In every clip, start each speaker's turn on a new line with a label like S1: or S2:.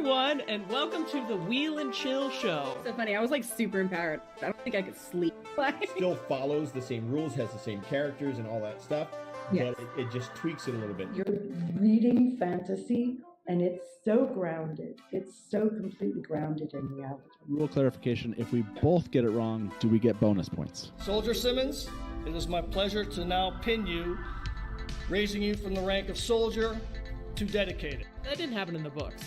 S1: everyone, and welcome to the Wheel and Chill Show.
S2: So funny, I was like super empowered. I don't think I could sleep.
S3: Still follows the same rules, has the same characters and all that stuff,
S2: Yes.
S3: but it just tweaks it a little bit.
S4: You're reading fantasy, and it's so grounded. It's so completely grounded in reality.
S5: Rule clarification, if we both get it wrong, do we get bonus points?
S6: Soldier Simmons, it is my pleasure to now pin you, raising you from the rank of soldier to dedicated.
S1: That didn't happen in the books,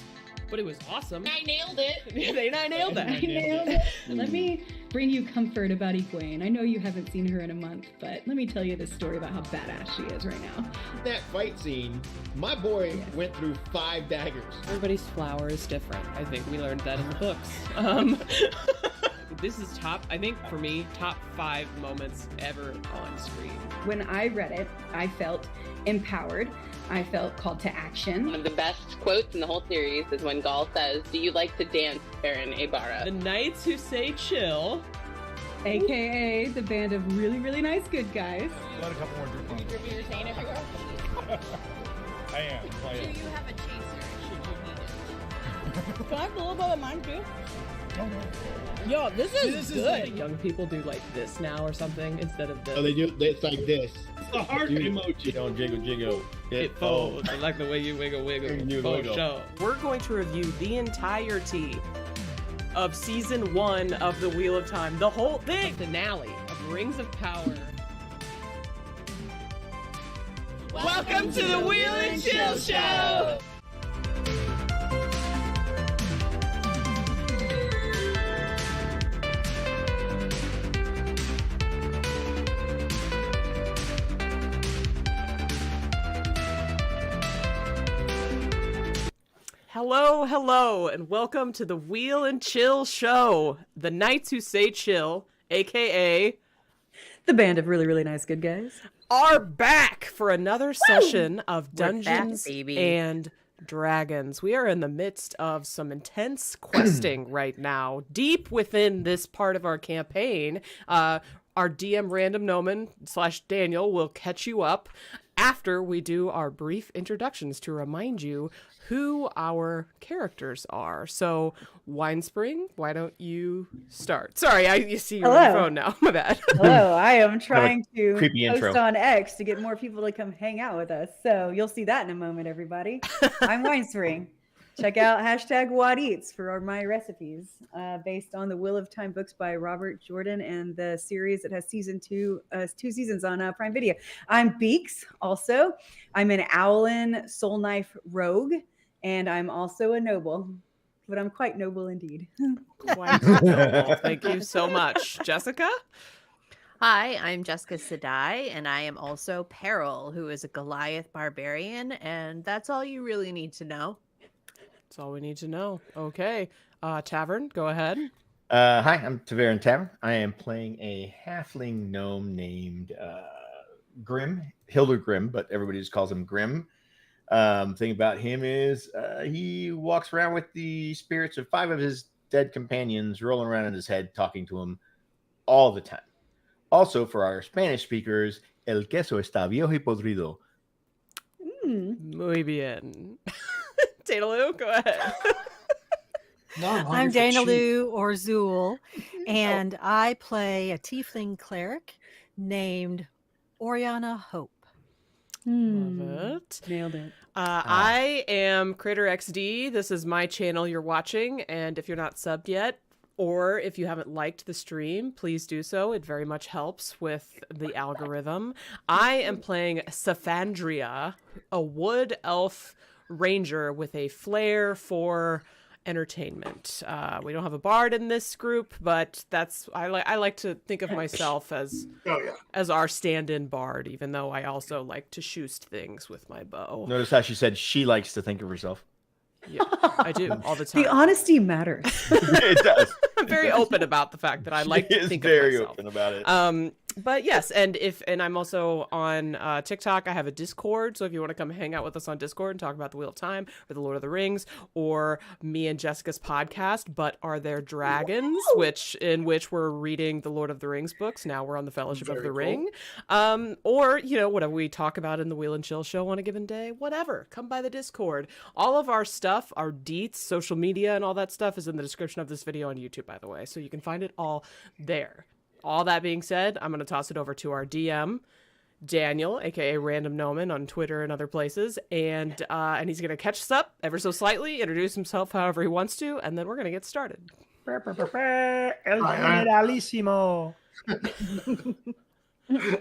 S1: but it was awesome.
S7: I nailed it.
S1: I nailed that.
S2: I nailed it. Let me bring you comfort about Egwene. I know you haven't seen her in a month, but let me tell you this story about how badass she is right now.
S3: That fight scene, my boy went through 5 daggers.
S1: Everybody's flower is different. I think we learned that in the books. This is I think for me, top 5 moments ever on screen.
S2: When I read it, I felt empowered. I felt called to action.
S7: One of the best quotes in the whole series is when Gaul says, "Do you like to dance, Baron Abara?"
S1: The Knights Who Say Chill,
S2: AKA the band of really, really nice good guys.
S8: Let a couple more drink on.
S7: You're saying everywhere.
S8: I am.
S7: Do you have a chaser should you need it?
S9: Can I have a little bit of mine too?
S8: Oh, no.
S9: Yo, this is good.
S1: young people do like this now or something instead of this.
S3: Oh, it's like this.
S6: It's the heart emoji.
S3: Don't jiggle, jiggle.
S1: It folds. I like the way you wiggle, wiggle.
S3: You
S1: For
S3: wiggle.
S1: sure. We're going to review the entirety of season 1 of the Wheel of Time, the whole thing, finale of Rings of Power. Welcome to the Wheel and Chill Show. Hello, and welcome to the Wheel and Chill Show. The Knights Who Say Chill, aka
S2: The band of really, really nice good guys.
S1: are back for another session of
S7: We're back,
S1: Dungeons
S7: baby.
S1: and Dragons. We are in the midst of some intense questing right now, deep within this part of our campaign. Our DM Random Noman / Daniel will catch you up after we do our brief introductions to remind you who our characters are. So, Winespring, why don't you start? Sorry, you see your
S4: Hello.
S1: phone now. My bad.
S4: Hello, I am trying to
S3: creepy
S4: post
S3: intro.
S4: on X to get more people to come hang out with us. So you'll see that in a moment, everybody. I'm Winespring. Check out hashtag What Eats for my recipes based on the Wheel of Time books by Robert Jordan and the series that has season 2 seasons on Prime Video. I'm Beaks also. I'm an Owlin Soul Knife rogue, and I'm also a noble, but I'm quite noble indeed.
S1: Wonderful. Thank you so much. Jessica?
S10: Hi, I'm Jessica Sedai, and I am also Peril, who is a Goliath barbarian, and that's all you really need to know.
S1: That's all we need to know. Okay. Tavern, go ahead.
S11: Hi, I'm Tavern Tavern. I am playing a halfling gnome named Grim, Hilder Grim, but everybody just calls him Grim. Thing about him is he walks around with the spirits of 5 of his dead companions rolling around in his head, talking to him all the time. Also, for our Spanish speakers, el queso está viejo y podrido.
S1: Muy bien. Daedalus, go ahead.
S9: I'm Daedalus or Zool, and I play a tiefling cleric named Oriana Hope.
S1: Love it.
S2: Nailed it.
S1: I am Kritter XD. This is my channel you're watching, and if you're not subbed yet, or if you haven't liked the stream, please do so. It very much helps with the algorithm. I am playing Saphandria, a wood elf ranger with a flair for entertainment. We don't have a bard in this group, but I like to think of myself as our stand-in bard, even though I also like to shoot things with my bow.
S11: Notice how she said she likes to think of herself.
S1: Yeah, I do all the time.
S4: The honesty matters.
S11: It does.
S1: I'm very open about the fact that I like to think of myself.
S11: Very open about it.
S1: But yes, and I'm also on TikTok. I have a Discord, so if you want to come hang out with us on Discord and talk about the Wheel of Time or the Lord of the Rings or me and Jessica's podcast, But Are There Dragons, in which we're reading the Lord of the Rings books. Now we're on the Fellowship of the Ring. Or, whatever we talk about in the Wheel and Chill show on a given day, whatever. Come by the Discord. All of our stuff, our deets, social media, and all that stuff is in the description of this video on YouTube, by the way. So you can find it all there. All that being said, I'm going to toss it over to our DM, Daniel, aka Random Gnomon on Twitter and other places, and he's going to catch us up ever so slightly, introduce himself however he wants to, and then we're going to get started.
S12: El Generalissimo.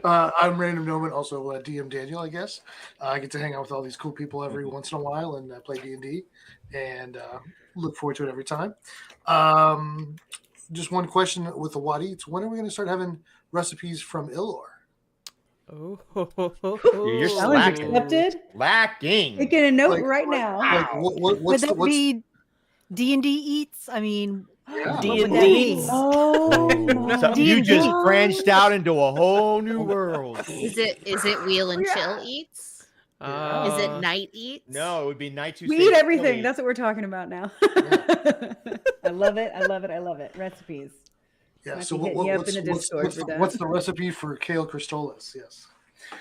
S13: I'm Random Gnomon, also DM Daniel, I guess. I get to hang out with all these cool people every once in a while and play D&D, and look forward to it every time. Just one question with the What Eats. When are we going to start having recipes from Ilor?
S11: You're
S4: slacking. Accepted.
S11: Lacking.
S4: Making a note right now.
S9: Would that be D&D Eats? I mean,
S1: D&D.
S11: So you just branched out into a whole new world.
S10: Is it Wheel and Chill Eats? Is it Night Eats?
S11: No, it would be Night to
S4: We eat everything. That's what we're talking about now. I love it. I love it. I love it. Recipes.
S13: Yeah.
S4: Might
S13: So
S4: be hitting you up in the Discord for that.
S13: what's the recipe for kale cristolis? Yes.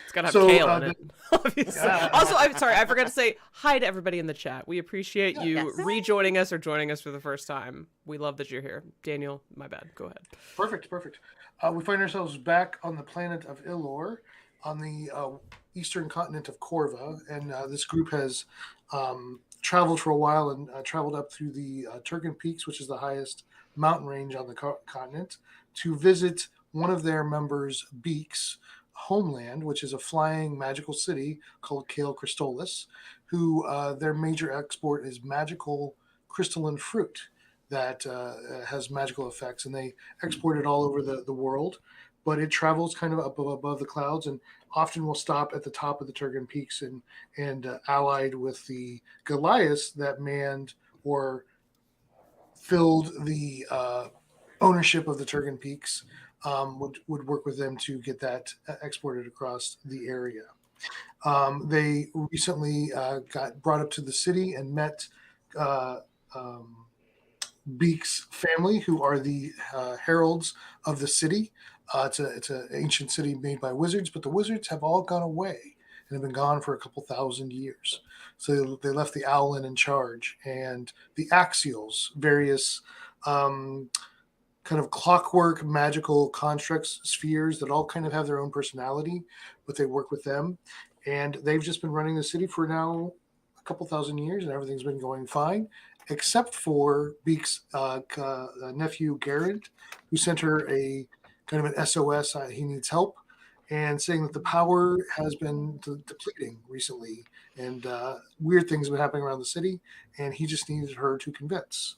S1: It's got to have kale in it. Obviously. Also, I'm sorry, I forgot to say hi to everybody in the chat. We appreciate you rejoining us or joining us for the first time. We love that you're here. Daniel, my bad. Go ahead.
S13: Perfect. We find ourselves back on the planet of Ilor, on the eastern continent of Corva, and this group has traveled for a while and traveled up through the Turgan Peaks, which is the highest mountain range on the continent, to visit one of their members, Beak's homeland, which is a flying magical city called Kale Cristolis, who their major export is magical crystalline fruit that has magical effects, and they export it all over the world, but it travels kind of up above the clouds and often will stop at the top of the Turgan Peaks and allied with the Goliaths that manned or filled the ownership of the Turgan Peaks, would work with them to get that exported across the area. They recently got brought up to the city and met Beak's family, who are the heralds of the city. It's an ancient city made by wizards, but the wizards have all gone away and have been gone for a couple thousand years. So they left the Owlin in charge, and the Axials, various kind of clockwork magical constructs, spheres that all kind of have their own personality, but they work with them. And they've just been running the city for now a couple thousand years, and everything's been going fine, except for Beak's nephew, Garrett, who sent her a kind of an SOS. He needs help, and saying that the power has been depleting recently, and weird things have been happening around the city, and he just needed her to convince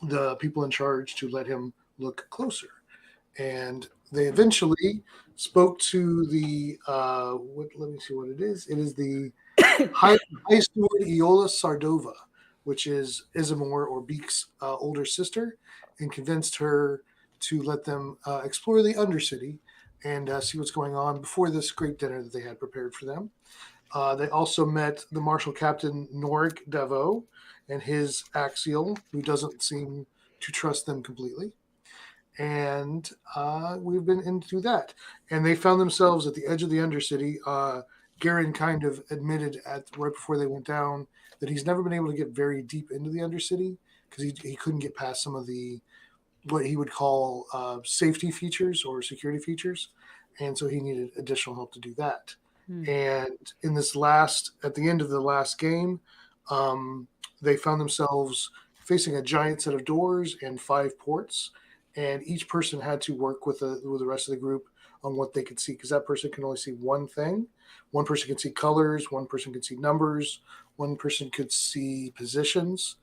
S13: the people in charge to let him look closer. And they eventually spoke to the let me see what it is. It is the High Steward Eola Sardova, which is Isamor or Beak's older sister, and convinced her to let them explore the Undercity and see what's going on before this great dinner that they had prepared for them. They also met the Marshal Captain Norik Devo and his Axial, who doesn't seem to trust them completely. And we've been into that. And they found themselves at the edge of the Undercity. Garen kind of admitted right before they went down that he's never been able to get very deep into the Undercity because he couldn't get past some of the what he would call safety features or security features. And so he needed additional help to do that. And in this at the end of the last game, they found themselves facing a giant set of doors and 5 ports. And each person had to work with the rest of the group on what they could see, because that person can only see one thing. One person can see colors, one person can see numbers, one person could see positions,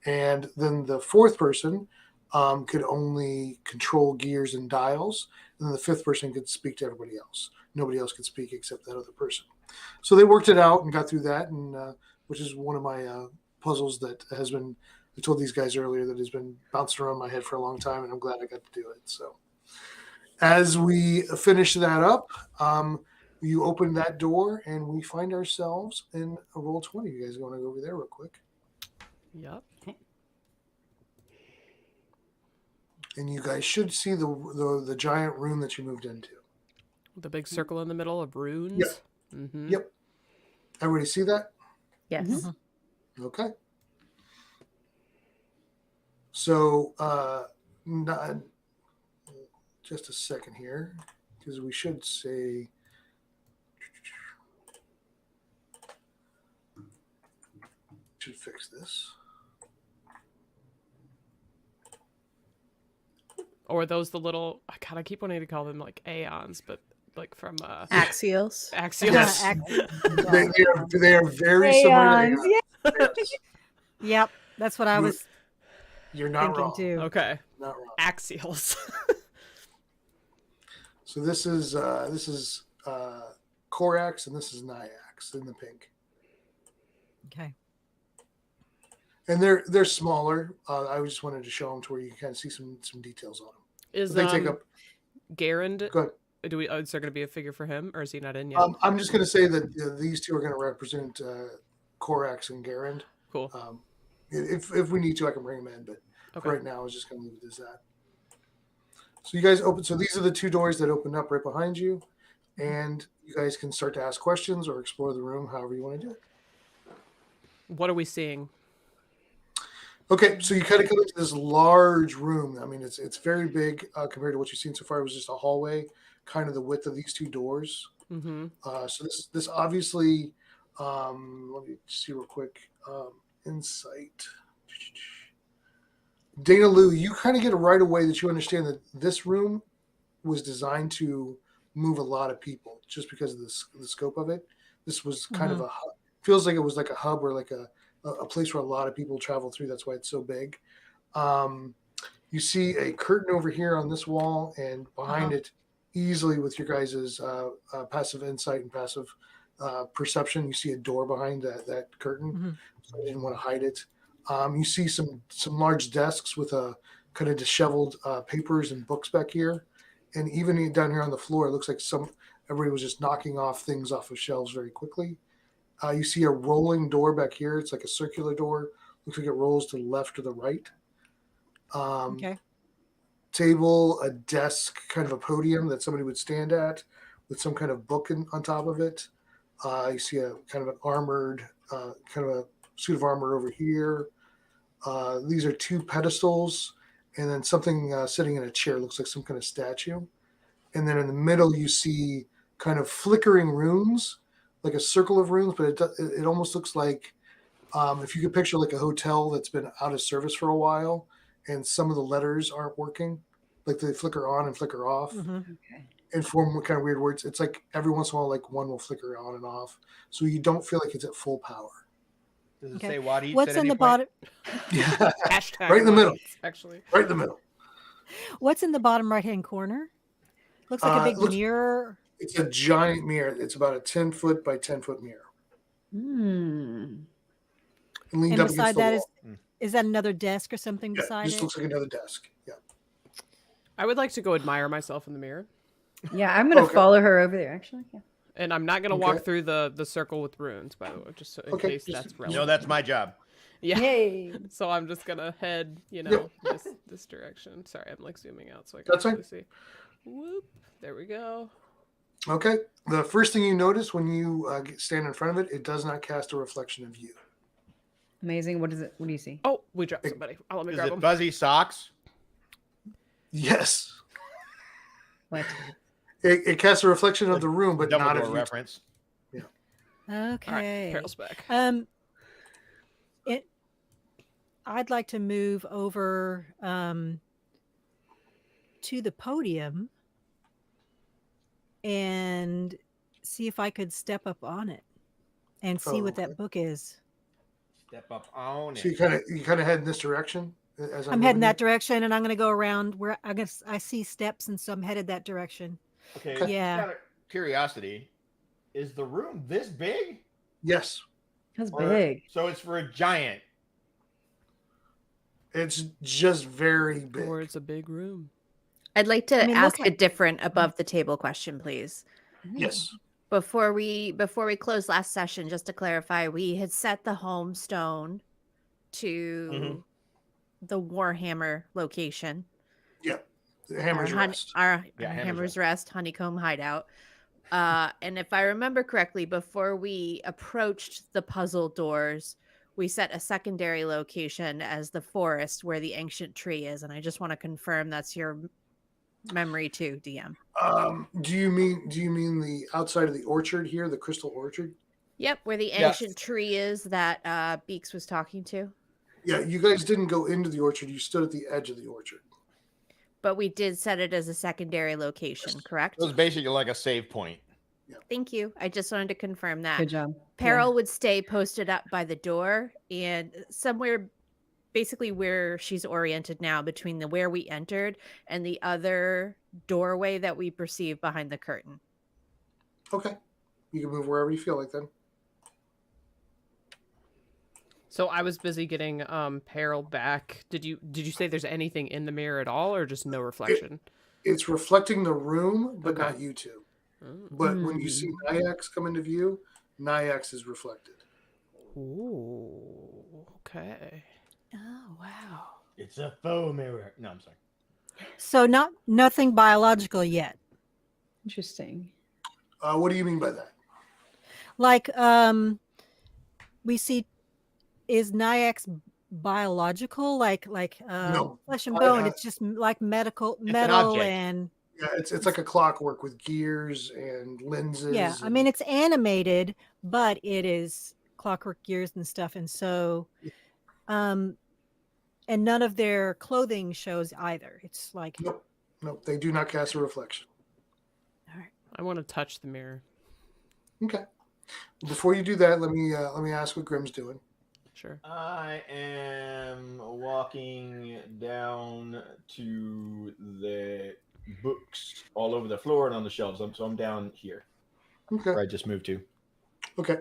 S13: and then the 4th person could only control gears and dials, and then the 5th person could speak to everybody else. Nobody else could speak except that other person. So they worked it out and got through that, and which is one of my puzzles that has been, I told these guys earlier, that has been bouncing around my head for a long time, and I'm glad I got to do it. So, As we finish that up, you open that door and we find ourselves in a roll 20. You guys want to go over there real quick?
S1: Yep.
S13: And you guys should see the giant room that you moved into.
S1: The big circle in the middle of runes.
S13: Yep.
S1: Mm-hmm.
S13: Yep. Everybody see that?
S10: Yes.
S2: Mm-hmm.
S13: Okay. So, just a second here, because we should say. Should fix this.
S1: Or those the little, God, I keep wanting to call them like aeons, but like from
S10: Axials.
S1: Axials.
S13: They are very similar to
S4: Aeons,
S13: aeons.
S9: Yep, that's what I was
S13: You're not
S9: thinking
S13: wrong.
S9: too.
S1: Okay.
S13: Not wrong.
S1: Axials.
S13: So this is Corax and this is Nyax in the pink.
S9: Okay.
S13: And they're smaller. I just wanted to show them to where you can kind of see some details on them.
S1: Is
S13: But they take up.
S1: Garand?
S13: Go ahead.
S1: Is there going to be a figure for him, or is he not in yet?
S13: I'm just going to say that these two are going to represent Corax and Garand.
S1: Cool.
S13: If we need to, I can bring them in, but
S1: Okay.
S13: right now I was just going to leave it as that. So you guys open. So these are the two doors that open up right behind you, and you guys can start to ask questions or explore the room however you want to do it.
S1: What are we seeing?
S13: Okay, so you kind of come into this large room. I mean, it's very big compared to what you've seen so far. It was just a hallway, kind of the width of these two doors.
S1: Mm-hmm.
S13: So this obviously, let me see real quick. Insight. Dana Lou, you kind of get it right away that you understand that this room was designed to move a lot of people just because of the scope of it. This was kind of a hub. Feels like it was like a hub or like a place where a lot of people travel through. That's why it's so big. You see a curtain over here on this wall, and behind it, easily with your guys' passive insight and passive perception, you see a door behind that curtain. So I didn't want to hide it. You see some large desks with a kind of disheveled papers and books back here, and even down here on the floor, it looks like everybody was just knocking off things off of shelves very quickly. You see a rolling door back here. It's like a circular door. Looks like it rolls to the left or the right.
S9: Okay.
S13: Table, a desk, kind of a podium that somebody would stand at with some kind of book on top of it. You see a kind of an armored, kind of a suit of armor over here. These are two pedestals, and then something sitting in a chair. Looks like some kind of statue. And then in the middle, you see kind of flickering runes, like a circle of runes, but it almost looks like if you could picture like a hotel that's been out of service for a while and some of the letters aren't working, like they flicker on and flicker off and form kind of weird words. It's like every once in a while, like one will flicker on and off. So you don't feel like it's at full power.
S11: Does it say what eats
S9: What's
S11: at
S9: in
S11: any
S9: the
S11: point?
S9: bottom?
S13: Yeah.
S1: Hashtag
S13: Right in the middle.
S1: Actually.
S13: Right in the middle.
S9: What's in the bottom right-hand corner? Looks like a big mirror.
S13: It's a giant mirror. It's about a 10-foot by 10-foot mirror.
S4: Hmm.
S13: And leaned
S9: And
S13: up
S9: beside
S13: against the
S9: that
S13: wall.
S9: is that another desk or something
S13: Yeah,
S9: beside
S13: just
S9: it?
S13: looks like another desk. Yeah.
S1: I would like to go admire myself in the mirror.
S4: Yeah, I'm gonna follow her over there. Actually, yeah.
S1: And I'm not going to walk through the circle with runes, by the way, just so in case that's relevant.
S11: No, that's my job.
S1: Yeah.
S4: Yay.
S1: So I'm just going to head,
S13: Yep.
S1: this direction. Sorry, I'm like zooming out so I can
S13: That's
S1: actually
S13: fine.
S1: see. Whoop. There we go.
S13: Okay. The first thing you notice when you stand in front of it, it does not cast a reflection of you.
S4: Amazing. What is it? What do you see?
S1: Oh, we dropped somebody. Oh, let me
S11: Is
S1: grab
S11: it
S1: them.
S11: fuzzy socks?
S13: Yes.
S4: What?
S13: It casts a reflection of the room, but not
S11: Dumbledore
S13: of you.
S11: reference.
S13: Yeah.
S9: Okay.
S1: Carol's back.
S9: I'd like to move over to the podium and see if I could step up on it and see what that book is.
S11: Step up on it.
S13: So you kind of head in this direction as
S9: I'm heading that direction, and I'm going to go around where I guess I see steps, and so I'm headed that direction.
S11: Okay.
S9: Yeah.
S11: Just out of curiosity, is the room this big?
S13: Yes.
S4: That's
S11: Or-
S4: big.
S11: So it's for a giant.
S13: It's just very big.
S1: Or it's a big room.
S10: I'd like to
S9: I mean,
S10: ask
S9: look
S10: a
S9: at-
S10: different above the table question, please.
S13: Yes.
S10: Before we closed last session, just to clarify, we had set the home stone to the Warhammer location.
S13: Yeah. The Hammer's Rest.
S10: Our
S11: Yeah,
S10: Hammer's Rest honeycomb hideout. And if I remember correctly, before we approached the puzzle doors, we set a secondary location as the forest where the ancient tree is. And I just want to confirm that's your memory too, DM.
S13: Do you mean the outside of the orchard here, the crystal orchard?
S10: Yep, where the ancient tree is that Beaks was talking to.
S13: Yeah, you guys didn't go into the orchard. You stood at the edge of the orchard.
S10: But we did set it as a secondary location, correct?
S11: It was basically like a save point.
S10: Thank you. I just wanted to confirm that.
S4: Good job.
S10: Peril would stay posted up by the door and somewhere basically where she's oriented now between where we entered and the other doorway that we perceive behind the curtain.
S13: Okay. You can move wherever you feel like then.
S1: So I was busy getting Peril back. Did you say there's anything in the mirror at all, or just no reflection?
S13: It's reflecting the room, but not you two.
S1: Oh.
S13: But when you see Nyax come into view, Nyax is reflected.
S1: Ooh, okay.
S10: Oh, wow.
S11: It's a faux mirror. No, I'm sorry.
S9: So nothing biological yet.
S4: Interesting.
S13: What do you mean by that?
S9: Like we see, is Nyax biological? Like
S13: No.
S9: flesh and bone? It's just like metal
S11: object.
S9: and
S13: Yeah, it's like a clockwork with gears and lenses.
S9: yeah. I mean, it's animated, but it is clockwork gears and stuff, and so and none of their clothing shows either. It's like
S13: Nope, they do not cast a reflection.
S1: I want to touch the mirror.
S13: Okay. Before you do that, let me ask what Grimm's doing.
S1: Sure.
S11: I am walking down to the books all over the floor and on the shelves. So I'm down here.
S13: Okay.
S11: Where I just moved to.
S13: Okay.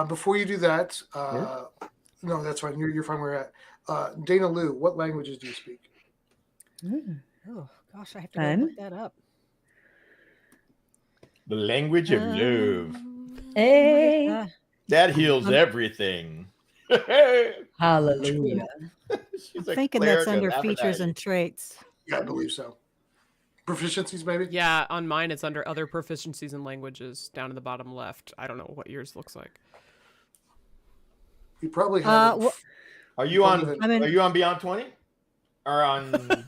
S13: Before you do that, no, that's fine. You're fine where you're at. Dana Lou, what languages do you speak?
S9: oh gosh, I have to go
S4: Fun.
S9: look that up.
S11: The language of love.
S4: Hey.
S11: That heals everything.
S4: Hallelujah.
S11: She's
S9: I'm
S11: a
S9: thinking that's
S11: cleric of
S9: under features
S11: Aphrodite.
S9: and traits.
S13: Yeah, I believe so. Proficiencies, maybe?
S1: Yeah, on mine it's under other proficiencies and languages down in the bottom left. I don't know what yours looks like.
S13: You probably have.
S11: Are you on?
S13: I
S11: Are you on Beyond 20? Or on?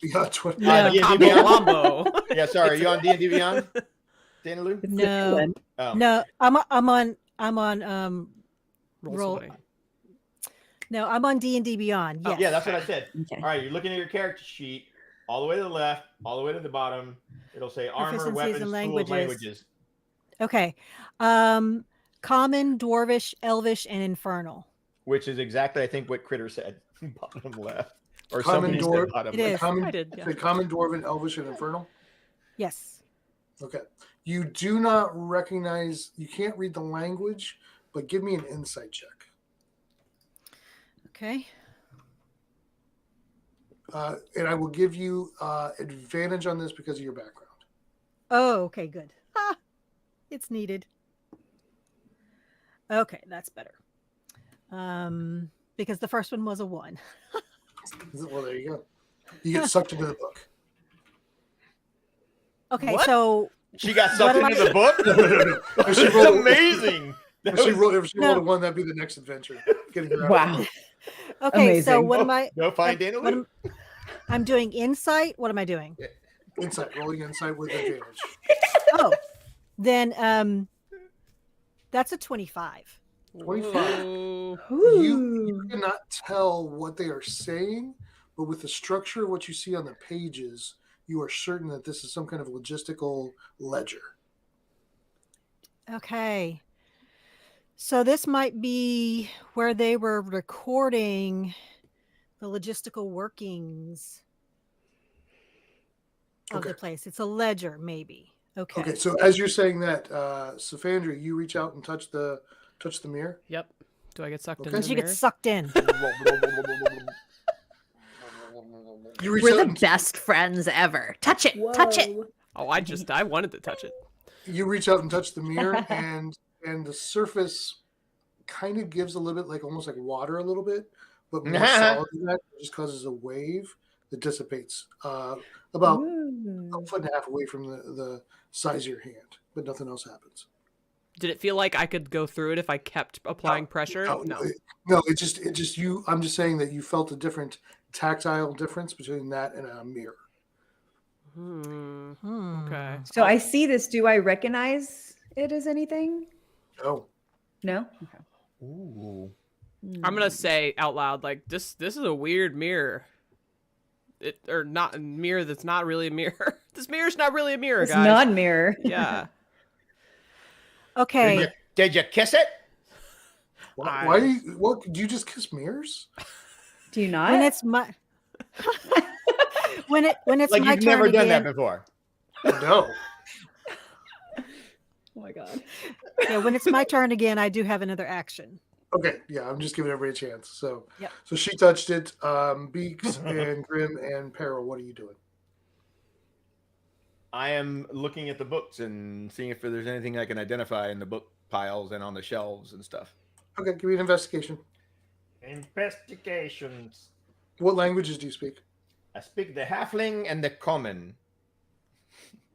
S13: Beyond 20?
S9: No.
S11: D&D
S1: Combo
S11: Beyond?
S1: Wombo.
S11: Yeah, sorry. Are you on D&D Beyond? Dana Lou?
S9: No,
S11: Oh.
S9: no, I'm on
S1: Roll 20.
S9: No, I'm on D&D Beyond. Yes.
S11: Yeah, that's what I said.
S4: Okay.
S11: All right, you're looking at your character sheet, all the way to the left, all the way to the bottom. It'll say armor,
S9: Proficiencies
S11: weapons,
S9: and
S11: tools,
S9: languages.
S11: languages.
S9: Okay. Common, Dwarvish, Elvish, and Infernal.
S11: Which is exactly, I think, what Kritter said. Bottom left. Or
S13: Common
S11: somebody
S13: Dwarf.
S11: said bottom
S9: It
S11: left.
S9: is.
S13: Common,
S1: I did, yeah.
S13: the Common, Dwarven, Elvish, and Infernal?
S9: Yes.
S13: Okay. You do not recognize, you can't read the language, but give me an insight check.
S9: Okay.
S13: And I will give you advantage on this because of your background.
S9: Oh, okay, good. Ah, it's needed. Okay, that's better. Because the first one was a 1.
S13: Well, there you go. You get sucked into the book.
S9: Okay,
S11: What?
S9: so
S11: She got sucked
S9: What am
S11: into the book?
S13: If
S11: That's
S13: she rolled-
S11: amazing.
S13: If she rolled a
S9: No.
S13: 1, that'd be the next adventure. Getting her out.
S4: Wow.
S9: okay, so
S4: Amazing.
S9: what am I?
S11: Go find Dana
S9: what
S11: Lou.
S9: I'm doing insight. What am I doing?
S13: Insight, rolling insight with advantage.
S9: Oh, then that's a 25.
S13: 25.
S1: Whoa.
S13: You cannot tell what they are saying, but with the structure of what you see on the pages, you are certain that this is some kind of logistical ledger.
S9: Okay. So this might be where they were recording the logistical workings of the
S13: Okay.
S9: place. It's a ledger, maybe. Okay.
S13: Okay, so as you're saying that, Symphonia, you reach out and touch the mirror.
S1: Yep. Do I get sucked
S13: Okay.
S1: into
S9: And
S1: the
S9: she
S1: mirror?
S9: gets sucked in.
S13: You reach
S10: We're
S13: out
S10: the
S13: and-
S10: best friends ever. Touch it. Touch it.
S1: Oh, I wanted to touch it.
S13: You reach out and touch the mirror, and the surface kind of gives a little bit like almost like water a little bit, but more solid than that. It just causes a wave that dissipates about a foot and a half away from the size of your hand, but nothing else happens.
S1: Did it feel like I could go through it if I kept applying pressure?
S13: No. It just you. I'm just saying that you felt a different tactile difference between that and a mirror.
S1: Okay.
S4: So I see this. Do I recognize it as anything?
S13: No.
S4: No? Okay.
S11: Ooh.
S1: I'm gonna say out loud, like, this is a weird mirror. Or not a mirror that's not really a mirror. This mirror's not really a mirror,
S4: It's
S1: guys.
S4: not a mirror.
S1: Yeah.
S9: Okay.
S11: Did you kiss it?
S13: Why do you? What? Do you just kiss mirrors?
S4: Do you not?
S9: When it's my when it's
S11: Like
S9: my
S11: you've
S9: turn
S11: never done
S9: again,
S11: that before.
S13: No.
S4: Oh my god.
S9: yeah, when it's my turn again, I do have another action.
S13: Okay, yeah, I'm just giving everybody a chance. So,
S9: Yep.
S13: so she touched it. Beaks and Grim and Peril, what are you doing?
S11: I am looking at the books and seeing if there's anything I can identify in the book piles and on the shelves and stuff.
S13: Okay, give me an investigation.
S11: Investigations.
S13: What languages do you speak?
S11: I speak the halfling and the common.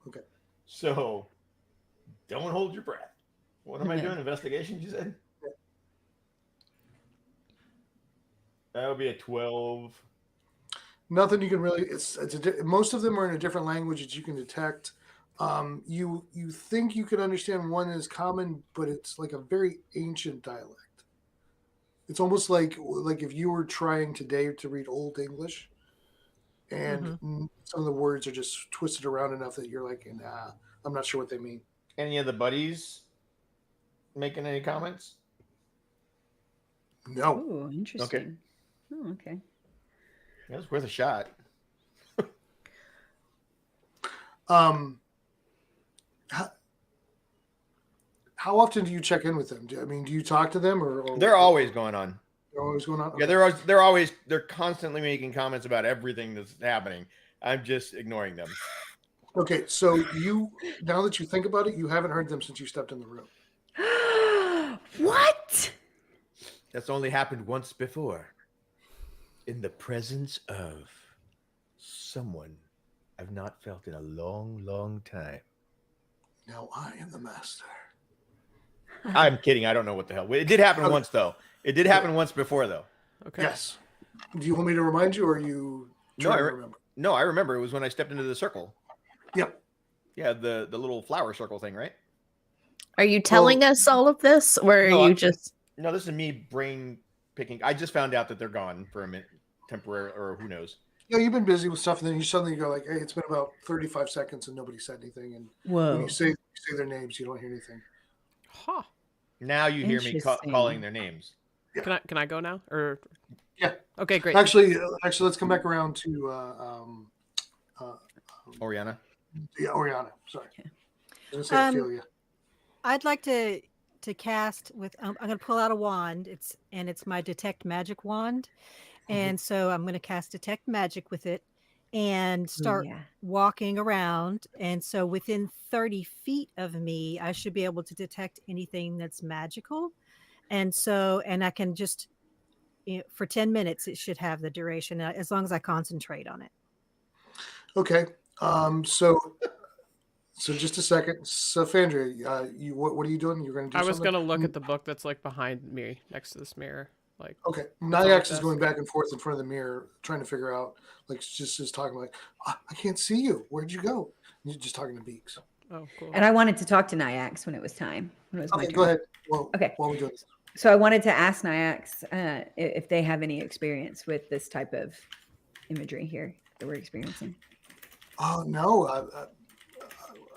S13: Okay.
S11: So, don't hold your breath. What am I doing? Investigations, you said?
S13: Yeah.
S11: That would be a 12.
S13: Nothing you can really. Most of them are in a different language that you can detect. You think you could understand one is common, but it's like a very ancient dialect. It's almost like if you were trying today to read Old English, and some of the words are just twisted around enough that you're like, nah, I'm not sure what they mean.
S11: Any of the buddies making any comments?
S13: No.
S4: Oh, interesting. Oh, okay.
S11: That was worth a shot.
S13: How often do you check in with them? Do you talk to them or
S11: They're always going on.
S13: They're always going on?
S11: Yeah, they're constantly making comments about everything that's happening. I'm just ignoring them.
S13: Okay, so now that you think about it, you haven't heard them since you stepped in the room.
S4: What?
S11: That's only happened once before. In the presence of someone I've not felt in a long, long time.
S13: Now I am the master.
S11: I'm kidding. I don't know what the hell. It did happen once, though. It did happen once before, though.
S1: Okay.
S13: Yes. Do you want me to remind you, or are you trying to remember?
S11: No, I remember. It was when I stepped into the circle.
S13: Yep.
S11: Yeah, the little flower circle thing, right?
S10: Are you telling us all of this, or are you just?
S11: No, this is me brain picking. I just found out that they're gone for a minute, temporary, or who knows.
S13: Yeah, you've been busy with stuff, and then you suddenly go like, "Hey, it's been about 35 seconds, and nobody said anything." And when you say their names, you don't hear anything.
S1: Huh.
S11: Now you hear me calling their names.
S13: Yeah.
S1: Can I go now? Or
S13: yeah.
S1: Okay, great.
S13: Actually, let's come back around to
S11: Oriana.
S13: Yeah, Oriana. Sorry. I was gonna say Ophelia.
S9: I'd like to cast with. I'm going to pull out a wand. It's my detect magic wand, and so I'm going to cast detect magic with it, and start walking around. And so within 30 feet of me, I should be able to detect anything that's magical. And I can just, for 10 minutes, it should have the duration as long as I concentrate on it.
S13: Okay. So just a second, Safandria, what are you doing? You're going to do
S1: I was
S13: something?
S1: going to look at the book that's like behind me, next to this mirror. Like,
S13: okay, Nyax is going back and forth in front of the mirror, trying to figure out, like, just talking like, I can't see you. Where'd you go? And you're just talking to Beaks.
S1: Oh, cool.
S4: And I wanted to talk to Nyax when it was time. When it was my turn.
S13: Go ahead. Well,
S4: okay.
S13: While we do this.
S4: So I wanted to ask Nyax if they have any experience with this type of imagery here that we're experiencing.
S13: Oh no,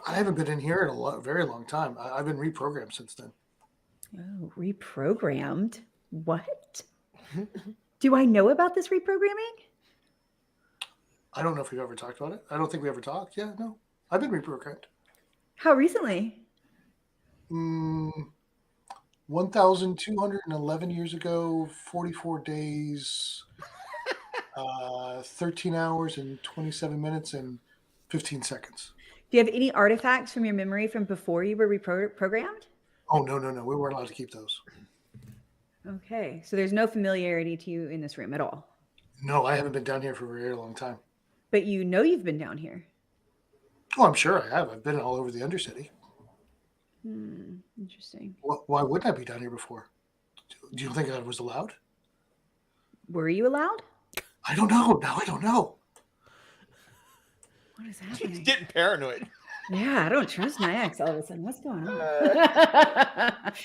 S13: I haven't been in here in a very long time. I've been reprogrammed since then.
S4: Oh, reprogrammed? What? Do I know about this reprogramming?
S13: I don't know if we've ever talked about it. I don't think we ever talked. Yeah, no. I've been reprogrammed.
S4: How recently?
S13: 1,211 years ago, 44 days. 13 hours and 27 minutes and 15 seconds.
S4: Do you have any artifacts from your memory from before you were reprogrammed?
S13: Oh, no. We weren't allowed to keep those.
S4: Okay, so there's no familiarity to you in this room at all.
S13: No, I haven't been down here for a very long time.
S4: But you know you've been down here.
S13: Oh, I'm sure I have. I've been all over the Undercity.
S4: Interesting.
S13: Why wouldn't I be down here before? Do you think I was allowed?
S4: Were you allowed?
S13: I don't know. Now I don't know.
S4: What is happening?
S11: He's getting paranoid.
S4: Yeah, I don't trust my ex all of a sudden. What's going on?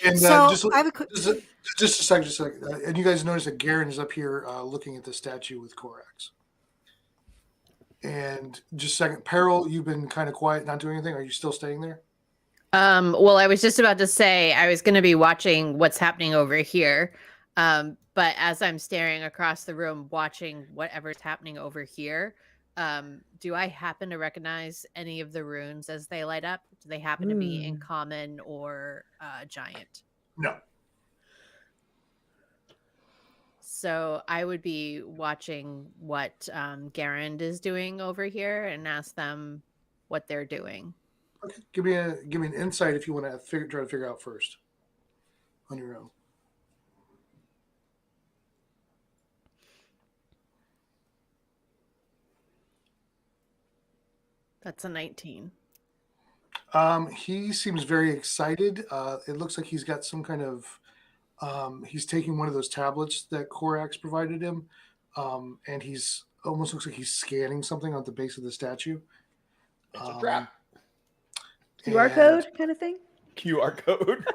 S13: And
S9: So,
S13: just
S9: I have a quick-
S13: just a second. And you guys notice that Garen is up here looking at the statue with Korax. And just a second, Peril, you've been kind of quiet, not doing anything. Are you still staying there?
S10: Well, I was just about to say I was going to be watching what's happening over here. But as I'm staring across the room, watching whatever's happening over here, do I happen to recognize any of the runes as they light up? Do they happen to be in common or giant?
S13: No.
S10: So I would be watching what Garand is doing over here and ask them what they're doing.
S13: Okay. Give me an insight if you want to try to figure out first on your own.
S10: That's a 19.
S13: He seems very excited. It looks like he's got some kind of he's taking one of those tablets that Korax provided him, and he's almost looks like he's scanning something on the base of the statue.
S11: It's a trap.
S4: QR code kind of thing?
S11: QR code.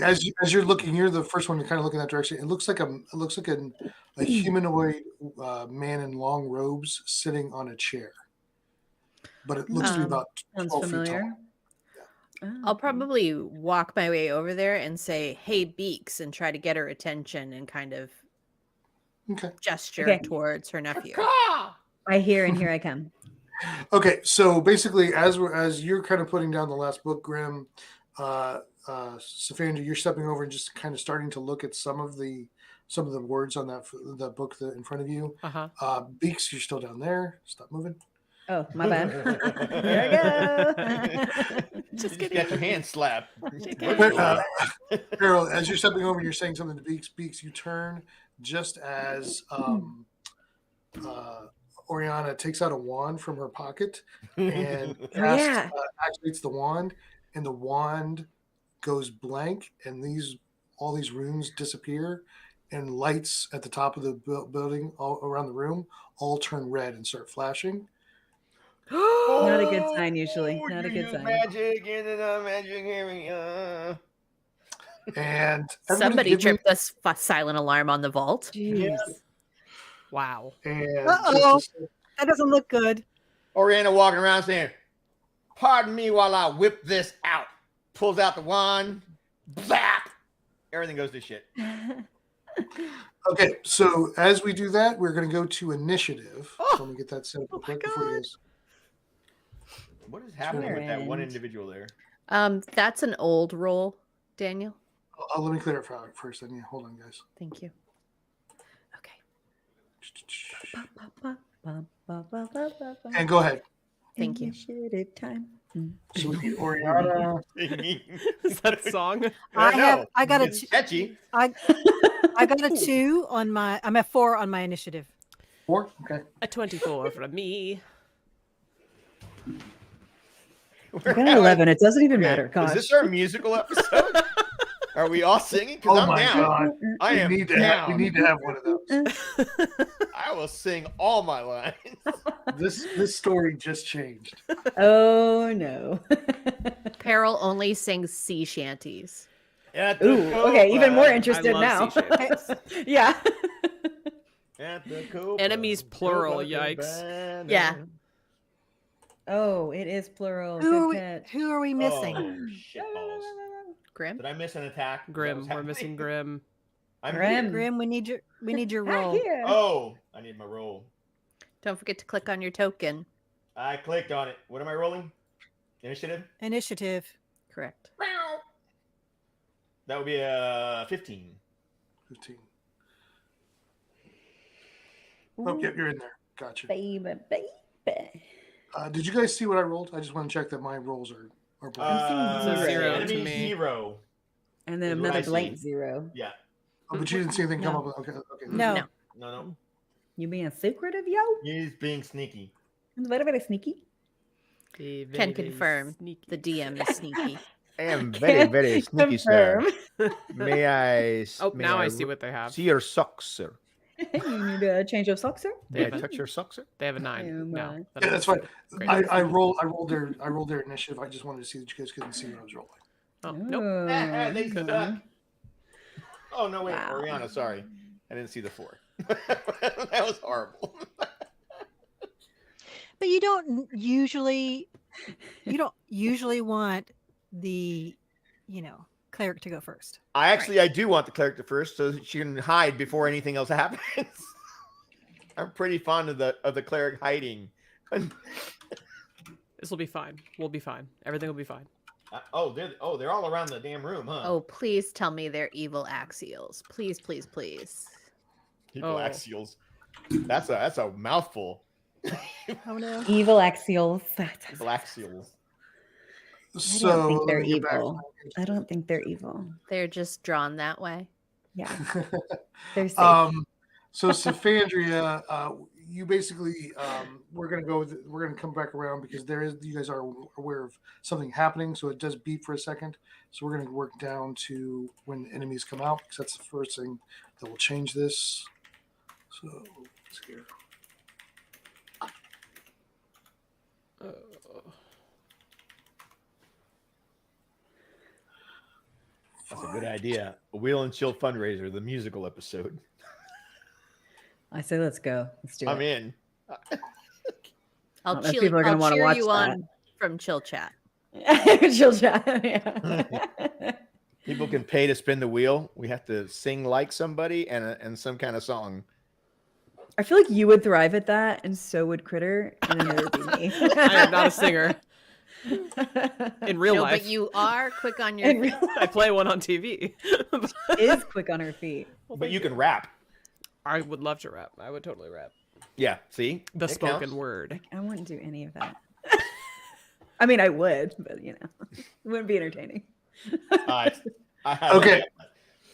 S13: As you're looking, you're the first one to kind of look in that direction. It looks like a humanoid man in long robes sitting on a chair, but it looks to be about 12 feet tall.
S10: I'll probably walk my way over there and say, "Hey, Beaks," and try to get her attention and kind of gesture towards her nephew.
S4: I hear and here I come.
S13: Okay, so basically, as you're kind of putting down the last book, Grim, Symphonia, you're stepping over and just kind of starting to look at some of the words on that book in front of you. Beaks, you're still down there. Stop moving.
S4: Oh, my bad. There I go.
S11: Just get your hand slapped.
S13: Carol, as you're stepping over, you're saying something to Beaks. Beaks, you turn just as Oriana takes out a wand from her pocket and activates the wand, and the wand goes blank, and all these runes disappear, and lights at the top of the building all around the room all turn red and start flashing.
S4: Not a good sign usually. Not a good sign.
S11: Magic and magic.
S13: And
S10: somebody tripped this silent alarm on the vault.
S4: Jeez.
S1: Wow.
S9: Uh-oh. That doesn't look good.
S11: Oriana walking around saying, "Pardon me while I whip this out." Pulls out the wand. Zap! Everything goes to shit.
S13: Okay, so as we do that, we're going to go to initiative. So let me get that set up real quick before you guys.
S11: What is happening with that one individual there?
S10: That's an old roll, Daniel.
S13: Let me clear it first. Then hold on, guys.
S10: Thank you.
S13: And go ahead.
S10: Thank you.
S4: Initiative time.
S13: So we get Oriana.
S1: Is that a song?
S9: I got a
S11: It's catchy.
S9: I got a 2 on my. I'm at 4 on my initiative.
S13: 4? Okay.
S1: A 24 from me.
S4: I got 11. It doesn't even matter. Gosh.
S11: Is this our musical episode? Are we all singing? Because I'm down.
S13: God.
S11: I am
S13: we need to have one of those.
S11: I will sing all my lines.
S13: This story just changed.
S4: Oh no.
S10: Peril only sings sea shanties.
S4: Ooh, okay, even more interested now. Yeah.
S1: Enemies plural, yikes.
S10: Yeah.
S4: Oh, it is plural.
S9: Who
S4: Good
S9: are we missing?
S11: Oh, shit balls.
S10: Grim?
S11: Did I miss an attack?
S1: Grim. We're missing Grim.
S11: I'm
S4: Grim.
S11: here.
S9: Grim, we need your roll.
S4: Here.
S11: Oh, I need my roll.
S10: Don't forget to click on your token.
S11: I clicked on it. What am I rolling? Initiative?
S9: Initiative.
S10: Correct.
S11: That would be a 15.
S13: 15. Oh, yep, you're in there. Gotcha.
S4: Baby.
S13: Did you guys see what I rolled? I just want to check that my rolls are blank.
S1: It's a 0
S3: enemy
S1: to me.
S3: 0.
S4: And then
S3: is what I
S4: another blank
S3: see.
S4: 0.
S3: Yeah.
S13: Oh, but you didn't see anything come
S9: No.
S13: up. Okay.
S9: No.
S3: No.
S4: You being secretive, yo?
S3: He's being sneaky.
S4: Very sneaky.
S10: Can confirm the DM is sneaky.
S11: I am very, very sneaky, sir. May I?
S1: Now I see what they have.
S11: See your socks, sir.
S4: You need a change of socks, sir?
S11: May I touch your socks, sir?
S1: They have a 9. No.
S13: Yeah, that's fine.
S1: Great.
S13: I rolled their initiative. I just wanted to see that you guys couldn't see what I was rolling.
S1: Oh, nope.
S3: They suck. Oh, no, wait.
S4: Wow.
S3: Oriana, sorry. I didn't see the 4. That was horrible.
S9: But you don't usually want the, cleric to go first.
S11: I do want the cleric to first, so that she can hide before anything else happens. I'm pretty fond of the cleric hiding.
S1: This will be fine. We'll be fine. Everything will be fine.
S3: They're all around the damn room, huh?
S10: Oh, please tell me they're evil axials. Please, please, please.
S3: Evil axials. That's a mouthful.
S9: Oh no.
S4: Evil axials.
S3: Evil axials.
S4: I don't think they're evil. I don't think they're evil.
S10: They're just drawn that way.
S4: Yeah. They're safe.
S13: So Symphonia, you basically we're gonna come back around because you guys are aware of something happening, so it does beep for a second. So we're gonna work down to when the enemies come out, because that's the first thing that will change this. So let's here.
S3: That's a good idea. A Wheel and Chill fundraiser, the musical episode.
S4: I say let's go. Let's do it.
S3: I'm in.
S10: I'll
S4: people are gonna want to
S10: cheer
S4: watch
S10: you
S4: that.
S10: on from Chill Chat.
S4: Chill chat. Yeah.
S11: People can pay to spin the wheel. We have to sing like somebody and some kind of song.
S4: I feel like you would thrive at that, and so would Kritter, and then there would be me.
S1: I am not a singer. In real
S10: No,
S1: life.
S10: but you are quick on your feet.
S1: I play one on TV.
S4: Is quick on her feet.
S11: But you can rap.
S1: I would love to rap. I would totally rap.
S11: Yeah, see?
S1: The
S11: It
S1: spoken
S11: counts.
S1: word.
S4: I wouldn't do any of that. I mean, I would, but it wouldn't be entertaining.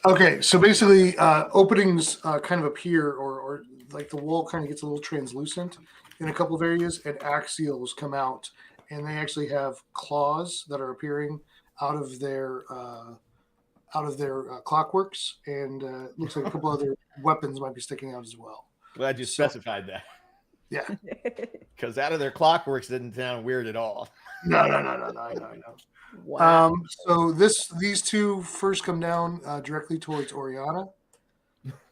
S13: Okay. So basically, openings kind of appear, or like the wall kind of gets a little translucent in a couple of areas, and axials come out, and they actually have claws that are appearing out of their clockworks, and it looks like a couple other weapons might be sticking out as well.
S3: Glad you specified that.
S13: Yeah.
S3: Because out of their clockworks didn't sound weird at all.
S13: No. I know.
S4: Wow.
S13: So these two first come down directly towards Oriana,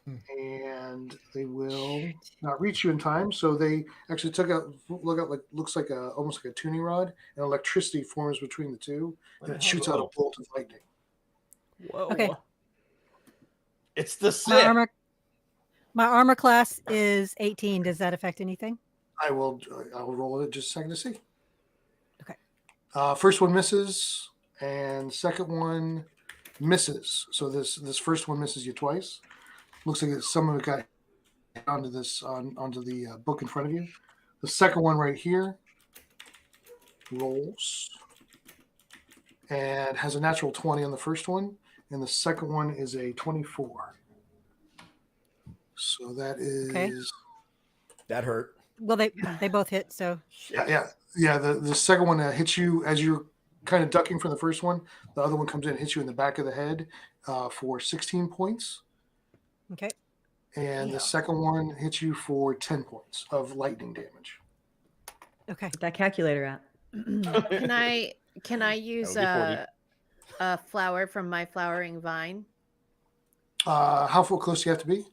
S13: and they will not reach you in time. So they actually looks like almost like a tuning rod, and electricity forms between the two, and it shoots out a bolt of lightning.
S1: Whoa.
S9: Okay.
S3: It's the Sith.
S9: My armor class is 18. Does that affect anything?
S13: I will roll it just a second to see.
S9: Okay.
S13: First one misses, and second one misses. So this first one misses you twice. Looks like some of it got onto the book in front of you. The second one right here rolls and has a natural 20 on the first one, and the second one is a 24. So that is
S9: Okay.
S11: That hurt.
S9: Well, they both hit, so
S13: Yeah. The second one hits you as you're kind of ducking from the first one. The other one comes in and hits you in the back of the head for 16 points.
S9: okay.
S13: And the second one hits you for 10 points of lightning damage.
S9: Okay.
S4: Get that calculator out.
S10: Can I use
S3: That
S10: a flower from my flowering vine?
S13: How far close do you have to be?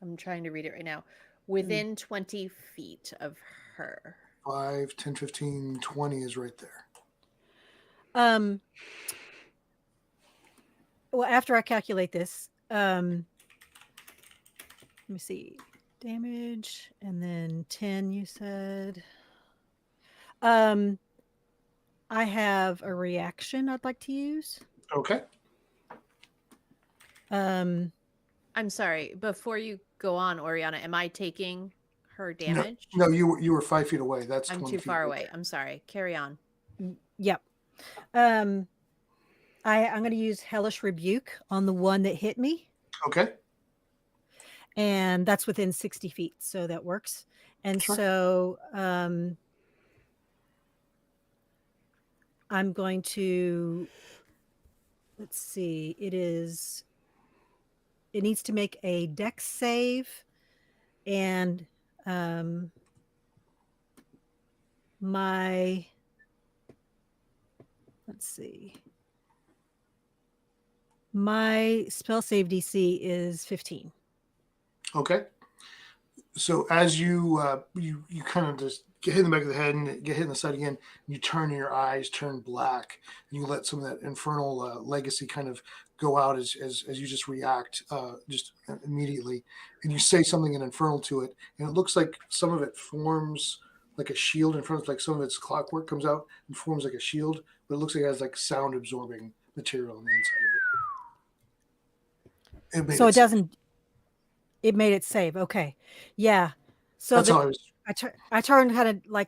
S10: I'm trying to read it right now. Within 20 feet of her.
S13: 5, 10, 15, 20 is right there.
S9: Well, after I calculate this, let me see. Damage and then 10 you said. I have a reaction I'd like to use.
S13: Okay.
S10: I'm sorry. Before you go on, Oriana, am I taking her damage?
S13: No, you were 5 feet away. That's
S10: I'm
S13: 20
S10: too
S13: feet
S10: far away. I'm sorry. Carry on.
S9: Yep. I'm going to use Hellish Rebuke on the one that hit me.
S13: Okay.
S9: And that's within 60 feet, so that works. And so I'm going to, let's see, it needs to make a dex save, and let's see, my spell save DC is 15.
S13: Okay. So as you you kind of just get hit in the back of the head and get hit in the side again, you turn and your eyes turn black, and you let some of that infernal legacy kind of go out as you just react just immediately, and you say something in infernal to it, and it looks like some of it forms like a shield in front of, like some of its clockwork comes out and forms like a shield, but it looks like it has like sound absorbing material on the inside of it.
S9: So it doesn't. It made it save. Okay. Yeah. So
S13: that's how
S9: I turned kind of like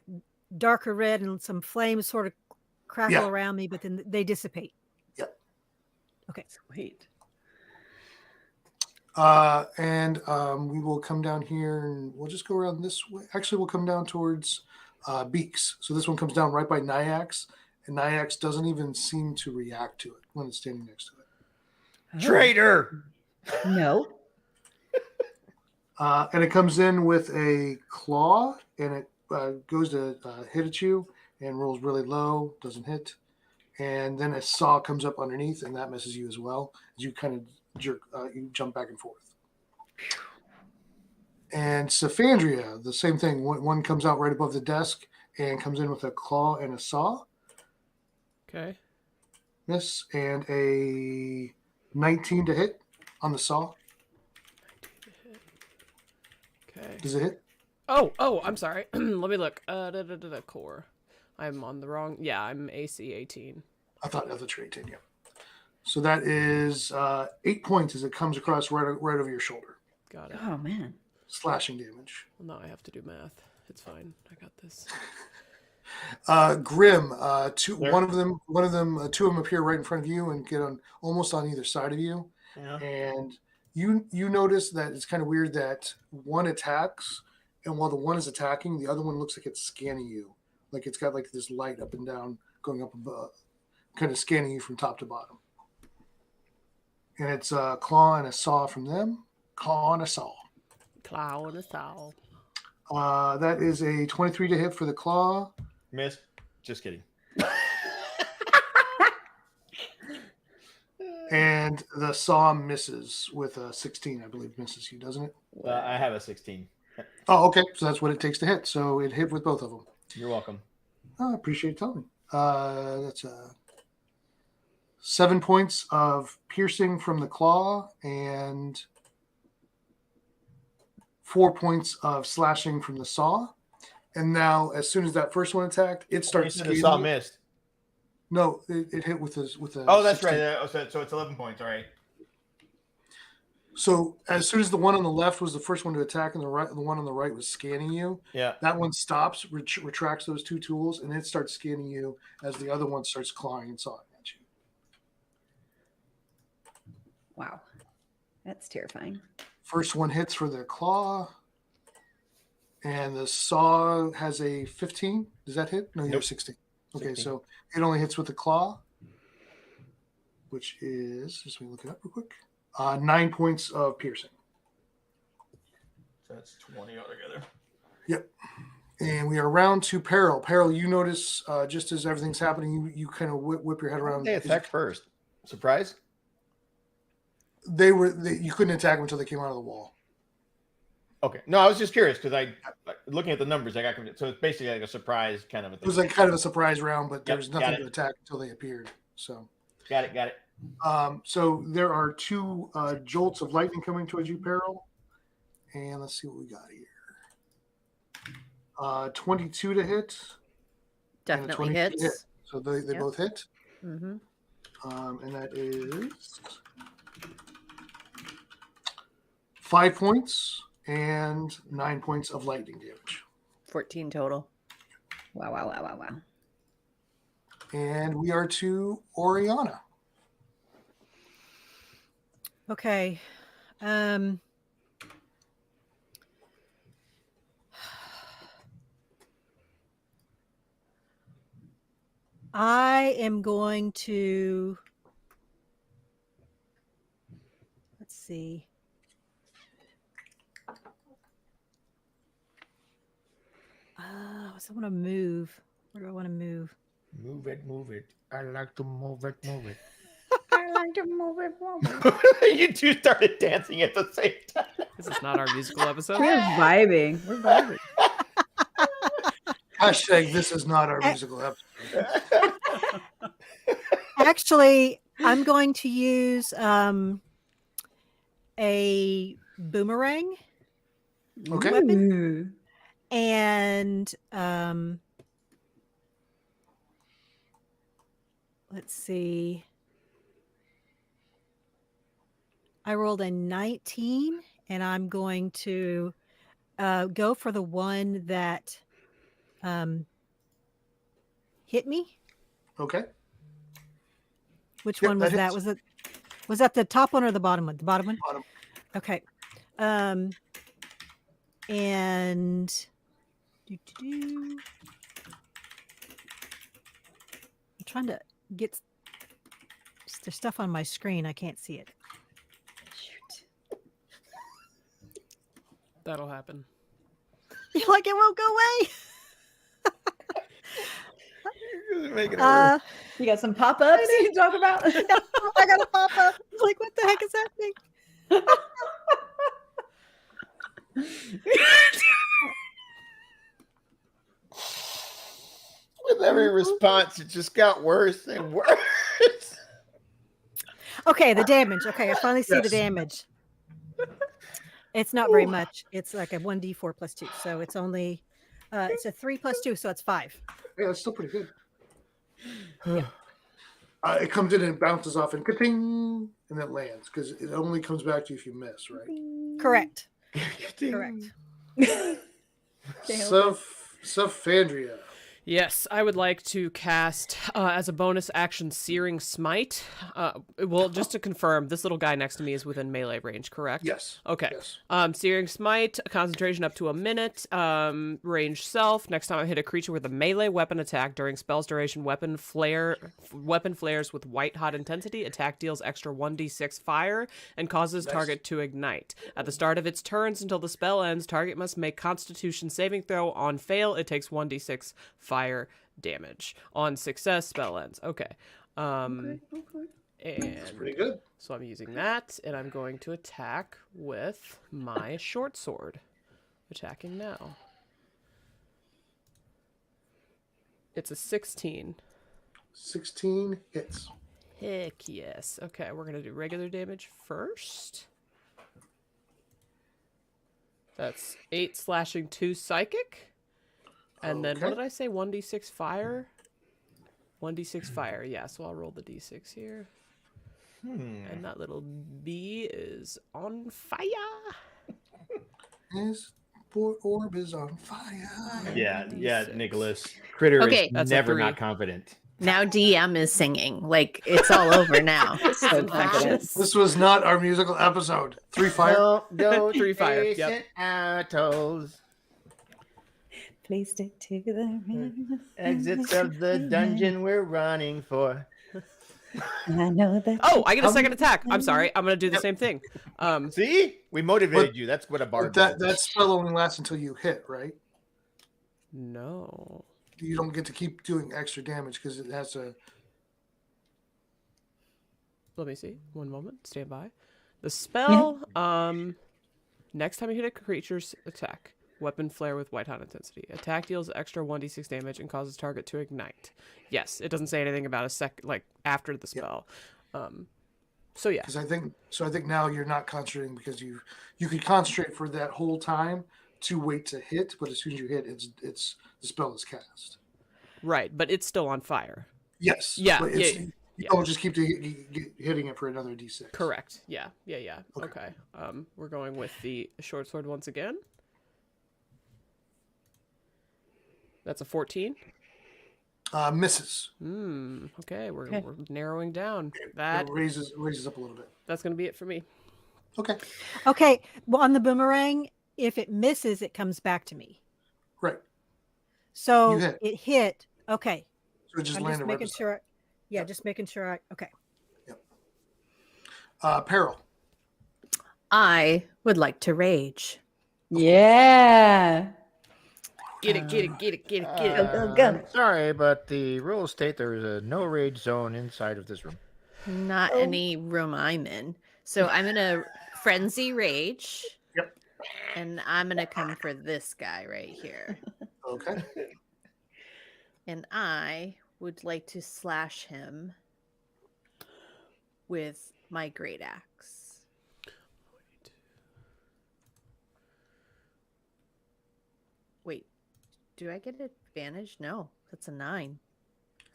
S9: darker red, and some flames sort of crackle around me, but then they dissipate.
S13: Yep.
S9: Okay.
S4: Sweet.
S13: And we will come down here, and we'll just go around this way. Actually, we'll come down towards Beaks. So this one comes down right by Nyax, and Nyax doesn't even seem to react to it when it's standing next to it.
S3: Traitor!
S4: No.
S13: And it comes in with a claw, and it goes to hit at you and rolls really low, doesn't hit. And then a saw comes up underneath, and that misses you as well. As you kind of jerk, you jump back and forth. And Symphonia, the same thing. One comes out right above the desk and comes in with a claw and a saw.
S1: Okay.
S13: Miss, and a 19 to hit on the saw.
S1: Okay.
S13: Does it hit?
S1: Oh, I'm sorry. Let me look. Core. I'm on the wrong. Yeah, I'm AC 18.
S13: I thought that was 18, yeah. So that is 8 points as it comes across right over your shoulder.
S1: Got it.
S4: Oh, man.
S13: Slashing damage.
S1: Well, now I have to do math. It's fine. I got this.
S13: Grim, two of them appear right in front of you and get on almost on either side of you.
S3: Yeah.
S13: And you notice that it's kind of weird that one attacks, and while the one is attacking, the other one looks like it's scanning you. Like it's got like this light up and down going up above, kind of scanning you from top to bottom. And it's a claw and a saw from them. Claw and a saw.
S1: Claw and a saw.
S13: That is a 23 to hit for the claw.
S3: Miss. Just kidding.
S13: And the saw misses with a 16, I believe, misses you, doesn't it?
S3: I have a 16.
S13: Oh, okay. So that's what it takes to hit. So it hit with both of them.
S3: You're welcome.
S13: I appreciate you telling me. That's 7 points of piercing from the claw and 4 points of slashing from the saw. And now, as soon as that first one attacked, it starts.
S3: The saw missed.
S13: No, it hit with a.
S3: Oh, that's
S13: 16.
S3: right. So it's 11 points. All right.
S13: So as soon as the one on the left was the first one to attack, and the one on the right was scanning you.
S3: Yeah.
S13: That one stops, retracts those two tools, and it starts scanning you as the other one starts clawing and sawing at you.
S4: Wow, that's terrifying.
S13: First one hits for the claw, and the saw has a 15. Does that hit? No, you have 16. Okay,
S3: 16.
S13: So it only hits with the claw, which is, just let me look it up real quick, 9 points of piercing.
S3: So that's 20 altogether.
S13: Yep. And we are round to Peril. Peril, you notice just as everything's happening, you kind of whip your head around.
S3: They attacked first. Surprise?
S13: You couldn't attack them until they came out of the wall.
S3: Okay. No, I was just curious because looking at the numbers, I got so it's basically like a surprise kind of a thing.
S13: It was like kind of a surprise round, but there was nothing to attack until they appeared. So
S3: got it.
S13: So there are two jolts of lightning coming towards you, Peril. And let's see what we got here. 22 to hit.
S10: Definitely hits.
S13: So they both hit.
S10: Mm-hmm.
S13: And that is 5 points and 9 points of lightning damage.
S10: 14 total.
S4: Wow.
S13: And we are to Oriana.
S9: Okay. I am going to, let's see. So I want to move. Where do I want to move?
S11: Move it. I like to move it.
S4: I like to move it.
S11: You two started dancing at the same time.
S1: This is not our musical episode.
S4: We're vibing.
S13: Hashtag this is not our musical episode.
S9: Actually, I'm going to use a boomerang
S13: Okay.
S9: weapon. And let's see. I rolled a 19, and I'm going to go for the one that hit me.
S13: Okay.
S9: Which
S13: Yep,
S9: one was that? Was that the top one or the bottom one? The bottom one?
S13: Bottom.
S9: Okay. And I'm trying to get there's stuff on my screen. I can't see it.
S4: Shoot.
S1: That'll happen.
S9: You're like, it won't go away.
S11: Make it worse.
S4: You got some pop-ups you can talk about?
S9: I got a pop-up. Like, what the heck is happening?
S11: With every response, it just got worse and worse.
S9: Okay, the damage. Okay, I finally see the
S13: Yes.
S9: damage. It's not very much. It's like a 1d4 plus 2. So it's only, it's a 3 plus 2. So it's 5.
S13: Yeah, that's still pretty good. It comes in and bounces off and ka-ting, and it lands because it only comes back to you if you miss, right?
S9: Correct. Correct.
S13: Symphonia.
S1: Yes, I would like to cast as a bonus action Searing Smite. Well, just to confirm, this little guy next to me is within melee range, correct?
S13: Yes.
S1: Okay.
S13: Yes.
S1: Searing Smite, concentration up to a minute, range self. Next time I hit a creature with a melee weapon attack during spell's duration, weapon flares with white hot intensity. Attack deals extra 1d6 fire and causes target to ignite. At the start of its turns until the spell ends, target must make Constitution saving throw. On fail, it takes 1d6 fire damage. On success, spell ends. Okay.
S13: Okay.
S1: And
S13: That's pretty good.
S1: so I'm using that, and I'm going to attack with my short sword. Attacking now. It's a 16.
S13: 16 hits.
S1: Heck yes. Okay, we're going to do regular damage first. That's 8 slashing, 2 psychic. And then, what did I say? 1d6 fire? 1d6 fire, yeah. So I'll roll the d6 here. And that little bee is on fire.
S13: His orb is on fire.
S11: Yeah, Nicholas. Kritter
S10: Okay.
S11: is
S1: That's a
S11: never
S1: 3.
S11: not confident.
S10: Now DM is singing. Like, it's all over now.
S4: So confident.
S13: This was not our musical episode. 3 fire.
S11: Don't go
S1: 3 fire, yep.
S11: chasing our toes.
S4: Placed it to the
S11: Exits of the dungeon we're running for.
S4: I know that.
S1: Oh, I get a second attack. I'm sorry. I'm going to do the same thing.
S11: See? We motivated you. That's what a bard
S13: But
S11: does.
S13: that spell only lasts until you hit, right?
S1: No.
S13: You don't get to keep doing extra damage because it has to.
S1: Let me see. One moment. Stand by. The spell, next time you hit a creature's attack, weapon flare with white hot intensity. Attack deals extra 1d6 damage and causes target to ignite. Yes, it doesn't say anything about after the spell. So yeah.
S13: Because I think now you're not concentrating because you could concentrate for that whole time to wait to hit, but as soon as you hit, it's the spell is cast.
S1: Right, but it's still on fire.
S13: Yes.
S1: Yeah,
S13: but
S1: yeah.
S13: You don't just keep hitting it for another d6.
S1: Correct. Yeah. Okay. We're going with the short sword once again. That's a 14.
S13: Misses.
S1: Okay, we're narrowing down. That
S13: it raises up a little bit.
S1: That's going to be it for me.
S13: Okay.
S9: Okay. Well, on the boomerang, if it misses, it comes back to me.
S13: Right.
S9: So it hit. Okay.
S13: So it just
S9: I'm
S13: landed
S9: just making sure. Yeah, just making sure. Okay.
S13: Yep. Peril.
S10: I would like to rage.
S4: Yeah.
S1: Get it.
S4: Go.
S11: I'm sorry, but the rules state there is a no rage zone inside of this room.
S10: Not any room I'm in. So I'm going to frenzy rage.
S13: Yep.
S10: And I'm going to come for this guy right here.
S13: Okay.
S10: And I would like to slash him with my great axe. Wait, do I get advantage? No, that's a 9.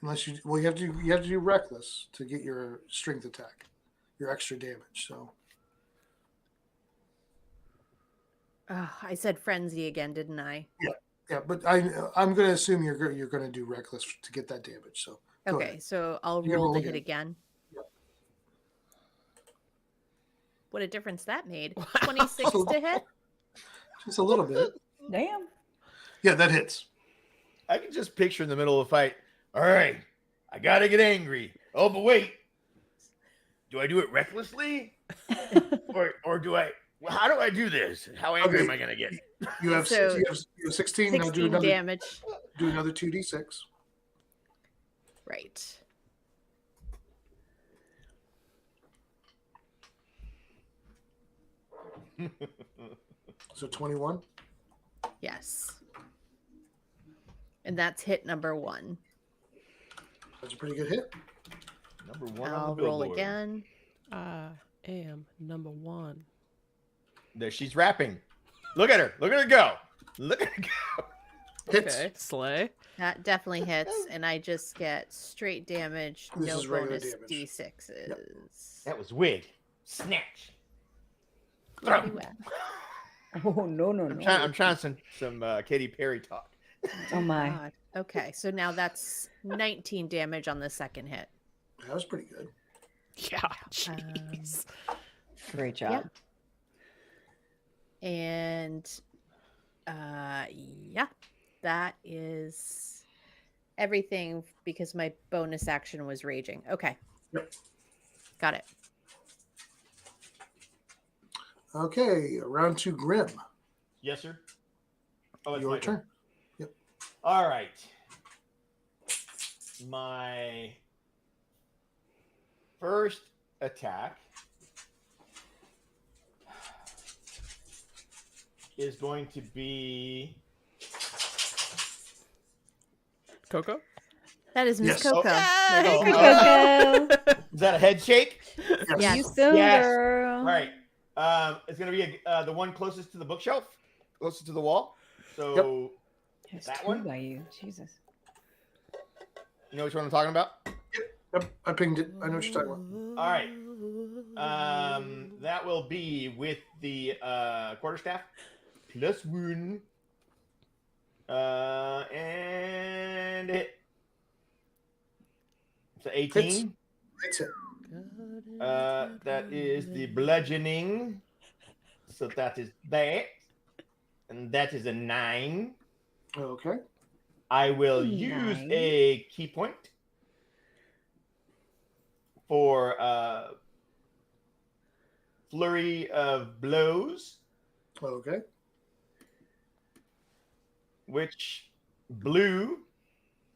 S13: Unless you have to do reckless to get your strength attack, your extra damage. So.
S10: Oh, I said frenzy again, didn't I?
S13: Yeah, but I'm going to assume you're going to do reckless to get that damage. So.
S10: Okay, so I'll roll the hit again.
S13: Yep.
S10: What a difference that made. 26 to hit?
S13: Just a little bit.
S4: Damn.
S13: Yeah, that hits.
S11: I can just picture in the middle of the fight. All right, I got to get angry. Oh, but wait. Do I do it recklessly? or do I... Well, how do I do this? How angry am I going to get?
S13: You have 16.
S10: 16
S13: now do another
S10: damage.
S13: Do another 2d6.
S10: Right.
S13: So 21?
S10: Yes. And that's hit number 1.
S13: That's a pretty good hit.
S11: Number 1
S10: I'll
S11: on the
S10: roll
S11: billboard.
S10: again.
S1: I am number 1.
S11: There, she's rapping. Look at her. Look at her go. Look at her go.
S13: Hits.
S1: Okay, slay.
S10: That definitely hits, and I just get straight damage,
S13: This
S10: no
S13: is regular
S10: bonus
S13: damage.
S10: d6s.
S11: That was wig. Snatch.
S10: Very well.
S4: Oh no.
S11: I'm trying some Katy Perry talk.
S4: Oh my.
S10: God. Okay, so now that's 19 damage on the second hit.
S13: That was pretty good.
S1: Yeah, jeez.
S4: Great job.
S10: Yeah. And yeah, that is everything because my bonus action was raging. Okay.
S13: Yep.
S10: Got it.
S13: Okay, round 2, Grim.
S11: Yes, sir. Oh, it's
S13: Your
S11: my
S13: turn. Yep.
S11: All right. My first attack is going to be
S1: Coco?
S10: That is Miss
S13: Yes.
S10: Coco.
S11: Oh,
S4: Coco.
S11: is that a head shake?
S10: Yes.
S4: You so
S11: Yes.
S4: girl.
S11: All right. It's going to be the one closest to the bookshelf, closest to the wall. So
S4: There's
S11: that
S4: 2
S11: one?
S4: by you. Jesus.
S11: You know which one I'm talking about?
S13: Yep, I pinged it. I know what you're talking about.
S11: All right. That will be with the quarterstaff plus wound. And hit. So 18.
S13: Hits it.
S11: That is the bludgeoning. So that is that. And that is a 9.
S13: Okay.
S11: I will use a key point for flurry of blows,
S13: Okay.
S11: which blue.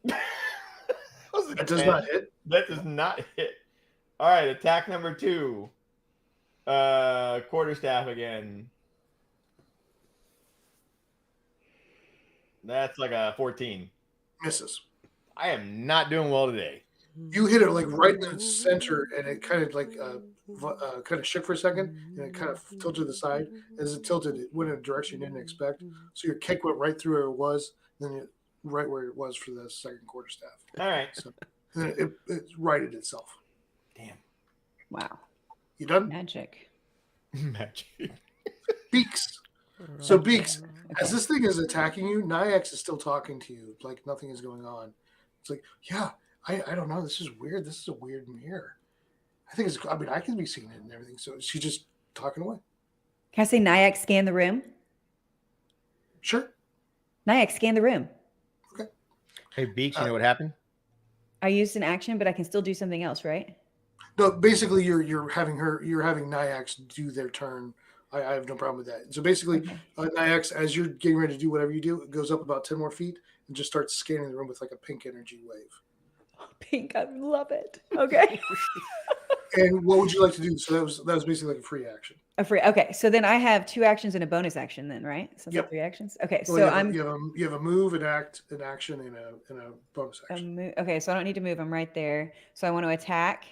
S13: That does not hit.
S11: That does not hit. All right, attack number 2. Quarterstaff again. That's like a 14.
S13: Misses.
S11: I am not doing well today.
S13: You hit it like right in the center, and it kind of like kind of shook for a second, and it kind of tilted to the side. As it tilted, it went in a direction you didn't expect. So your kick went right through where it was, then right where it was for the second quarterstaff.
S11: All right.
S13: So, and then it righted itself.
S3: Damn.
S4: Wow.
S13: You done?
S4: Magic.
S3: Magic.
S13: Beaks. So Beaks, as this thing is attacking you, Nyax is still talking to you, like nothing is going on. It's like, yeah, I don't know. This is weird. This is a weird mirror. I mean, I can be seeing it and everything. So she's just talking away.
S4: Can I say Nyax scan the room?
S13: Sure.
S4: Nyax scan the room.
S13: Okay.
S3: Hey, Beaks, you know what happened?
S4: I used an action, but I can still do something else, right?
S13: No, basically you're having Nyax do their turn. I have no problem with that. So basically, Nyax, as you're getting ready to do whatever you do, it goes up about 10 more feet and just starts scanning the room with like a pink energy wave.
S4: Pink, I love it. Okay.
S13: And what would you like to do? So that was basically like a free action.
S4: Okay. So then I have 2 actions and a bonus action then, right? So
S13: Yep.
S4: 3 actions. Okay.
S13: Well,
S4: So
S13: you have a move, an action, and a bonus action.
S4: okay. So I don't need to move. I'm right there. So I want to attack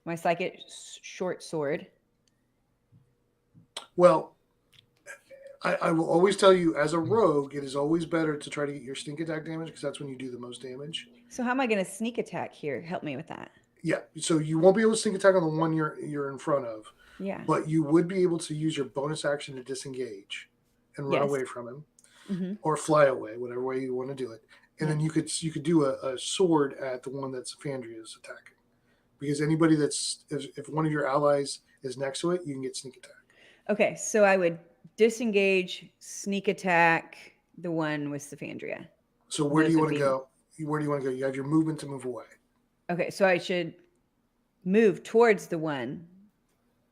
S4: my psychic short sword.
S13: Well, I will always tell you, as a rogue, it is always better to try to get your sneak attack damage because that's when you do the most damage.
S4: So how am I going to sneak attack here? Help me with that.
S13: Yeah, so you won't be able to sneak attack on the one you're in front of.
S4: Yeah.
S13: But you would be able to use your bonus action to disengage and run away from him, or fly away, whatever way you want to do it. And then you could do a sword at the one that Symphonia is attacking, because anybody if one of your allies is next to it, you can get sneak attack.
S4: Okay, so I would disengage, sneak attack the one with Symphonia.
S13: So where do you want to go? Where do you want to go? You have your movement to move away.
S4: Okay, so I should move towards the one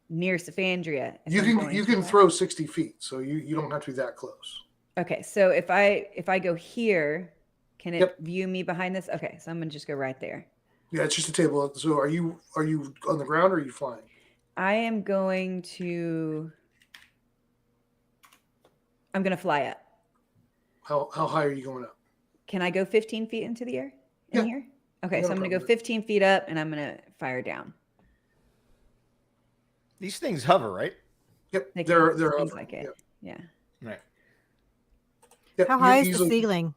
S4: near Symphonia.
S13: You can throw 60 feet, so you don't have to be that close.
S4: Okay, so if I go here, can it view me behind this? Okay, so I'm gonna just go right there.
S13: Yeah, it's just a table. So are you on the ground or are you flying?
S4: I am going to. I'm gonna fly up.
S13: How high are you going up?
S4: Can I go 15 feet into the air in here? Okay, so I'm going to go 15 feet up and I'm going to fire down.
S3: These things hover, right?
S13: Yep. They're
S4: things like it. Yeah.
S3: Right.
S13: Yep.
S9: How high is the ceiling?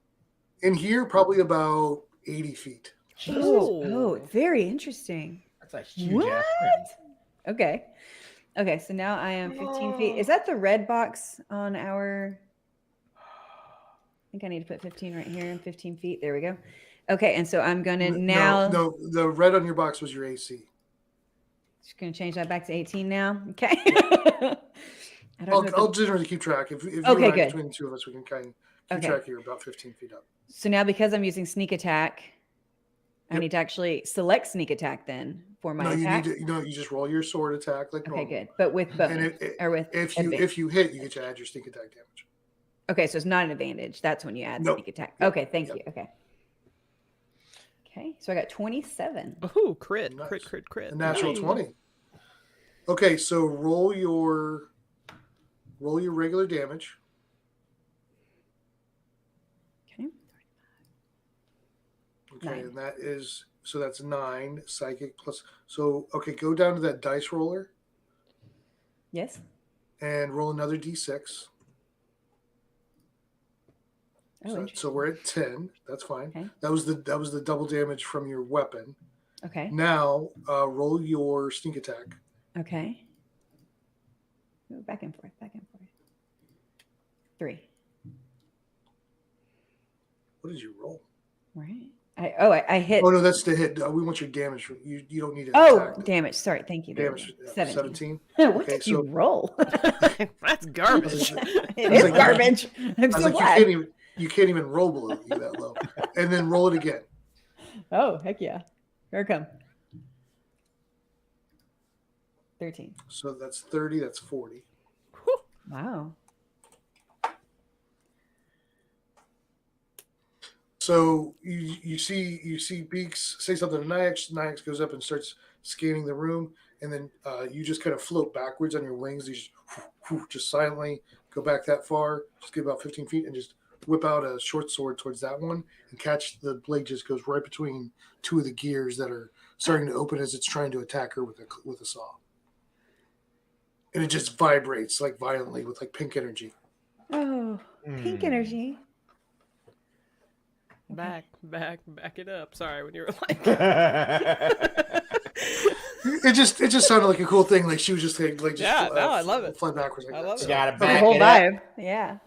S13: In here, probably about 80 feet.
S4: Oh, very interesting.
S3: That's a huge ass thing.
S4: Okay, so now I am 15 feet. Is that the red box on our... I think I need to put 15 right here and 15 feet. There we go. Okay, and so I'm going to now...
S13: No, the red on your box was your AC.
S4: Just going to change that back to 18 now. Okay.
S13: I'll generally keep track. If you
S4: okay,
S13: and I,
S4: good.
S13: Between the two of us, we can kind of keep track here about 15 feet up.
S4: So now because I'm using sneak attack, I need to actually select sneak attack then for my attack.
S13: You just roll your sword attack like normal.
S4: Okay, good. But with bonus
S13: if you hit, you get to add your sneak attack damage.
S4: Okay, so it's not an advantage. That's when you add sneak attack. Okay, thank you. Okay, so I got 27.
S1: Oh, crit.
S13: Nice.
S1: Crit.
S13: A natural 20. Okay, so roll your regular damage. Okay, 9. And that's 9 psychic plus. So go down to that dice roller.
S4: Yes.
S13: And roll another d6. So we're at 10. That's fine. Okay. That was the double damage from your weapon.
S4: Okay.
S13: Now roll your sneak attack.
S4: Okay. Back and forth. 3.
S13: What did you roll?
S4: Right. I hit.
S13: Oh no, that's the hit. We want your damage. You don't need to attack.
S4: Damage. Sorry. Thank you.
S13: Damage.
S4: 17. What did you roll?
S1: That's garbage.
S4: It is garbage. I'm so glad.
S13: You can't even roll below you that low. And then roll it again.
S4: Oh, heck yeah. Here it comes. 13.
S13: So that's 30. That's 40.
S4: Wow.
S13: So you see Beaks say something to Nyax. Nyax goes up and starts scanning the room, and then you just kind of float backwards on your wings. You just silently go back that far, just get about 15 feet, and just whip out a short sword towards that one and catch the blade. Just goes right between two of the gears that are starting to open as it's trying to attack her with a saw, and it just vibrates like violently with like pink energy.
S4: Oh, pink energy.
S1: Back it up. Sorry, when you were like,
S13: it just sounded like a cool thing. Like she was just like just
S1: I love it.
S13: Fly backwards. Like
S1: I love
S13: that.
S1: it.
S13: So,
S3: Gotta
S4: The
S3: back
S4: whole
S3: it up.
S4: vibe. Yeah.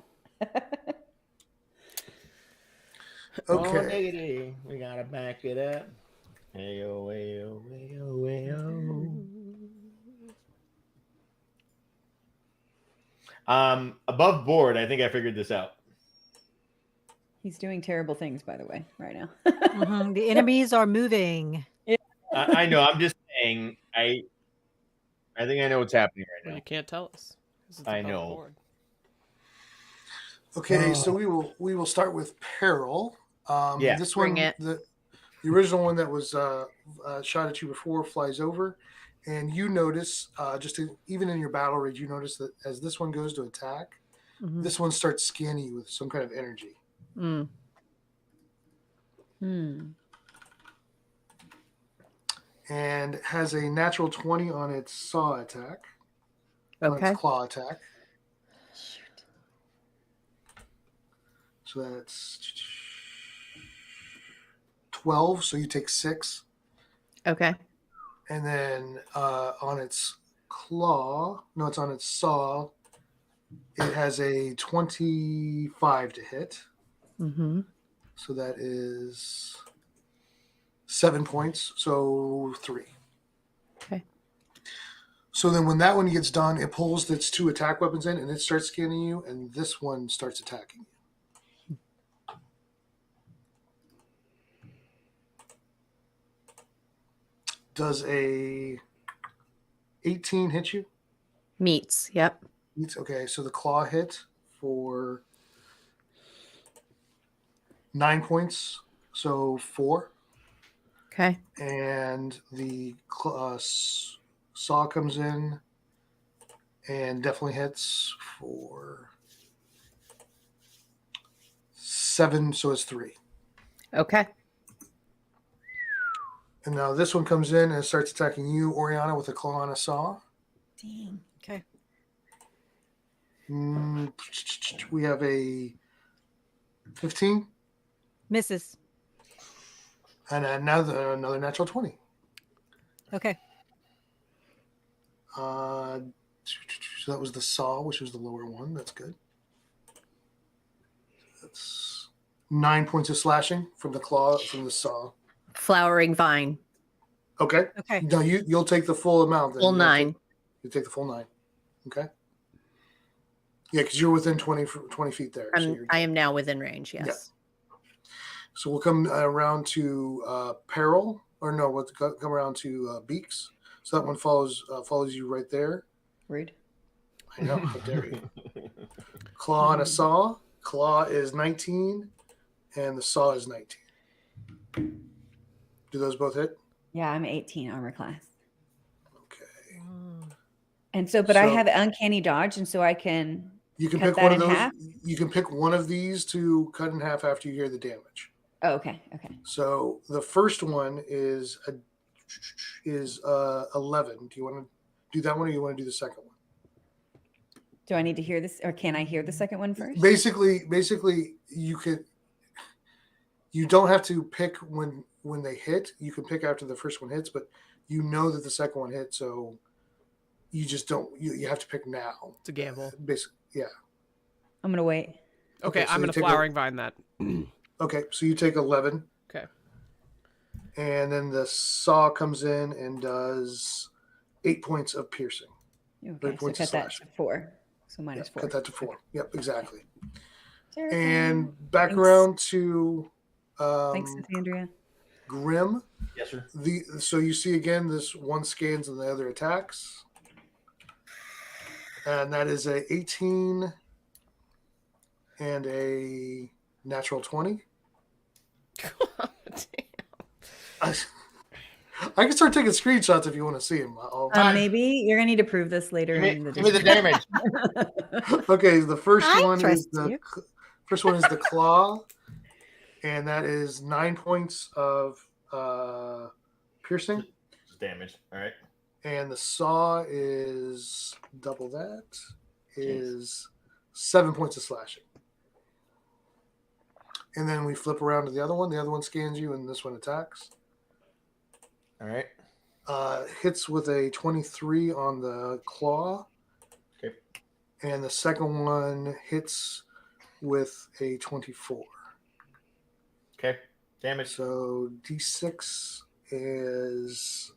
S13: Okay.
S3: Oh, diggity. We gotta back it up. Ayo, ayo, ayo, ayo. Above board, I think I figured this out.
S4: He's doing terrible things, by the way, right now.
S9: Mhm, the enemies are moving.
S3: I know. I'm just saying. I think I know what's happening right
S1: well,
S3: now.
S1: you can't tell us. 'cause it's
S3: I
S1: above
S3: know.
S1: board.
S13: Okay, so we will start with Peril.
S3: Yeah.
S13: This
S10: Bring
S13: one,
S10: it.
S13: the original one that was shot at you before flies over, and you notice even in your battle rage, you notice that as this one goes to attack,
S10: Mhm.
S13: this one starts scanning you with some kind of energy.
S10: Mm.
S13: And has a natural 20 on its saw attack. On
S10: Okay.
S13: its claw attack. So that's 12. So you take 6.
S10: Okay.
S13: And then on its claw, no, it's on its saw. It has a 25 to hit.
S10: Mm-hmm.
S13: So that is 7 points. So 3.
S10: Okay.
S13: So then when that one gets done, it pulls its 2 attack weapons in and it starts scanning you, and this one starts attacking you. Does a 18 hit you?
S10: Meets. Yep.
S13: Okay, so the claw hit for 9 points, so 4.
S10: Okay.
S13: And the saw comes in and definitely hits for 7, so it's 3.
S10: Okay.
S13: And now this one comes in and starts attacking you, Oriana, with a claw and a saw.
S9: Dang. Okay.
S13: We have a 15
S9: Misses.
S13: and another natural 20.
S9: Okay.
S13: So that was the saw, which was the lower one. That's good. That's 9 points of slashing from the claw, from the saw.
S10: Flowering vine.
S13: Okay.
S9: Okay.
S13: No, you'll take the full amount. Then.
S10: Full 9.
S13: You take the full 9. Okay. Yeah, because you're within 20 feet there.
S10: I am now within range. Yes.
S13: Yeah. So we'll come around to Peril, or no, we'll come around to Beaks. So that one follows you right there.
S4: Rude.
S13: I know. How dare you? Claw and a saw. Claw is 19, and the saw is 19. Do those both hit?
S4: Yeah, I'm 18 armor class.
S13: Okay.
S4: And so, but I have uncanny dodge, and so I can.
S13: You can
S4: cut
S13: pick
S4: that
S13: one of
S4: in
S13: those.
S4: half?
S13: You can pick one of these to cut in half after you hear the damage.
S4: Oh, okay. Okay.
S13: So the first one is 11. Do you want to do that one, or you want to do the second one?
S4: Do I need to hear this, or can I hear the second one first?
S13: Basically, you don't have to pick when they hit. You can pick after the first one hits, but you know that the second one hit, so you just don't. You have to pick now.
S1: It's a gamble.
S13: Basically, yeah.
S4: I'm gonna wait.
S1: Okay,
S13: so
S1: I'm
S13: you
S1: gonna
S13: take
S1: flowering vine that.
S13: Okay, so you take 11.
S1: Okay.
S13: And then the saw comes in and does 8 points of piercing.
S4: Okay, so cut that to 4. So minus 4.
S13: Cut that to 4. Yep, exactly.
S4: Terrible.
S13: And back
S4: Thanks.
S13: around to
S4: Thanks, Andrea.
S13: Grim.
S3: Yes, sir.
S13: So you see again, this one scans and the other attacks. And that is a 18 and a natural 20. I can start taking screenshots if you want to see them.
S4: Maybe you're gonna need to prove this later.
S3: Give me the damage.
S13: Okay, the first
S9: I
S13: one is
S9: trust
S13: the
S9: you.
S13: first one is the claw, and that is 9 points of piercing.
S3: Just damage. All right.
S13: And the saw is double that, is 7 points of slashing. and then we flip around to the other one. The other one scans you, and this one attacks.
S11: All right.
S13: Hits with a 23 on the claw.
S11: Okay.
S13: And the second one hits with a 24.
S11: Okay. Damage.
S13: So D6 is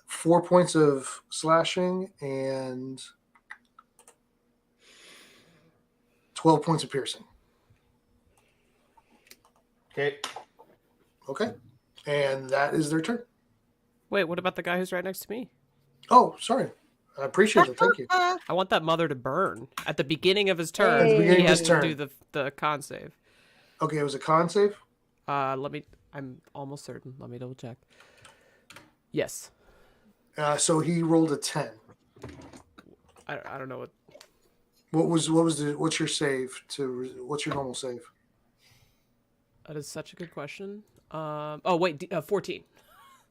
S13: 4 points of slashing and 12 points of piercing.
S11: Okay.
S13: Okay. And that is their turn.
S1: Wait, what about the guy who's right next to me?
S13: Oh, sorry. I appreciate it. Thank you.
S1: I want that mother to burn at the beginning of his turn.
S13: At the beginning
S1: He
S13: of
S1: has
S13: his
S1: to
S13: turn.
S1: do the con save.
S13: Okay, it was a con save?
S1: I'm almost certain. Let me double check. Yes.
S13: So he rolled a 10.
S1: I don't know what.
S13: What's your save what's your normal save?
S1: That is such a good question. Oh wait, 14.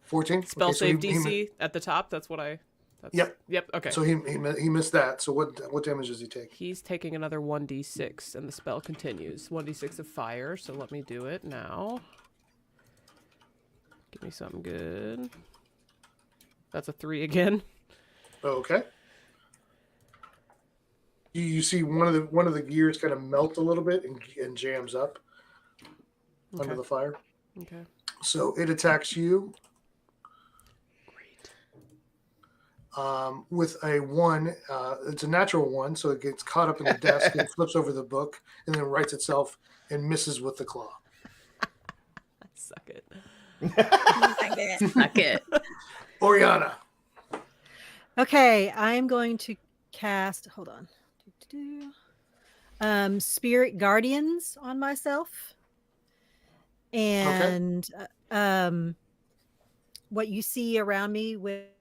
S13: 14.
S1: Spell
S13: Okay, so
S1: save
S13: he
S1: DC at the top. That's what I. That's,
S13: Yep.
S1: Okay.
S13: So he missed that. So what damage does he take?
S1: He's taking another 1d6, and the spell continues. 1d6 of fire. So let me do it now. Give me something good. That's a 3 again.
S13: Okay. You see one of the gears kind of melt a little bit and jams up under the fire.
S1: Okay.
S13: So it attacks you. With a 1, it's a natural 1, so it gets caught up in the desk and flips over the book and then rights itself and misses with the claw.
S1: Suck it.
S10: Suck it.
S13: Oriana.
S9: Okay, I'm going to cast. Hold on. Spirit Guardians on myself, and what you see around me within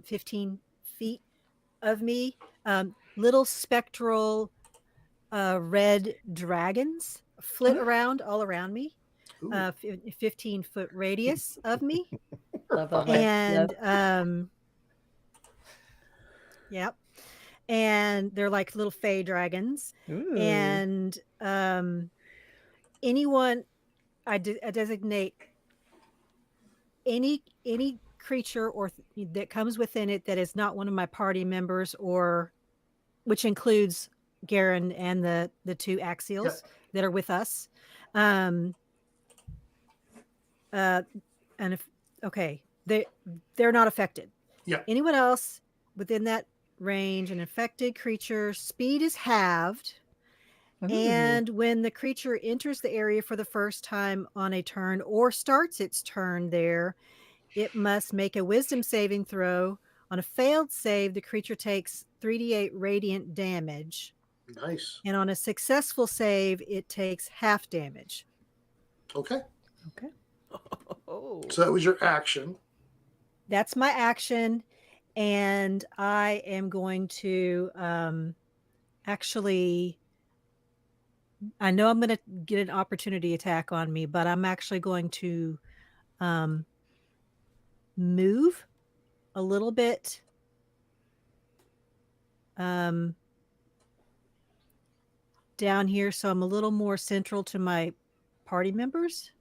S9: 15 feet of me, little spectral red dragons flit around all around me, 15-foot radius of me.
S4: Love.
S9: And yep, and they're like little fey dragons.
S4: Ooh.
S9: And anyone I designate any creature or that comes within it that is not one of my party members, or which includes Garen and the two axials that are with us. And if they're not affected.
S13: Yeah.
S9: Anyone else within that range, an infected creature, speed is halved.
S4: Ooh.
S9: And when the creature enters the area for the first time on a turn or starts its turn there, it must make a wisdom saving throw. On a failed save, the creature takes 3d8 radiant damage.
S13: Nice.
S9: And on a successful save, it takes half damage.
S13: Okay.
S9: Okay.
S13: So that was your action.
S9: That's my action. And I am going to actually, I know I'm going to get an opportunity attack on me, but I'm actually going to move a little bit down here, so I'm a little more central to my party members.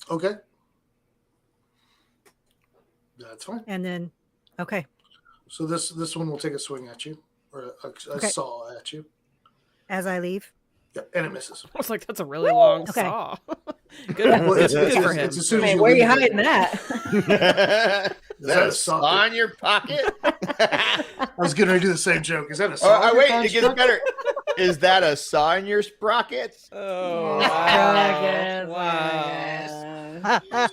S13: Okay. That's fine.
S9: And then, okay.
S13: So this one will take a swing at you, or a saw at you.
S9: As I leave.
S13: Yep, and it misses.
S1: I was like, that's a really long saw. Good,
S13: Well,
S1: good for him.
S13: as soon as
S4: Wait,
S13: you
S4: where are you
S13: leave it.
S4: hiding that?
S11: Is that a saw in your pocket?
S13: I was going to do the same joke. Is that a saw?
S11: Oh, wait, it gets better. Is that a saw in your sprockets?
S1: Oh,
S4: wow.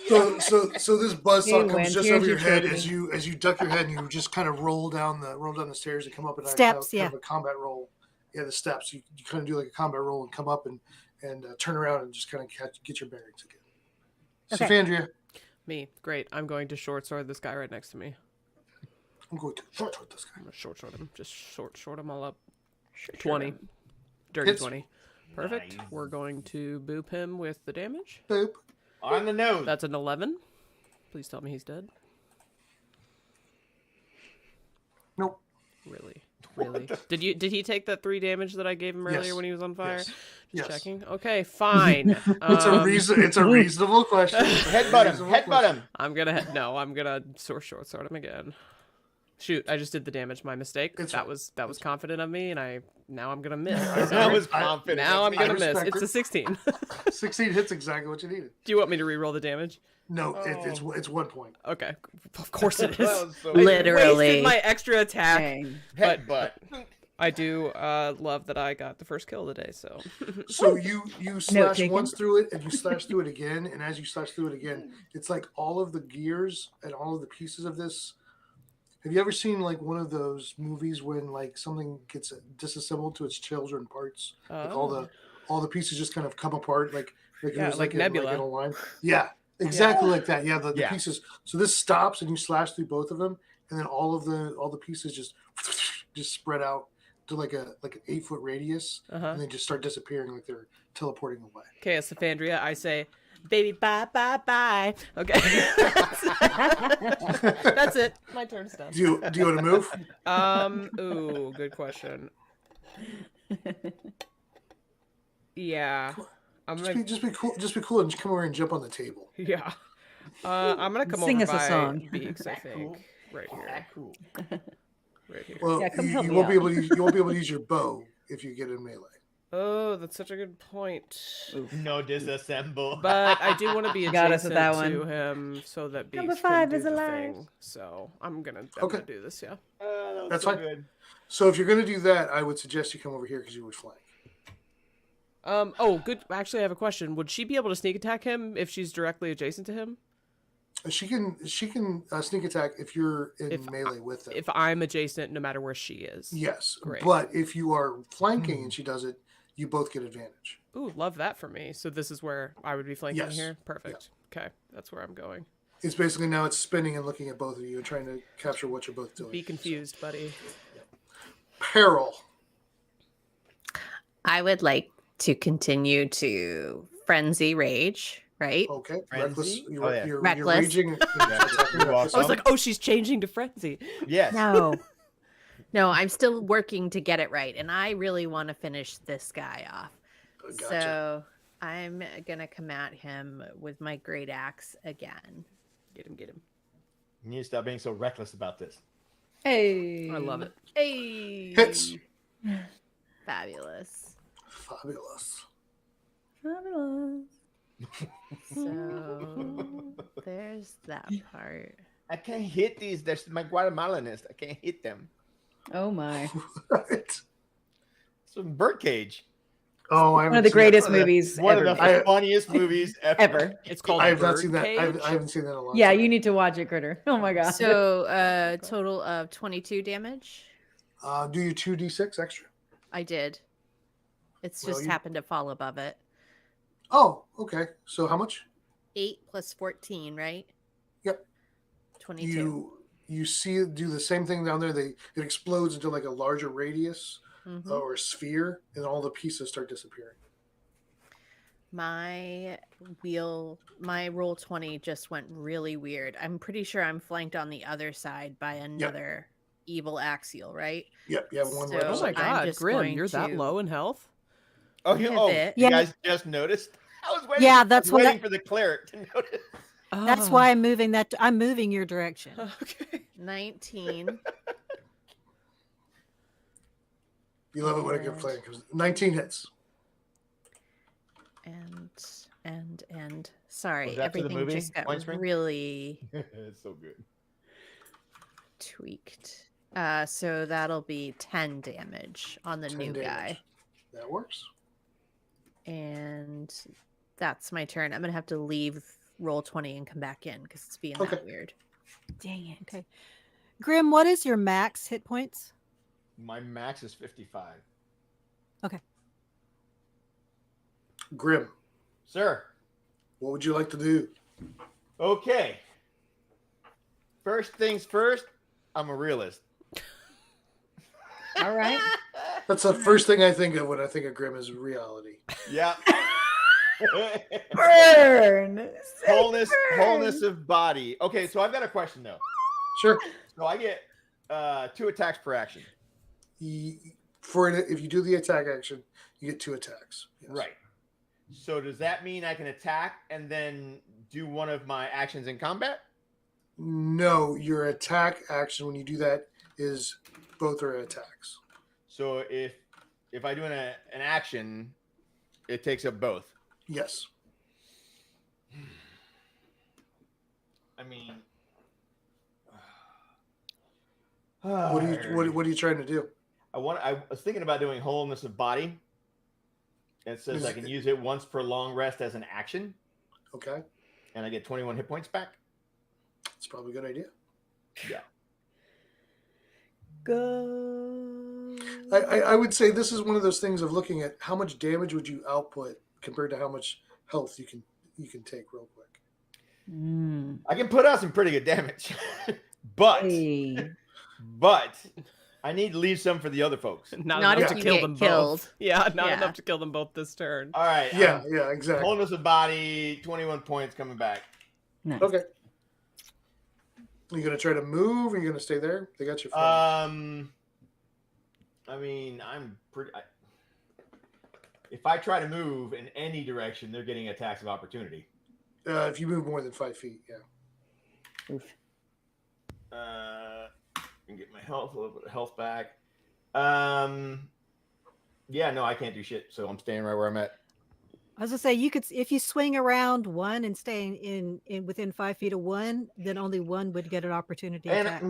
S13: So this buzzsaw comes
S4: wins.
S13: just
S4: Here's
S13: over your
S4: your
S13: head
S4: trophy.
S13: as you duck your head and you just kind of roll down the stairs and come up and
S9: Steps,
S13: kind of a combat roll. Yeah, the steps. You kind of do like a combat roll and come up and turn around and just kind of get your bearings again.
S9: Okay.
S13: Symphonia.
S1: Me. Great. I'm going to short sword this guy right next to me.
S13: I'm going to short sword this guy.
S1: I'm going to short sword him. Just short him all up. 20. Dirty
S13: Hits.
S1: 20. Perfect.
S11: Nice.
S1: We're going to boop him with the damage.
S13: Boop.
S11: On the nose.
S1: That's an 11. Please tell me he's dead.
S13: Nope.
S1: Really? really? Did he take that 3 damage that I gave him earlier when he was on fire?
S13: Yes.
S1: Just checking. Okay, fine.
S13: It's a reasonable question.
S11: Headbutt him.
S1: I'm gonna short sword him again. Shoot, I just did the damage. My mistake. That was confident of me, and now I'm gonna miss.
S11: That was confident.
S1: Now I'm gonna miss. It's a 16.
S13: 16 hits exactly what you needed.
S1: Do you want me to re-roll the damage?
S13: No, it's 1 point.
S1: Okay, of course it is.
S10: Literally,
S1: I wasted my extra attack.
S11: Headbutt.
S1: I do love that I got the first kill of the day.
S13: So you slash once through it, and you slash through it again, and as you slash through it again, it's like all of the gears and all of the pieces of this. Have you ever seen like one of those movies when like something gets disassembled to its children parts? Like all the pieces just kind of come apart, like it was like
S1: Nebula.
S13: in a line. Yeah, exactly like that. Yeah, the pieces. So this stops, and you slash through both of them, and then all the pieces just spread out to like an 8-foot radius, and then just start disappearing, like they're teleporting away.
S1: Okay, as Symphonia, I say, "Baby, bye, bye, bye." Okay, that's it. My turn's done.
S13: Do you want to move?
S1: Ooh, good question. Yeah,
S13: just be cool, and just come over and jump on the table.
S1: Yeah, I'm gonna come
S4: Sing
S1: over
S4: us a
S1: by
S4: song.
S1: Beaks, I think, right here. Right here.
S13: Well, you won't be able to use your bow if you get in melee.
S1: Oh, that's such a good point.
S11: No disassemble.
S1: But I do want to be adjacent
S4: that
S1: to
S4: one.
S1: him so that Beaks
S4: Number
S1: can
S4: 5
S1: do
S4: is
S1: the
S4: alive.
S1: thing. So I'm gonna do this. Yeah.
S13: That's fine. Good. So if you're gonna do that, I would suggest you come over here because you would flank.
S1: Oh, good. Actually, I have a question. Would she be able to sneak attack him if she's directly adjacent to him?
S13: She can sneak attack if you're in melee with them.
S1: If I'm adjacent, no matter where she is.
S13: Yes.
S1: Great.
S13: But if you are flanking and she does it, you both get advantage.
S1: Ooh, love that for me. So this is where I would be flanking
S13: Yes.
S1: here? Perfect. Yeah. Okay, that's where I'm going.
S13: It's basically now it's spinning and looking at both of you and trying to capture what you're both doing.
S1: Be confused, buddy.
S13: Peril.
S10: I would like to continue to frenzy rage, right?
S13: Okay.
S11: Frenzy?
S13: Reckless. You're
S10: Reckless.
S13: raging.
S11: You're
S1: I was like, oh, she's changing to frenzy.
S11: Yes.
S10: No, I'm still working to get it right, and I really want to finish this guy off.
S13: Gotcha.
S10: So I'm gonna come at him with my great axe again.
S1: Get him.
S11: You need to stop being so reckless about this.
S4: Hey,
S1: I love it.
S10: Hey,
S13: Hits.
S10: Fabulous. So there's that part.
S11: I can't hit these. There's my Guatemalanist. I can't hit them.
S4: Oh my!
S13: Right.
S11: Some birdcage.
S13: Oh,
S4: One of the greatest movies
S11: One
S4: ever.
S11: of the funniest movies ever.
S1: It's called
S13: I have not seen that.
S1: Birdcage?
S13: I haven't seen that in a long
S4: Yeah,
S13: time.
S4: you need to watch it, Kritter. Oh my god!
S10: So total of 22 damage.
S13: Do your 2d6 extra.
S10: I did. It's
S13: Well,
S10: just
S13: you-
S10: happened to fall above it.
S13: Oh, okay. So how much?
S10: 8 plus 14, right?
S13: Yep.
S10: 22.
S13: You see it do the same thing down there. It explodes into like a larger radius
S10: Mhm.
S13: or a sphere, and all the pieces start disappearing.
S10: My roll 20 just went really weird. I'm pretty sure I'm flanked on the other side by another evil axial, right?
S13: Yep, you have one
S10: So-
S13: right
S1: Oh my
S13: beside you.
S10: I'm
S1: god,
S10: just
S1: Grim,
S10: going
S1: you're that
S10: to
S1: low in health?
S11: Oh,
S10: pivot.
S11: you guys just noticed? I was waiting.
S9: Yeah, that's
S11: I was
S9: what
S11: waiting for the cleric to notice.
S9: That's why I'm moving that. I'm moving your direction.
S1: Okay.
S10: 19.
S13: You love it when a good player comes. 19 hits.
S10: And sorry,
S11: Was that for the
S10: everything
S11: movie,
S10: just got
S11: Winespring?
S10: really
S11: It's so good.
S10: tweaked. So that'll be 10 damage on the
S13: 10
S10: new
S13: damage.
S10: guy.
S13: That works.
S10: And that's my turn. I'm gonna have to leave roll 20 and come back in because it's being
S13: Okay.
S10: that weird.
S9: Dang it. Okay. Grim, what is your max hit points?
S11: My max is 55.
S9: Okay.
S13: Grim,
S11: Sir.
S13: what would you like to do?
S11: Okay. First things first, I'm a realist.
S4: All right.
S13: That's the first thing I think of when I think of Grim is reality.
S11: Yeah.
S4: Burn.
S11: Wholeness of body. Okay, so I've got a question though.
S13: Sure.
S11: So I get 2 attacks per action.
S13: If you do the attack action, you get 2 attacks. Yes.
S11: Right. So does that mean I can attack and then do one of my actions in combat?
S13: No, your attack action when you do that is both are attacks.
S11: So if I do an action, it takes up both.
S13: Yes.
S11: I mean,
S13: what are you trying to do?
S11: I was thinking about doing wholeness of body. It says I can use it once per long rest as an action.
S13: Okay.
S11: And I get 21 hit points back.
S13: That's probably a good idea.
S11: Yeah.
S4: Go.
S13: I would say this is one of those things of looking at how much damage would you output compared to how much health you can take real quick.
S11: I can put out some pretty good damage, but I need to leave some for the other folks.
S1: Not enough to kill them both. Yeah, not enough to kill them both this turn.
S11: All right.
S13: Yeah, exactly.
S11: Wholeness of body, 21 points coming back.
S4: Nice.
S13: Okay. Are you gonna try to move? Or are you gonna stay there? They got your phone.
S11: I mean, I'm pretty. If I try to move in any direction, they're getting attacks of opportunity.
S13: If you move more than 5 feet, yeah.
S4: Oof.
S11: And get my health, a little bit of health back. Yeah, no, I can't do shit, so I'm staying right where I'm at.
S9: I was gonna say you could, if you swing around one and stay in within 5 feet of one, then only one would get an opportunity attack.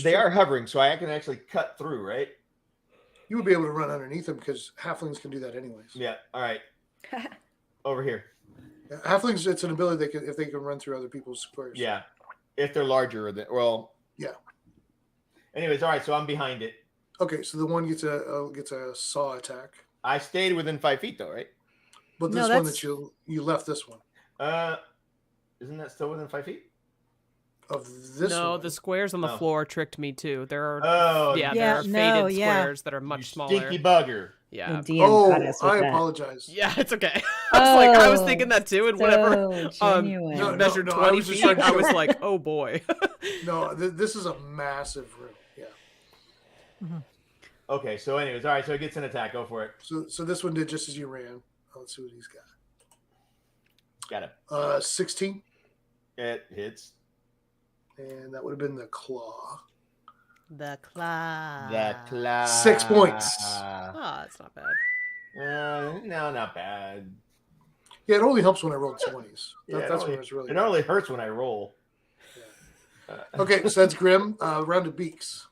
S11: They are hovering, so I can actually cut through, right?
S13: You would be able to run underneath them because halflings can do that anyways.
S11: Yeah. All right. Over here.
S13: Yeah, halflings, it's an ability if they can run through other people's squares.
S11: Yeah. If they're larger, well.
S13: Yeah.
S11: Anyways, all right. So I'm behind it.
S13: Okay, so the one gets a saw attack.
S11: I stayed within 5 feet, though, right?
S13: But this one that you left this one.
S11: Isn't that still within 5 feet?
S13: Of this one.
S1: The squares on the floor tricked me too. There are
S9: there
S1: are faded squares that are much smaller.
S11: Stinky bugger.
S1: Yeah.
S13: I apologize.
S1: Yeah, it's okay. I was thinking that too, and whenever measured 20 feet, I was like, oh boy.
S13: No, this is a massive room. Yeah.
S9: Mm-hmm.
S11: Okay, so anyways, all right, so it gets an attack. Go for it.
S13: So this one did just as you ran. Let's see what he's got.
S11: Got it.
S13: 16.
S11: It hits.
S13: And that would have been the claw.
S1: The claw.
S13: 6 points.
S1: Oh, that's not bad.
S11: No, not bad.
S13: Yeah, it only helps when I roll 20s.
S11: That's when it's really. It only hurts when I roll.
S13: Yeah. Okay, so that's Grim. Round of Beaks.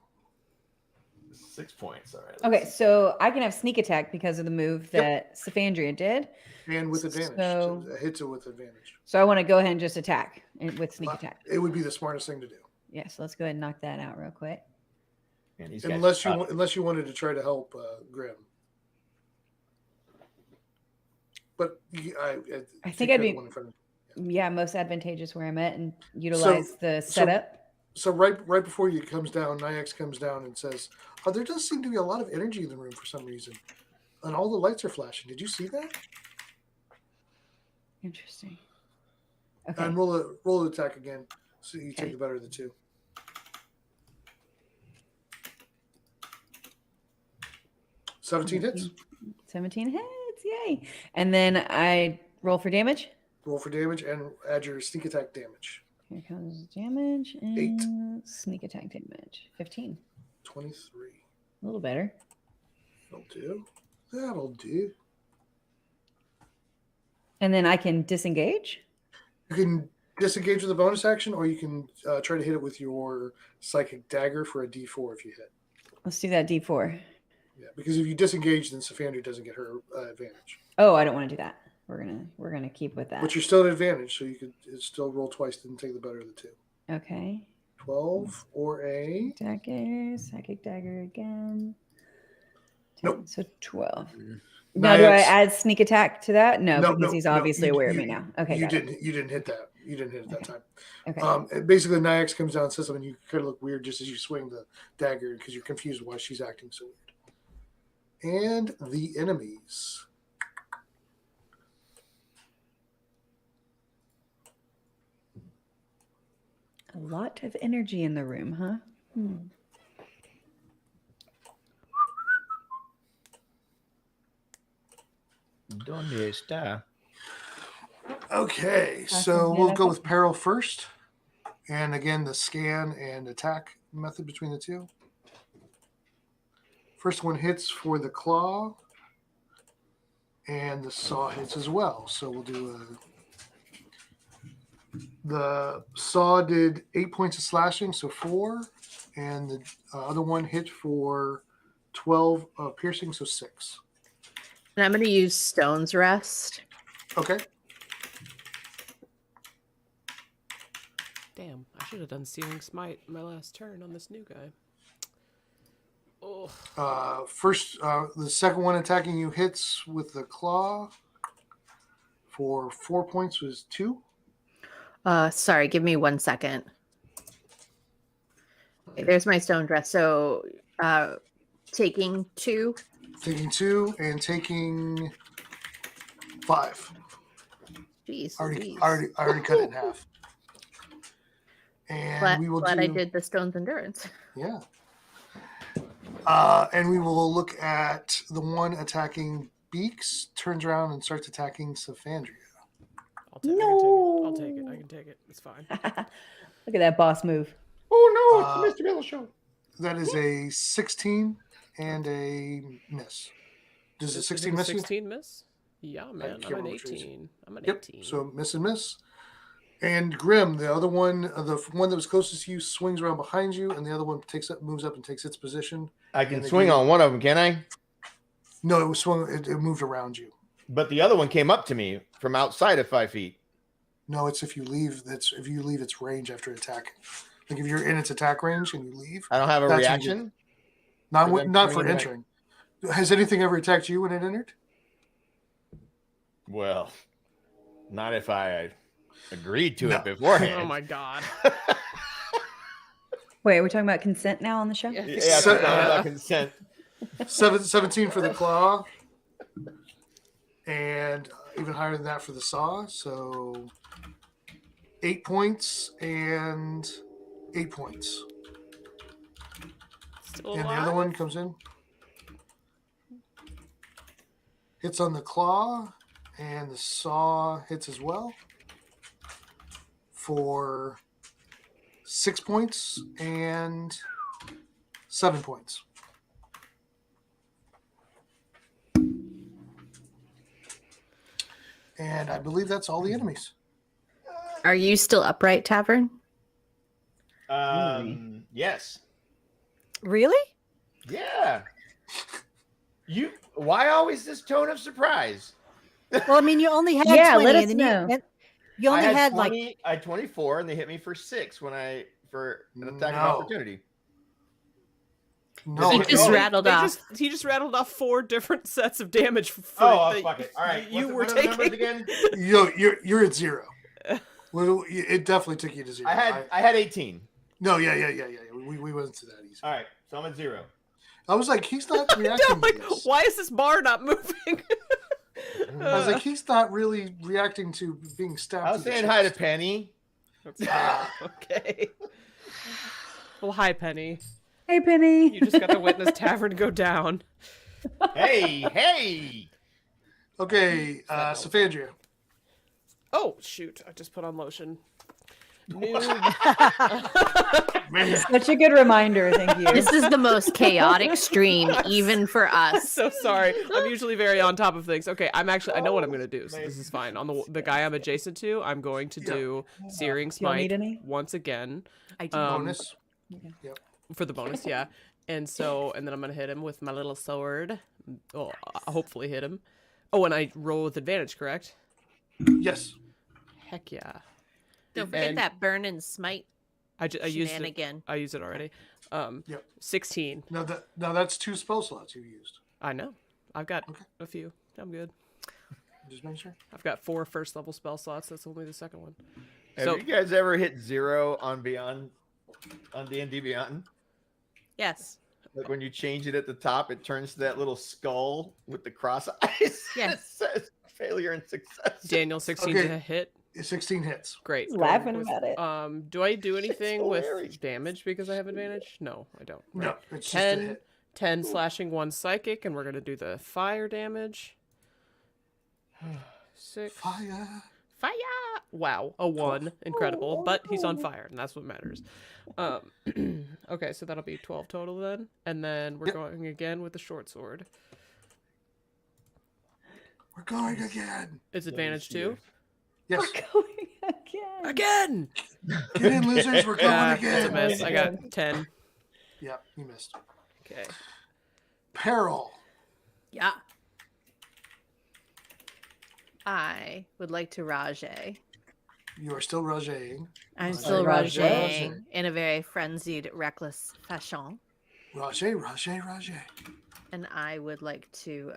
S11: 6 points. All right.
S4: Okay, so I can have sneak attack because of the move that Symphonia did.
S13: And with advantage.
S4: So
S13: it hits it with advantage.
S4: So I want to go ahead and just attack with sneak attack.
S13: It would be the smartest thing to do.
S4: Yeah, so let's go ahead and knock that out real quick.
S13: Unless you wanted to try to help Grim. But
S4: I think I'd be most advantageous where I'm at and utilize the setup.
S13: So right before you comes down, Nyax comes down and says, "Oh, there does seem to be a lot of energy in the room for some reason, and all the lights are flashing. Did you see that?"
S4: Interesting. Okay.
S13: And roll the attack again, so you take the better of the two. hits.
S4: 17 hits, yay! And then I roll for damage.
S13: Roll for damage and add your sneak attack damage.
S4: Here comes damage and 8. Sneak attack damage. 15.
S13: 23.
S4: A little better.
S13: That'll do.
S4: And then I can disengage?
S13: You can disengage with a bonus action, or you can try to hit it with your psychic dagger for a D4 if you hit.
S4: Let's do that D4.
S13: Yeah, because if you disengage, then Symphonia doesn't get her advantage.
S4: Oh, I don't want to do that. We're gonna keep with that.
S13: But you're still at advantage, so you could still roll twice and take the better of the two.
S4: Okay.
S13: 12 or a
S4: dagger, psychic dagger again.
S13: Nope.
S4: So 12. Now, do I add sneak attack to that? No, because he's obviously aware of me now. Okay.
S13: You didn't hit that. You didn't hit it that time.
S4: Okay.
S13: Basically, Nyax comes down and says something. You kind of look weird just as you swing the dagger because you're confused why she's acting so weird. And the enemies.
S4: A lot of energy in the room, huh?
S11: ¿Dónde está?
S13: Okay, so we'll go with peril first. And again, the scan and attack method between the two. First one hits for the claw. And the saw hits as well. So we'll do the saw did 8 points of slashing, so 4. And the other one hit for 12 piercing, so 6.
S10: And I'm going to use Stone's Rest.
S13: Okay.
S1: Damn, I should have done Searing Smite my last turn on this new guy. Oh.
S13: First, the second one attacking you hits with the claw for 4 points was 2.
S10: Sorry, give me 1 second. Okay, there's my Stone Dress. So taking 2.
S13: Taking 2 and taking 5.
S10: Jeez.
S13: I already cut it in half. And we will
S10: glad
S13: do,
S10: I did the Stone's Endurance.
S13: Yeah. And we will look at the one attacking Beaks, turns around and starts attacking Symphonia.
S1: I'll take it. I can take it. It's fine.
S4: Look at that boss move.
S11: Oh no, it's the Mr. Miller show.
S13: That is a 16 and a miss. Does a 16 miss you?
S1: 16 miss? Yeah, man. I'm an 18. I'm an 18.
S13: So miss and miss. And Grim, the other one, the one that was closest to you, swings around behind you, and the other one moves up and takes its position.
S11: I can swing on one of them, can I?
S13: No, it was swung. It moved around you.
S11: But the other one came up to me from outside of 5 feet.
S13: No, it's if you leave. If you leave its range after attacking. Like if you're in its attack range and you leave.
S11: I don't have a reaction.
S13: Not for entering. Has anything ever attacked you when it entered?
S11: Well, not if I agreed to it beforehand.
S1: Oh my god.
S4: Wait, are we talking about consent now on the show?
S11: Yeah, about consent.
S13: 17 for the claw. And even higher than that for the saw. So 8 points and 8 points.
S1: Still
S13: and
S1: alive?
S13: the other one comes in. Hits on the claw. And the saw hits as well. For 6 points and 7 points. And I believe that's all the enemies.
S10: Are you still upright, Tavern?
S11: Yes.
S9: Really?
S11: Yeah. Why always this tone of surprise?
S9: Well, I mean, you only had 20,
S4: let us
S9: and then
S4: know.
S9: You only
S11: I
S9: had
S11: 20, I had 24, and they hit me for 6 for an attack of opportunity.
S13: No,
S10: He just rattled off.
S1: He just rattled off 4 different sets of damage. For
S11: fuck it. All right.
S1: You were
S11: what are the numbers
S1: taking.
S11: again?
S13: You're at 0. Well, it definitely took you to 0.
S11: I had 18.
S13: No, yeah. We went to that easy.
S11: All right, so I'm at 0.
S13: I was like, he's not reacting.
S1: Like, why is this bar not moving?
S13: I was like, he's not really reacting to being stabbed.
S11: I was saying hi to Penny.
S1: Okay. Well, hi, Penny.
S4: Hey, Penny.
S1: You just got to witness Tavern go down.
S11: Hey.
S13: Okay, Symphonia.
S1: Oh, shoot. I just put on lotion.
S4: Such a good reminder. Thank you.
S10: This is the most chaotic stream, even for us.
S1: So sorry. I'm usually very on top of things. Okay, I know what I'm going to do, so this is fine. On the guy I'm adjacent to, I'm going to do Searing Smite once again.
S10: I do.
S13: Bonus.
S1: Yep. For the bonus, yeah. And then I'm going to hit him with my little sword. Oh, I'll hopefully hit him. Oh, and I roll with advantage, correct?
S13: Yes.
S1: Heck yeah.
S10: Don't forget that burn and smite.
S1: I used it
S10: again.
S1: I used it already.
S13: Yep.
S1: 16.
S13: Now that's 2 spell slots you used.
S1: I know. I've got a few. I'm good.
S13: Just make sure.
S1: I've got 4 first level spell slots. That's only the second one.
S11: Have you guys ever hit 0 on D&D Beyond?
S10: Yes.
S11: Like when you change it at the top, it turns to that little skull with the cross eyes.
S10: Yes.
S11: It says failure and success.
S1: Daniel, 16 to hit.
S13: 16 hits.
S1: Great.
S4: He's laughing about it.
S1: Do I do anything with damage because I have advantage? No, I don't. Right.
S13: No, it's just a hit.
S1: 10 slashing, 1 psychic, and we're going to do the fire damage. 6.
S13: Fire.
S1: Fire! Wow, a 1. Incredible. But he's on fire, and that's what matters. Okay, so that'll be 12 total then. And then we're going again with the short sword.
S13: We're going again.
S1: It's advantage 2?
S13: Yes.
S4: We're going again.
S1: Again!
S13: Get in, losers. We're going
S1: It's a
S13: again.
S1: miss. I got 10.
S13: Yeah, you missed.
S1: Okay.
S13: Peril.
S10: Yeah. I would like to Rajay.
S13: You are still Rajaying.
S10: I'm still
S4: Rajay.
S10: Rajaying in a very frenzied, reckless fashion.
S13: Rajay.
S10: And I would like to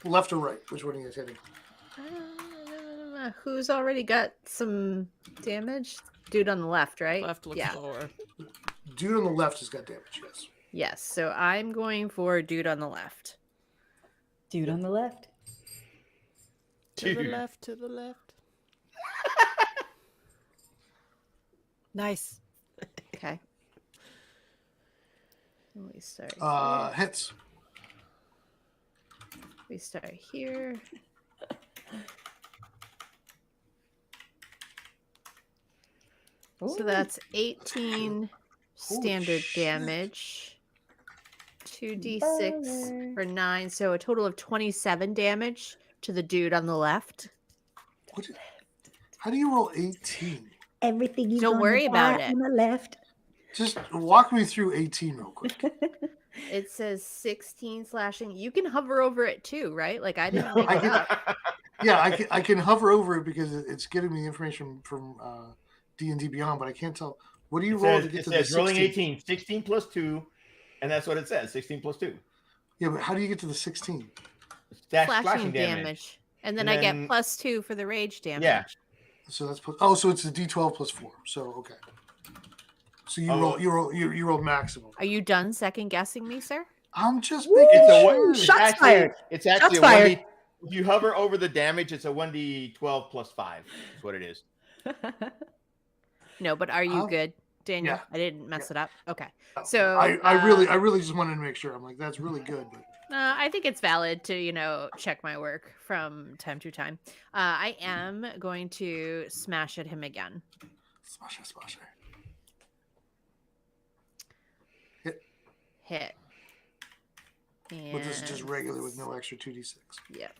S13: Left or right? Which one are you guys hitting?
S10: who's already got some damage? Dude on the left, right?
S1: Left looks lower.
S13: Dude on the left has got damage, yes.
S10: Yes, so I'm going for dude on the left.
S4: Dude on the left.
S1: To the left, to the left.
S9: Nice.
S10: Okay. We start
S13: Hits.
S10: We start here. So that's 18 standard damage. 2d6 for 9, so a total of 27 damage to the dude on the left.
S13: How do you roll 18?
S4: Everything you
S10: Don't worry about it.
S4: On the left.
S13: Just walk me through 18 real quick.
S10: It says 16 slashing. You can hover over it too, right? Like I didn't make it up.
S13: Yeah, I can hover over it because it's getting me information from D&D Beyond, but I can't tell. What do you roll to get to the 16?
S11: Rolling 18, 16 plus 2, and that's what it says, 16 plus 2.
S13: Yeah, but how do you get to the 16?
S10: Slashing damage. And then I get +2 for the rage damage.
S11: Yeah.
S13: So that's so it's a D12 plus 4. So okay. So you roll maximum.
S10: Are you done second guessing me, sir?
S13: I'm just making sure.
S4: Shots fired.
S11: It's actually
S4: Shots fired.
S11: If you hover over the damage, it's a 1d12 plus 5. That's what it is.
S10: No, but are you good, Daniel?
S13: Yeah.
S10: I didn't mess it up. Okay. So
S13: I really just wanted to make sure. I'm like, that's really good. But
S10: I think it's valid to, check my work from time to time. I am going to smash at him again.
S13: Smash it.
S10: Hit. And
S13: But this is just regular with no extra 2d6.
S10: Yep.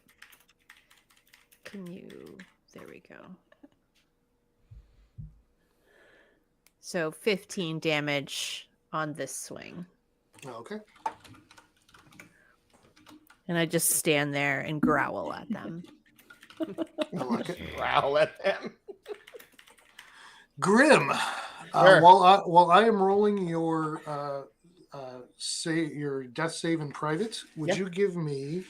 S10: There we go. So 15 damage on this swing.
S13: Okay.
S10: And I just stand there and growl at them.
S13: I like it.
S11: Growl at them.
S13: Grim.
S11: Sure.
S13: While I am rolling your your death save in private, would you give me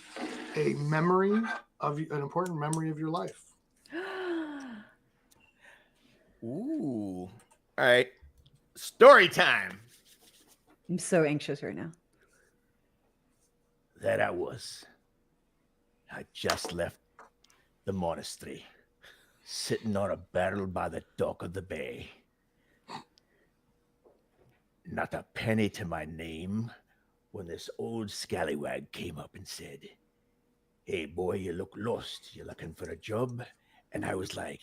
S13: a memory of an important memory of your life?
S11: Ooh. All right. Story time.
S4: I'm so anxious right now.
S11: There I was. I just left the monastery, sitting on a barrel by the dock of the bay. Not a penny to my name when this old scallywag came up and said, "Hey, boy, you look lost. You looking for a job?" And I was like,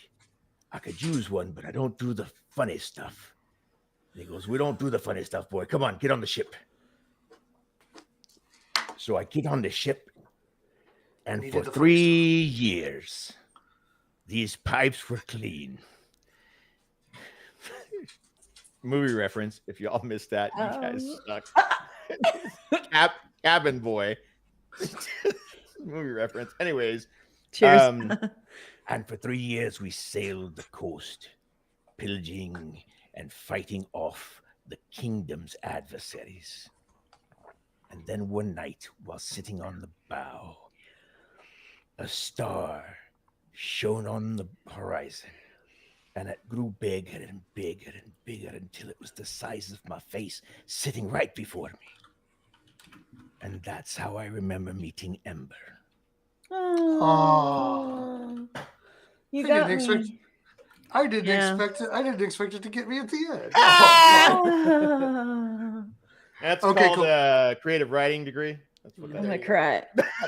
S11: "I could use one, but I don't do the funny stuff." And he goes, "We don't do the funny stuff, boy. Come on, get on the ship." So I get on the ship, and for 3 years, these pipes were clean. Movie reference, if you all missed that, you guys suck. Cabin Boy. Movie reference. Anyways.
S4: Cheers.
S11: And for 3 years, we sailed the coast, pillaging and fighting off the kingdom's adversaries. And then one night, while sitting on the bow, a star shone on the horizon, and it grew bigger and bigger and bigger until it was the size of my face, sitting right before me. And that's how I remember meeting Ember.
S4: Oh, you got me.
S13: I didn't expect it to get me at the end.
S11: That's called a creative writing degree. That's what
S4: I'm
S11: that
S4: gonna
S11: is.
S4: cry.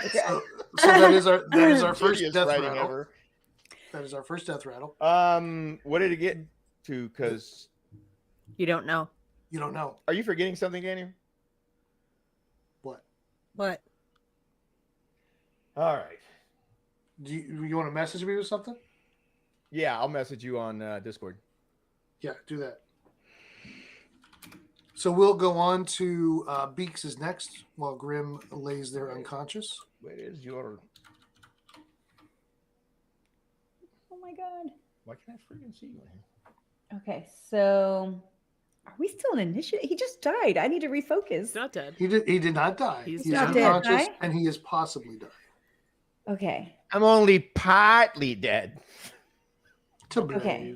S13: So that is our first
S11: Shittiest
S13: death
S11: writing
S13: rattle.
S11: ever.
S13: That is our first death rattle.
S11: What did it get to? Because
S10: You don't know.
S13: You don't know.
S11: are you forgetting something, Daniel?
S13: What?
S9: What?
S11: All right.
S13: Do you want to message me with something?
S11: Yeah, I'll message you on Discord.
S13: Yeah, do that. So we'll go on to Beaks is next while Grim lays there unconscious.
S11: Where is your?
S4: Oh my god.
S11: Why can't I freaking see you in here?
S4: Okay, so are we still in initiative? He just died. I need to refocus.
S1: He's not dead.
S13: He did not die.
S1: He's
S13: He's
S1: not
S4: dead,
S13: unconscious
S4: right?
S13: and he is possibly dying.
S4: Okay.
S11: I'm only partly dead.
S13: To believe.
S4: Okay.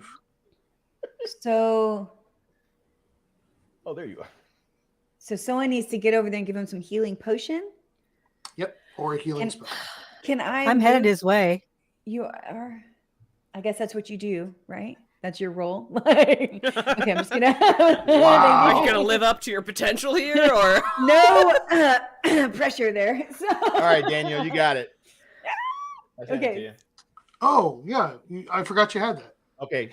S4: So
S11: Oh, there you are.
S4: someone needs to get over there and give him some healing potion.
S13: Yep. Or a healing spell.
S4: Can I
S9: I'm headed
S4: move-
S9: his way.
S4: You are. I guess that's what you do, right? That's your role. Okay, I'm just gonna.
S1: Are you gonna live up to your potential here, or
S4: No pressure there. So...
S11: All right, Daniel, you got it. I sent it to
S4: Okay.
S11: you.
S13: Oh, yeah. I forgot you had that.
S11: Okay.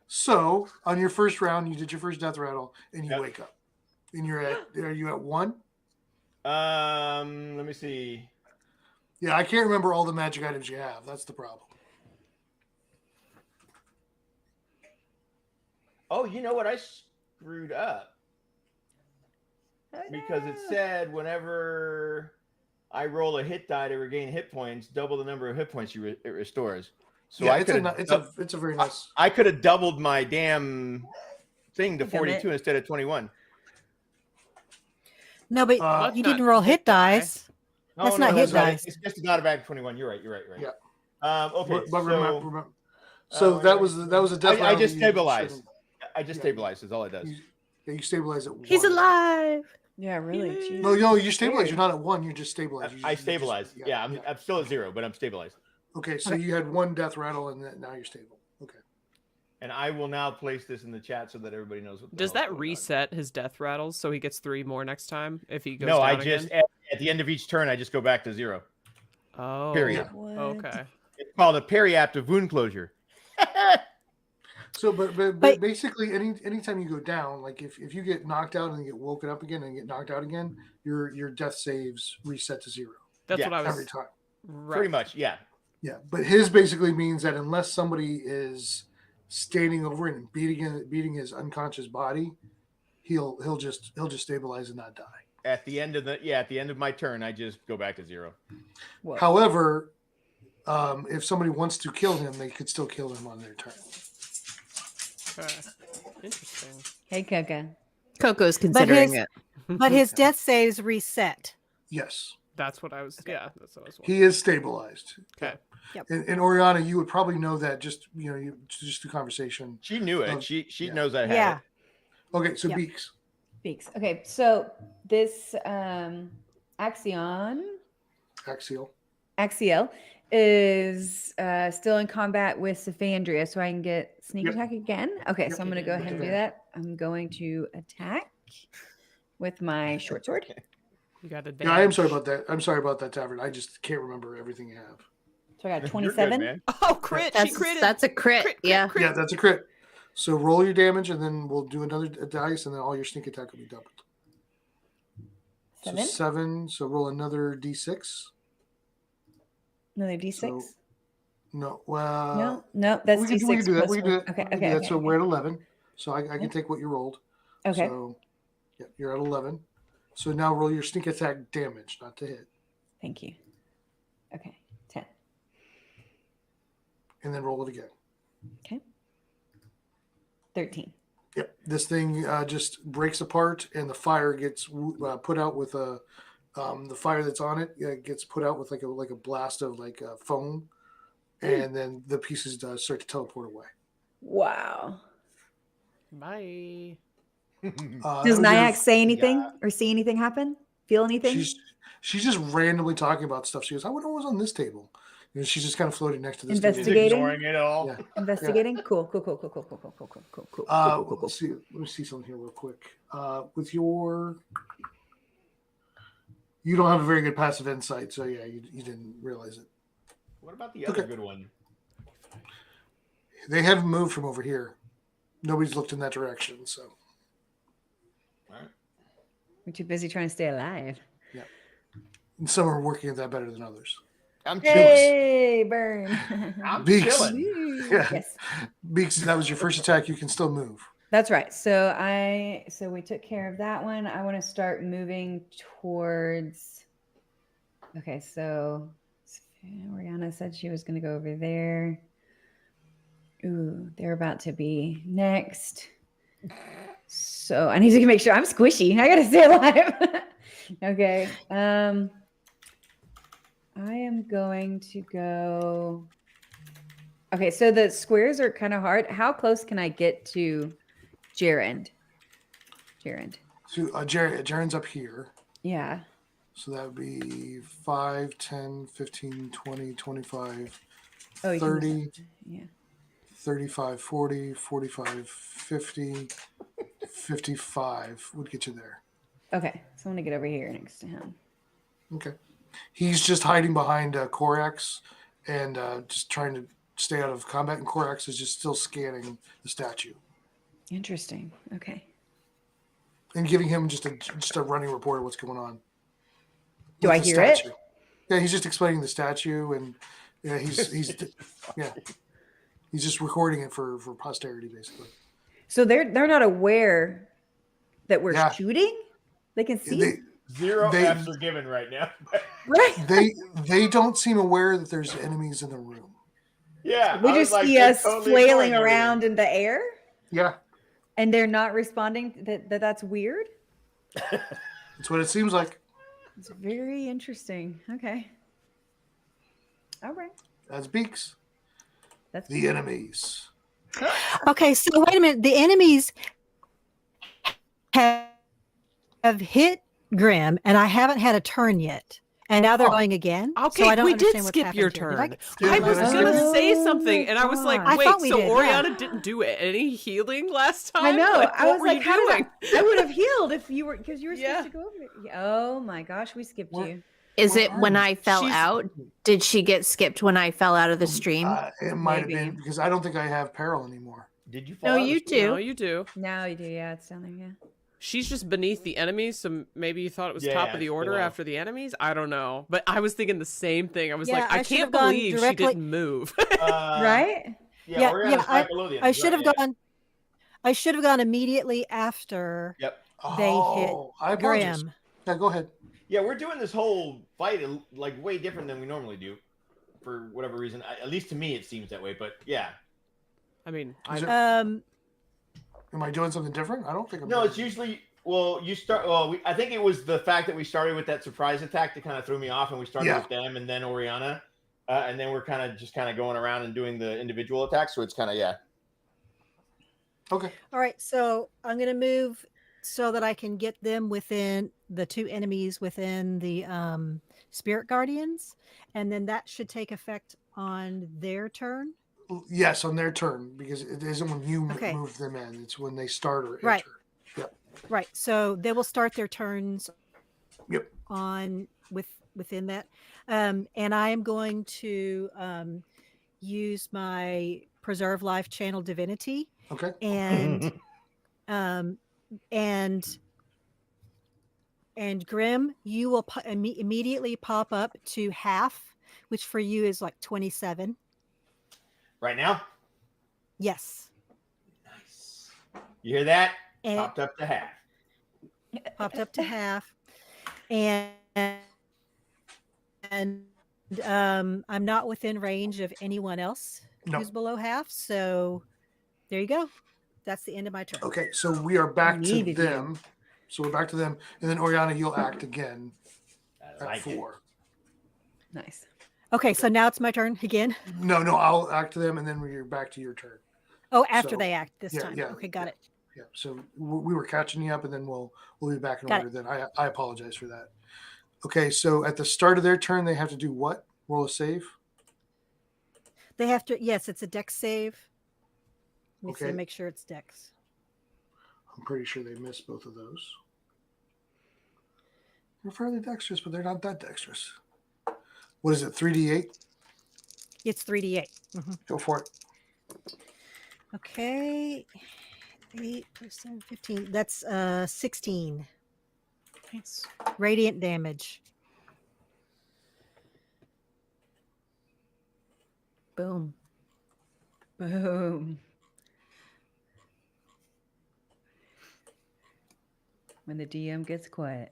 S13: So on your first round, you did your first death rattle and you
S11: Yep.
S13: wake up. And are you at 1?
S11: Let me see.
S13: Yeah, I can't remember all the magic items you have. That's the problem.
S11: Oh, you know what? I screwed up because it said whenever I roll a hit die to regain hit points, double the number of hit points it restores. So
S13: Yeah,
S11: I
S13: it's
S11: could
S13: a very nice.
S11: I could have doubled my damn thing to
S4: Damn
S11: 42
S4: it.
S11: instead of 21.
S9: No, but
S13: That's
S9: you
S1: not
S9: didn't roll hit
S1: hit die.
S9: dice. That's not hit dice.
S11: It's just not a back 21. You're right.
S13: Yeah.
S11: Okay.
S13: But
S11: so
S13: remember, so that was a death
S11: I
S13: rattle.
S11: just
S13: you
S11: stabilized.
S13: shouldn't-
S11: I just
S13: Yeah.
S11: stabilized is all it does.
S13: You stabilize at 1.
S10: He's alive.
S4: Yeah, really. Jesus.
S13: No, you stabilize. You're not at 1. You're just stabilized.
S11: I stabilized. Yeah, I'm still at 0, but I'm stabilized.
S13: Okay, so you had 1 death rattle and now you're stable. Okay.
S11: And I will now place this in the chat so that everybody knows what.
S1: does that reset his death rattles so he gets 3 more next time if he goes?
S11: No,
S1: down
S11: I just
S1: again?
S11: at the end of each turn I just go back to 0.
S1: Oh,
S11: Period.
S4: What?
S1: okay.
S11: It's called a periaptive wound closure.
S13: So, but basically, anytime you go down, like if you get knocked out and you get woken up again and get knocked out again, your death saves reset to 0
S1: That's
S11: Yeah,
S1: what I was.
S13: every time.
S1: Right.
S11: Pretty much, yeah.
S13: Yeah, but his basically means that unless somebody is standing over it and beating his unconscious body, he'll just stabilize and not die.
S11: At the end of my turn, I just go back to 0.
S4: Whoa.
S13: However, if somebody wants to kill him, they could still kill him on their turn.
S1: Okay. Interesting.
S4: Hey, Coca.
S10: Coco's considering it.
S9: But his death saves reset.
S13: Yes,
S1: That's what I was. Yeah, that's what I was.
S13: he is stabilized.
S1: Okay.
S9: Yep.
S13: And Oriana, you would probably know that just through conversation.
S11: She knew it.
S13: Oh,
S11: She
S13: yeah.
S11: knows I had
S9: Yeah.
S11: it.
S13: Okay, so
S9: Yep.
S13: Beaks.
S4: Beaks. Okay, so this Axial is still in combat with Symphonia, so I can get sneak
S13: Yep.
S4: attack again. Okay, so
S13: Yep.
S4: I'm going to go ahead and do that. I'm going to attack with my short sword.
S1: You got it.
S13: Yeah, I am sorry about that. I'm sorry about that, Tavern. I just can't remember everything you have.
S4: So I got
S11: You're good,
S4: 27.
S11: man.
S1: Oh, crit! She
S10: That's,
S1: critted.
S10: that's a crit. Yeah.
S13: Yeah, that's a crit. So roll your damage, and then we'll do another dice, and then all your sneak attack will be doubled.
S4: 7.
S13: So 7. So roll another d6.
S4: Another d6.
S13: So, no, well,
S4: no, that's
S13: we
S4: d6.
S13: can do that.
S4: plus
S13: We can do
S4: one.
S13: that.
S4: Okay,
S13: We can do
S4: okay,
S13: that.
S4: okay.
S13: So we're at 11. So I
S4: Yeah.
S13: can take what you rolled.
S4: Okay.
S13: So yeah, you're at 11. So now roll your sneak attack damage, not to hit,
S4: Thank you. Okay, 10.
S13: and then roll it again.
S4: Okay. 13.
S13: Yep. This thing just breaks apart, and the fire gets put out with a the fire that's on it gets put out with like a blast of foam, and then the pieces start to teleport away.
S4: Wow.
S1: Bye.
S4: Does Nyack say anything or see anything happen? Feel anything?
S13: She's just randomly talking about stuff. She goes, "I wonder what was on this table." And she's just kind of floating next to this
S4: Investigating?
S13: table.
S11: Ignoring it all.
S13: Yeah.
S4: Investigating? Cool.
S13: Let me see something here real quick. With your You don't have a very good passive insight, so yeah, you didn't realize it.
S11: What about the other good one?
S13: They haven't moved from over here. Nobody's looked in that direction, so.
S11: All right.
S4: We're too busy trying to stay alive.
S13: Yeah. And some are working at that better than others.
S11: I'm chilling.
S4: Hey, burn.
S11: I'm
S13: Beaks.
S11: chilling.
S13: Yeah.
S4: Yes.
S13: Beaks, that was your first attack. You can still move.
S4: That's right. So we took care of that one. I want to start moving towards. Okay, so Oriana said she was going to go over there. Ooh, they're about to be next. So I need to make sure I'm squishy. I gotta stay alive. Okay. I am going to go. Okay, so the squares are kind of hard. How close can I get to Gerund?
S13: So Jaren's up here.
S4: Yeah.
S13: So that would be 5, 10, 15, 20, 25,
S4: Oh,
S13: 30.
S4: Yeah.
S13: 35, 40, 45, 50, 55 would get you there.
S4: Okay, so I'm gonna get over here next to him.
S13: Okay. He's just hiding behind Korax and just trying to stay out of combat, and Korax is just still scanning the statue.
S4: Interesting. Okay.
S13: And giving him just a running report of what's going on.
S4: Do
S13: with
S4: I
S13: the
S4: hear
S13: statue.
S4: it?
S13: Yeah, he's just explaining the statue, and yeah, he's yeah. He's just recording it for posterity, basically.
S4: So they're not aware that we're shooting? They can see?
S11: Zero Fs are given right now.
S4: Right.
S13: They don't seem aware that there's enemies in the room.
S11: Yeah.
S4: We just see us flailing around in the air?
S13: Yeah.
S4: And they're not responding that's weird?
S13: That's what it seems like.
S4: It's very interesting. Okay. All right.
S13: That's Beaks.
S4: That's
S13: the enemies.
S9: Okay, so wait a minute. The enemies have hit Grim, and I haven't had a turn yet. And now they're going again.
S1: Okay,
S9: so I don't
S1: we did
S9: understand what's
S1: skip your
S9: happened here.
S1: turn.
S9: Did I
S1: I was
S9: skip
S1: going
S9: it?
S1: to say something, and I was like,
S9: I
S1: wait,
S9: thought we
S1: so
S9: did,
S1: Oriana
S9: yeah.
S1: didn't do any healing last time?
S4: I know.
S1: Like,
S4: I
S1: what
S4: was
S1: were
S4: like,
S1: you
S4: how
S1: doing?
S4: did I would have healed if you were, because you were supposed to go over there. Oh my gosh, we skipped you.
S10: Is it when I fell out? Did she get skipped when I fell out of the stream?
S13: It might have been because I don't think I have peril anymore.
S11: Did you?
S10: No, you do.
S1: No, you do.
S4: Now you do. Yeah, it's down there. Yeah.
S1: She's just beneath the enemies, so maybe you thought it was
S11: Yeah,
S1: top of the
S11: it's
S1: order
S11: below.
S1: after the enemies. I don't know, but I was thinking the same thing. I was
S9: Yeah,
S1: like, I
S9: I should
S1: can't
S9: have gone
S1: believe she
S9: directly-
S1: didn't move.
S4: Right?
S11: Yeah, Oriana's right below the
S9: I
S11: enemies,
S9: should have
S11: right, yeah.
S9: gone. I should have gone immediately after
S11: Yep.
S9: they
S13: I
S9: hit
S13: apologize.
S9: Grim.
S13: Yeah, go ahead.
S11: Yeah, we're doing this whole fight like way different than we normally do, for whatever reason. At least to me, it seems that way. But yeah,
S1: I mean,
S13: Am I doing something different? I don't think I'm.
S11: no,
S13: doing
S11: it's usually you start. Well, I think it was the fact that we started with that surprise attack that kind of threw me off, and we started with them and then Oriana, and then we're kind of going around and doing the individual attacks. So it's kind of
S13: Okay.
S9: All right, so I'm going to move so that I can get them within the two enemies within the Spirit Guardians, and then that should take effect on their turn.
S13: Yes, on their turn, because it isn't when you
S9: Okay.
S13: move them in; it's when they start or enter.
S9: Right.
S13: Yep.
S9: Right. So they will start their turns
S13: Yep.
S9: on within that. And I am going to use my Preserve Life Channel Divinity.
S13: Okay.
S9: And and Grim, you will immediately pop up to half, which for you is like 27.
S11: right now.
S9: Yes.
S11: Nice. You hear that?
S9: And-
S11: Popped up to half.
S9: Popped up to half, and I'm not within range of anyone else
S13: No.
S9: who's below half. So there you go. That's the end of my turn.
S13: Okay, so we are back to
S4: Needed you.
S13: them. So we're back to them, and then Oriana, you'll act again
S11: I like
S13: at
S11: it.
S13: 4.
S4: Nice.
S9: Okay, so now it's my turn again.
S13: No, I'll act to them, and then we're back to your turn.
S9: Oh, after
S13: So,
S9: they act this
S13: yeah,
S9: time.
S13: yeah,
S9: Okay, got it.
S13: Yeah. So we were catching you up, and then we'll be back in
S9: Got
S13: order. Then I apologize for that. Okay, so at the start of their turn, they have to do what? Roll a save.
S9: They have to. Yes, it's a dex save. Let me see,
S13: Okay.
S9: make sure it's dex.
S13: I'm pretty sure they missed both of those. They're fairly dexterous, but they're not that dexterous. What is it, 3d8?
S9: It's 3d8.
S13: Go for it.
S9: Okay. 8 plus 7, 15. That's 16.
S10: Nice.
S9: Radiant damage.
S10: Boom.
S4: Boom. When the DM gets quiet.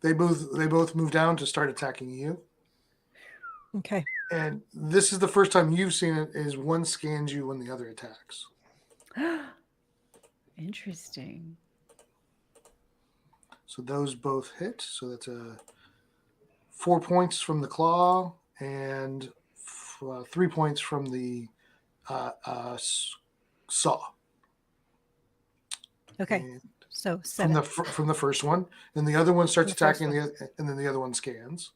S13: They both move down to start attacking you.
S9: Okay.
S13: And this is the first time you've seen it, is one scans you when the other attacks.
S4: Interesting.
S13: So those both hit. So that's 4 points from the claw and 3 points from the saw.
S9: Okay.
S13: And
S9: so 7.
S13: From the first one. Then the other one starts
S9: From the first
S13: attacking, and then the other one scans.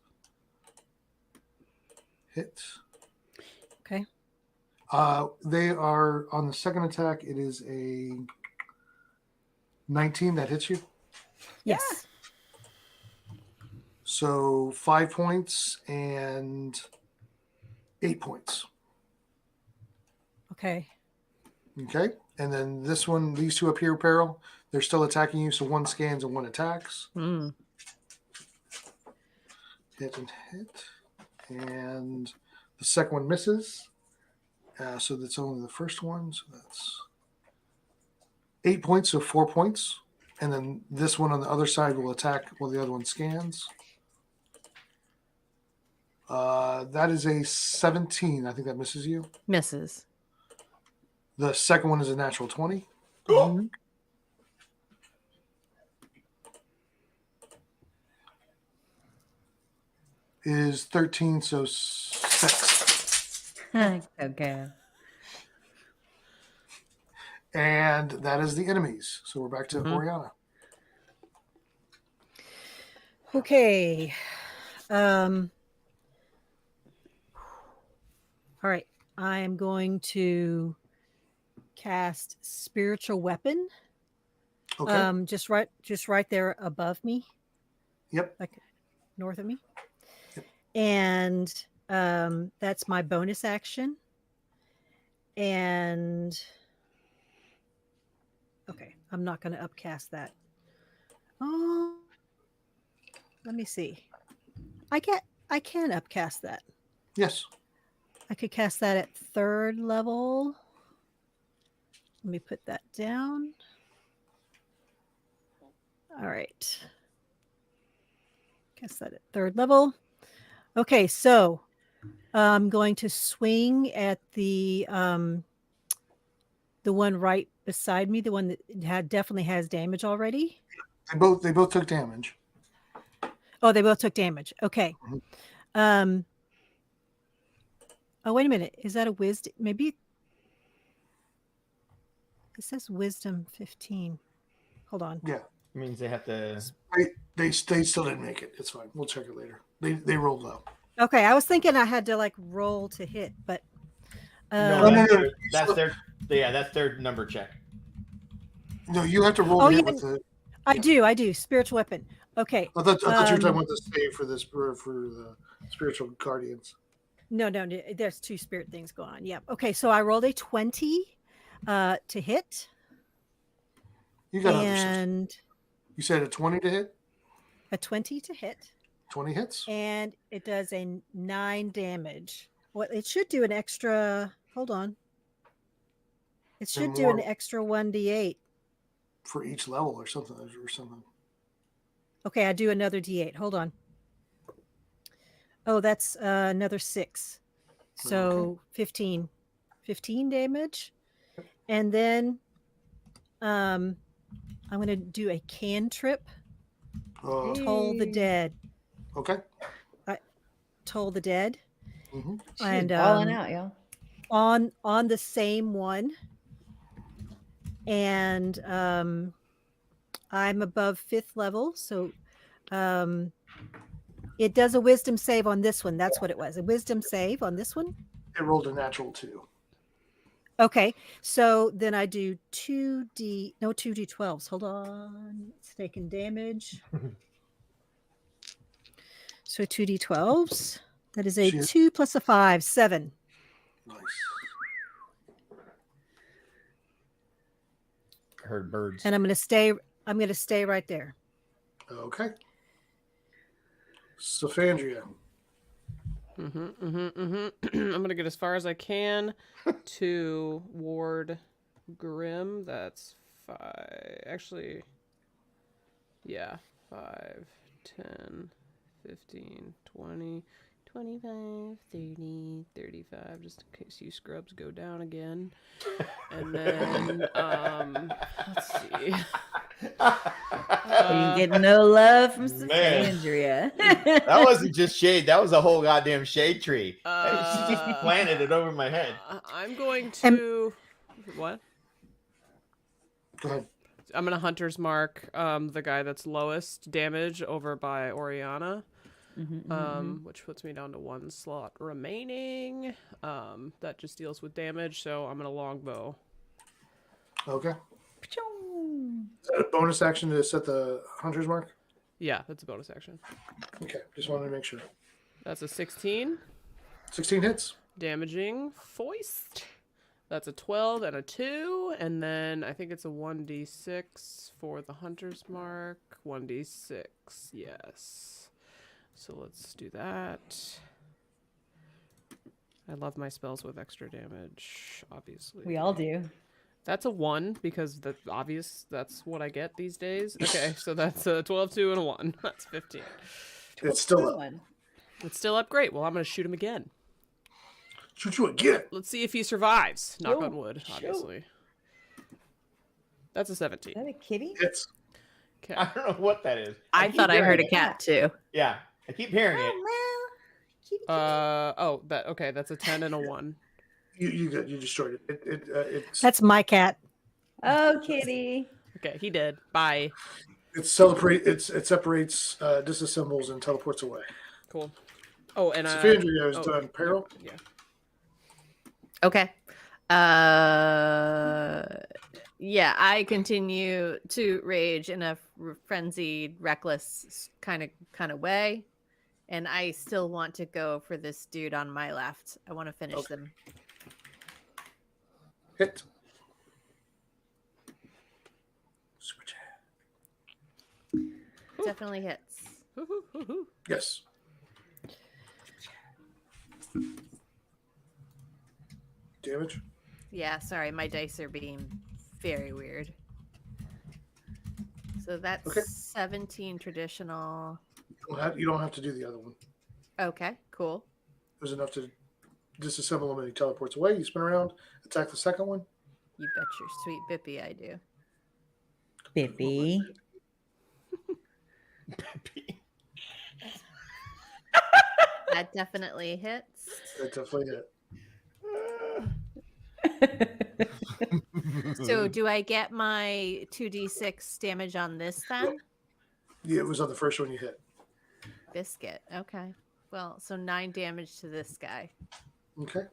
S13: Hit.
S9: Okay.
S13: They are on the second attack. It is a 19 that hits you.
S9: Yes.
S13: So 5 points and 8 points.
S9: Okay.
S13: Okay. And then this one, these two up here, Peril, they're still attacking you. So one scans and one attacks.
S10: Mm.
S13: Hit and hit. And the second one misses. So that's only the first one. So that's 8 points, so 4 points. And then this one on the other side will attack while the other one scans. That is a 17. I think that misses you.
S10: Misses.
S13: The second one is a natural 20.
S10: Mhm.
S13: Is 13, so 6.
S4: Okay.
S13: And that is the enemies. So we're back to Oriana.
S9: Okay. All right. I am going to cast Spiritual Weapon.
S13: Okay.
S9: Just right there above me.
S13: Yep.
S9: Like north of me. Yep. And that's my bonus action. And okay, I'm not going to upcast that. Oh, let me see. I can upcast that.
S13: Yes.
S9: I could cast that at 3rd level. Let me put that down. All right. Cast that at 3rd level. Okay, so I'm going to swing at the one right beside me, the one that definitely has damage already.
S13: They both took damage.
S9: Oh, they both took damage. Okay. Oh, wait a minute. Is that a wisdom? Maybe it says wisdom 15. Hold on.
S13: Yeah.
S11: It means they have to.
S13: They still didn't make it. It's fine. We'll check it later. They rolled low.
S9: Okay, I was thinking I had to like roll to hit, but
S11: No, that's their number check.
S13: No, you have to roll to hit with the.
S9: I do. Spiritual weapon. Okay.
S13: I thought you were talking about the save for this for the spiritual guardians.
S9: No, there's 2 spirit things going on. Yeah. Okay, so I rolled a 20 to hit.
S13: You got
S9: and
S13: you said a 20 to hit?
S9: A 20 to hit.
S13: 20 hits.
S9: And it does a 9 damage. Well, it should do an extra. Hold on. It should do an extra 1d8
S13: for each level or something.
S9: Okay, I do another d8. Hold on. Oh, that's another 6. So okay. 15 damage. And then I'm going to do a cantrip. Toll the dead.
S13: Okay.
S9: Toll the dead.
S13: Mm-hmm.
S4: And balling out, y'all.
S9: On the same one. And I'm above 5th level, so it does a wisdom save on this one. That's what it was. A wisdom save on this one.
S13: It rolled a natural 2.
S9: Okay, so then I do 2d12s. Hold on, it's taking damage. So 2d12s. That is a
S13: Shit.
S9: 2 plus a 5, 7.
S13: Nice.
S11: Heard birds.
S9: And I'm gonna stay right there.
S13: Okay. Symphonia.
S1: I'm gonna get as far as I can to ward Grim. That's 5. Actually, yeah, 5, 10, 15, 20, 25, 30, 35, just in case you scrubs go down again. And then, let's see.
S4: You get no love from Symphonia.
S11: That wasn't just shade. That was a whole goddamn shade tree. She just planted it over my head.
S1: I'm going to... What?
S13: Go ahead.
S1: I'm going to Hunter's Mark the guy that's lowest damage over by Oriana. Which puts me down to 1 slot remaining. That just deals with damage, so I'm going to longbow.
S13: Okay. Is that a bonus action to set the hunter's mark?
S1: Yeah, that's a bonus action.
S13: Okay, just wanted to make sure.
S1: That's a 16.
S13: 16 hits.
S1: Damaging foist. That's a 12 and a 2. And then I think it's a 1d6 for the hunter's mark. 1d6, yes. So let's do that. I love my spells with extra damage, obviously.
S4: We all do.
S1: That's a 1 because that's obvious. That's what I get these days. Okay, so that's a 12, 2, and a 1. That's 15.
S13: It's still up.
S1: It's still up. Great. Well, I'm going to shoot him again.
S13: Shoot you again.
S1: Let's see if he survives. Knock on wood, obviously. That's a 17.
S4: Is that a kitty?
S13: It's.
S1: Okay.
S11: I don't know what that is.
S10: I thought I heard a cat too.
S11: Yeah, I keep hearing it.
S1: Okay, that's a 10 and a 1.
S13: You destroyed it. It's
S9: That's my cat.
S4: Oh, kitty.
S1: Okay, he did. Bye.
S13: it separates, disassembles, and teleports away.
S1: Cool. Oh, and
S13: Symphonia is done. Peril.
S1: Yeah.
S10: Okay. Yeah, I continue to rage in a frenzied, reckless kind of way, and I still want to go for this dude on my left. I want to finish them.
S13: Hit. Super chat.
S10: Definitely hits.
S13: Yes. Damage.
S10: Yeah, sorry, my dice are being very weird. So that's 17 traditional.
S13: You don't have to do the other one.
S10: Okay, cool.
S13: There's enough to disassemble him and he teleports away. You spin around, attack the second one.
S10: You bet your sweet Bippy I do.
S4: Bippy.
S10: That definitely hits.
S13: That definitely hit.
S10: So do I get my 2d6 damage on this then?
S13: Yeah, it was on the first one you hit.
S10: Biscuit. Okay. Well, so 9 damage to this guy.
S13: Okay.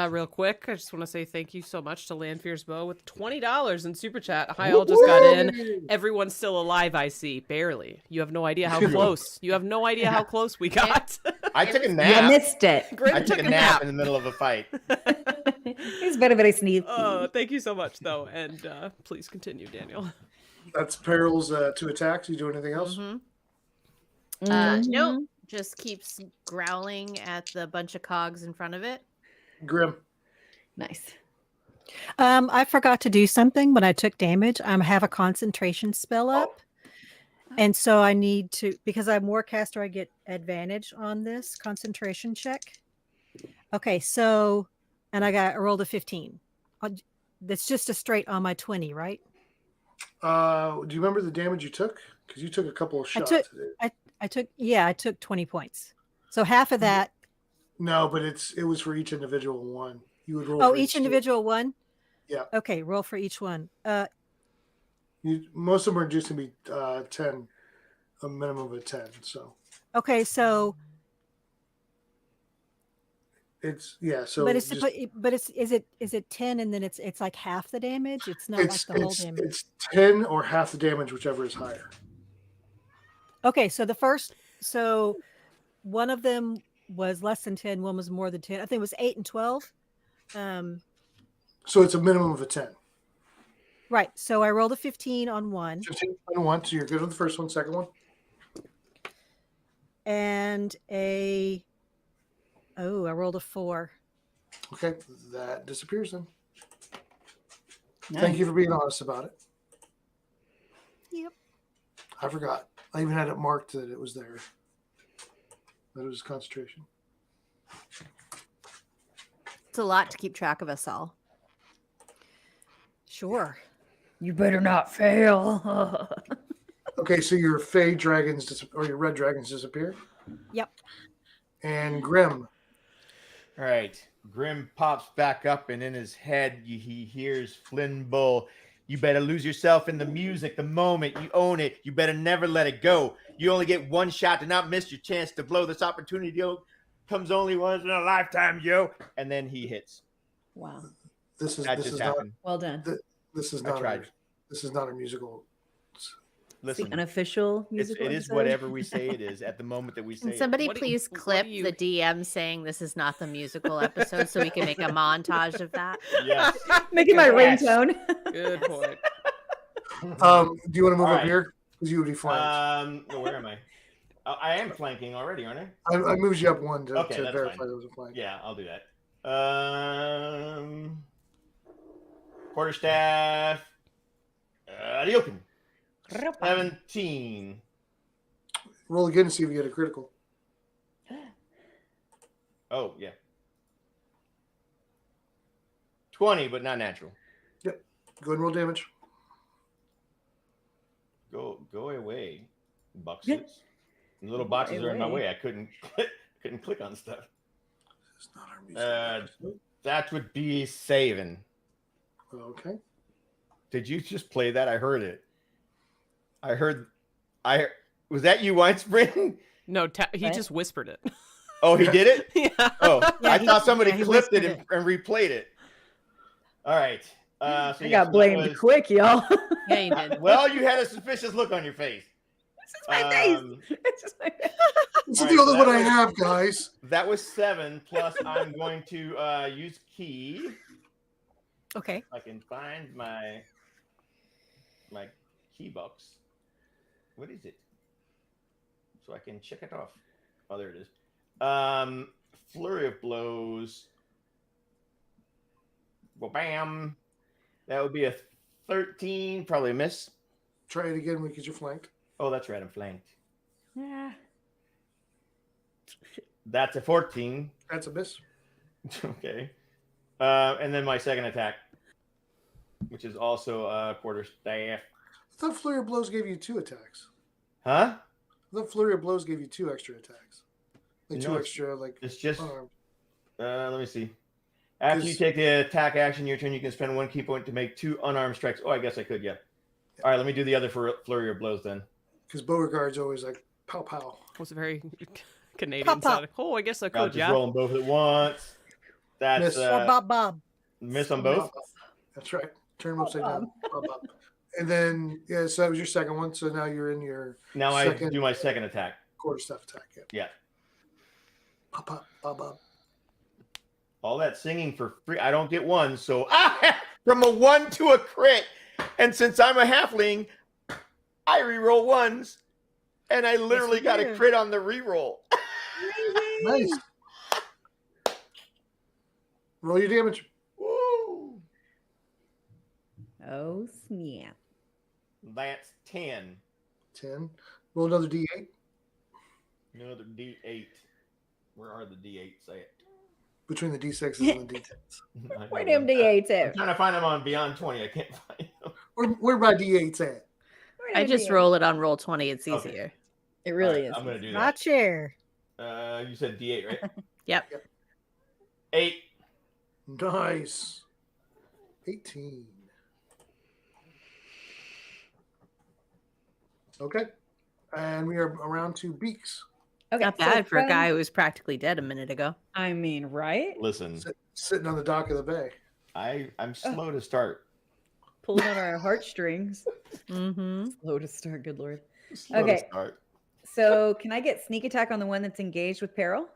S1: Real quick, I just want to say thank you so much to Landfear's Bow with $20 in Super Chat. Hi, all just got in. Everyone's still alive, I see. Barely. You have no idea how close. You have no idea how close we got.
S11: I took a nap.
S4: You missed it.
S1: Grim
S11: I took a nap in the middle of a fight.
S4: He's very sneaky.
S1: Oh, thank you so much, though. And please continue, Daniel.
S13: That's Peril's 2 attacks. You do anything else?
S10: Nope. Just keeps growling at the bunch of cogs in front of it.
S13: Grim.
S4: Nice.
S9: I forgot to do something when I took damage. I have a concentration spell up. And so I need to, because I'm Warcaster, I get advantage on this concentration check. Okay, so, and I rolled a 15. That's just a straight on my 20, right?
S13: Do you remember the damage you took? Because you took a couple of shots.
S9: I took 20 points. So half of that.
S13: No, but it was for each individual one. You would roll.
S9: Oh, each individual one?
S13: Yeah.
S9: Okay, roll for each one.
S13: Most of them are just gonna be 10, a minimum of 10. So.
S9: Okay, so.
S13: It's So.
S9: But is it 10 and then it's like half the damage? It's not like the whole damage.
S13: It's 10 or half the damage, whichever is higher.
S9: Okay, so the first So one of them was less than 10, one was more than 10. I think it was 8 and 12.
S13: So it's a minimum of a 10.
S9: Right. So I rolled a 15 on one.
S13: 15 on one, so you're good on the first one. Second one?
S9: And I rolled a 4.
S13: Okay, that disappears then.
S4: Nice.
S13: Thank you for being honest about it.
S9: Yep.
S13: I forgot. I even had it marked that it was there. That it was concentration.
S10: It's a lot to keep track of us all.
S9: Sure.
S4: You better not fail.
S13: Okay, so your Fey dragons or your red dragons disappear.
S9: Yep.
S13: And Grim.
S11: All right. Grim pops back up, and in his head, he hears Flynn Bull. You better lose yourself in the music the moment you own it. You better never let it go. You only get one shot to not miss your chance to blow. This opportunity, yo, comes only once in a lifetime, yo. And then he hits.
S4: Wow.
S13: This is
S11: That
S13: this
S11: just
S13: is
S11: happened.
S4: Well done.
S13: this is
S11: I
S13: not
S11: tried.
S13: this is not a musical.
S11: Listen,
S4: The unofficial
S11: it
S4: musical
S11: is
S4: episode?
S11: whatever we say it is at the moment that we say
S10: Can
S11: it.
S10: somebody
S1: What do you-
S10: please
S1: what
S10: clip
S1: do you-
S10: the DM saying this is not the musical episode so we can make a montage of that?
S11: Yes.
S4: Making my
S11: Yes.
S4: ringtone.
S1: Good point.
S13: Do you want to move
S11: All
S13: up
S11: right.
S13: here? Because you would be flanked.
S11: Where am I? I am flanking already, aren't I?
S13: I moved you up one to
S11: Okay, that's
S13: verify
S11: fine.
S13: there was a flank.
S11: Yeah, I'll do that. Quarterstaff. The open. 17.
S13: Roll again and see if you get a critical.
S11: Oh, yeah. 20, but not natural.
S13: Yep. Go ahead and roll damage.
S11: Go away, boxes. The little boxes are in my way. I couldn't click on stuff.
S13: It's not our music.
S11: That would be saving.
S13: Okay.
S11: Did you just play that? I heard it. Was that you, Weinspring?
S1: No, he
S4: What?
S1: just whispered it.
S11: Oh, he did it?
S1: Yeah.
S11: Oh,
S9: Yeah,
S11: I
S9: he-
S11: thought somebody
S9: yeah, he
S11: clipped it
S9: whispered
S11: and replayed it. All right. So
S4: I
S11: yes,
S4: got
S11: that
S4: blamed
S11: was-
S4: quick, y'all.
S10: Yeah, you did.
S11: Well, you had a suspicious look on your face.
S4: This is my face. It's just my face.
S13: This
S11: All
S13: is the
S11: right,
S13: only
S11: so
S13: one
S11: that
S13: I
S11: was-
S13: have, guys.
S11: That was 7, plus I'm going to use key.
S9: Okay.
S11: I can find my key box. What is it? So I can check it off. Oh, there it is. Flurry of blows. Well, bam. That would be a 13, probably a miss.
S13: Try it again because you're flanked.
S11: Oh, that's right, I'm flanked.
S4: Yeah.
S11: That's a 14.
S13: That's a miss.
S11: Okay. And then my second attack, which is also a quarterstaff.
S13: I thought Flurry of Blows gave you 2 attacks.
S11: Huh?
S13: I thought Flurry of Blows gave you 2 extra attacks. Like
S11: No,
S13: 2
S11: it's-
S13: extra, like
S11: It's just,
S13: unarmed.
S11: let me see. After you take the attack action your turn, you can spend 1 key point to make 2 unarmed strikes. Oh, I guess I could, yeah. All right, let me do the other flurry of blows then.
S13: Because Beauregard's always like, pow, pow.
S1: Was very Canadian
S9: Pop, pop.
S1: sounding. Oh, I guess I
S11: I'll
S1: could,
S11: just
S1: yeah.
S11: roll them both at once. That's
S13: Miss.
S9: Bob.
S11: miss on both.
S13: That's right. Turn them upside down. Up. And then, yeah, so that was your second one. So now you're in your
S11: Now I
S13: second
S11: do my second attack.
S13: quarterstaff attack. Yeah.
S11: Yeah.
S13: Pop, pop, pop, pop.
S11: All that singing for free. I don't get one. So from a 1 to a crit. And since I'm a halfling, I reroll 1s. And I literally
S9: you
S11: got a
S9: do.
S11: crit on the reroll.
S13: Nice. Roll your damage.
S11: Woo!
S4: Oh, snap.
S11: That's 10.
S13: 10. Roll another D8.
S11: Another D8. Where are the D8s at?
S13: Between the D6s and the D10s.
S4: Where them D8s
S11: I'm
S4: at?
S11: trying to find them on Beyond 20. I can't find them.
S13: Where my D8s at?
S4: Where
S10: I
S4: them
S10: just
S4: D8s?
S10: roll it on roll 20. It's
S11: Okay.
S10: easier.
S4: It really
S11: All right,
S4: is.
S11: I'm going to do
S9: My
S11: that.
S9: chair.
S11: You said D8, right?
S10: Yep.
S11: 8.
S13: Nice. 18. Okay. And we are around to Beaks.
S4: Okay,
S10: Not
S4: so
S10: bad for a
S4: from-
S10: guy who was practically dead a minute ago.
S4: I mean, right?
S11: Listen,
S13: Sitting on the dock of the bay.
S11: I'm slow to start.
S4: Pulling on our heartstrings.
S10: Mm-hmm.
S4: Slow to start, good lord.
S11: Slow
S4: Okay.
S11: to start.
S4: So can I get sneak attack on the one that's engaged with peril?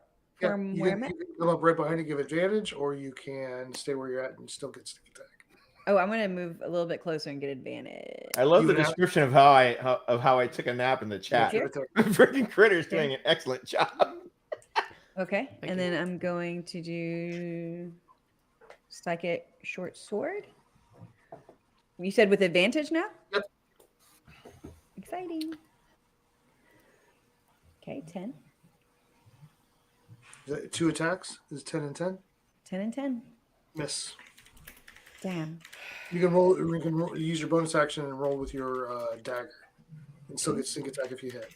S13: Yeah,
S4: From
S13: you
S4: where
S13: can,
S4: I'm at?
S13: you can come up right behind and give advantage, or you can stay where you're at and still get sneak attack.
S4: Oh, I'm gonna move a little bit closer and get advantage.
S11: I love
S13: You
S11: the
S13: have-
S11: description of how I took a nap in the chat.
S4: Here?
S11: Freaking Critter's doing an excellent job.
S4: Okay, and then I'm going to do psychic short sword. You said with advantage now?
S13: Yep.
S4: Exciting. Okay, 10.
S13: Is that 2 attacks? Is 10 and 10?
S4: 10 and 10.
S13: Miss.
S4: Damn.
S13: You can roll. You can use your bonus action and roll with your dagger, and still get sneak attack if you hit.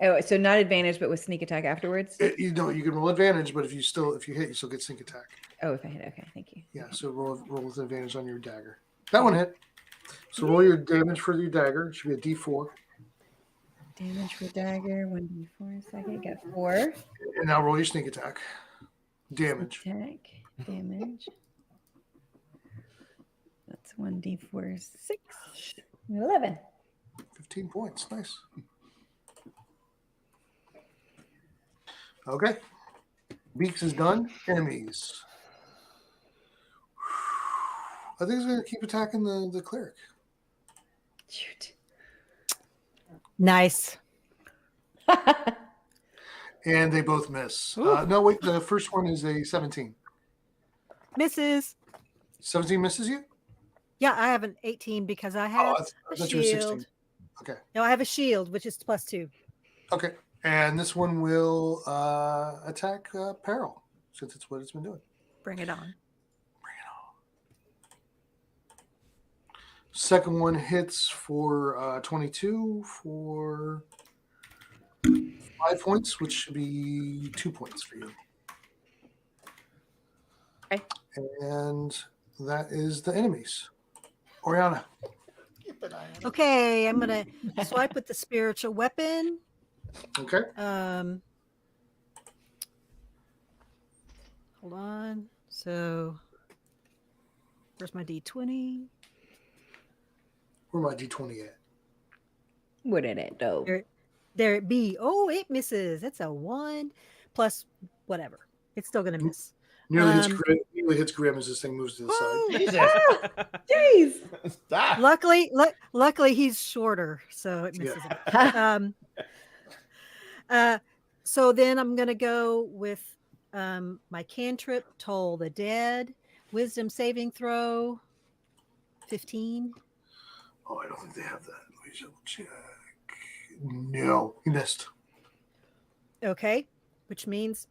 S4: Oh, so not advantage, but with sneak attack afterwards?
S13: You can roll advantage, but if you hit, you still get sneak attack.
S4: Oh, if I hit, okay, thank you.
S13: Yeah, so roll with advantage on your dagger. That one hit. So roll your damage for your dagger. It should be a D4.
S4: Damage for dagger, 1d4 second, got 4.
S13: And now roll your sneak attack. Damage.
S4: Attack, damage. That's 1d4 6. 11.
S13: 15 points. Nice. Okay. Beaks is done. Enemies. I think he's going to keep attacking the cleric.
S4: Shoot.
S9: Nice.
S13: And they both miss. No, wait. The first one is a 17.
S9: Misses.
S13: 17 misses you?
S9: Yeah, I have an 18 because I have
S13: I
S9: a
S13: thought you were 16.
S9: shield.
S13: Okay.
S9: No, I have a shield, which is +2.
S13: Okay. And this one will attack Peril, since it's what it's been doing.
S10: Bring it on.
S13: Second one hits for 22 for 5 points, which should be 2 points for you.
S10: Okay.
S13: And that is the enemies. Oriana.
S9: Okay, I'm gonna swipe with the spiritual weapon.
S13: Okay.
S9: Hold on. So, where's my D20?
S13: Where my D20 at?
S4: What did it do?
S9: There it be. Oh, it misses. It's a 1 plus whatever. It's still gonna miss.
S13: Nearly hits Grim as this thing moves to the side.
S4: Jeez.
S11: Stop.
S9: Luckily he's shorter, so it misses him. So then I'm gonna go with my cantrip, Toll the Dead, Wisdom saving throw, 15.
S13: Oh, I don't think they have that. Let me double check. No, he missed.
S9: Okay, which means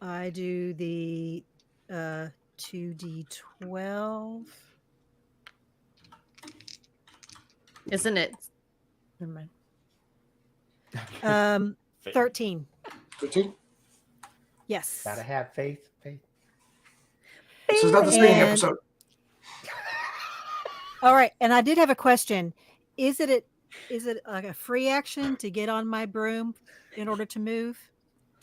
S9: I do the 2d12.
S10: Isn't it? Never mind.
S9: 13.
S13: 13?
S9: Yes.
S11: Gotta have faith. Faith.
S13: This is not the spinning episode.
S9: All right, and I did have a question. Is it like a free action to get on my broom in order to move?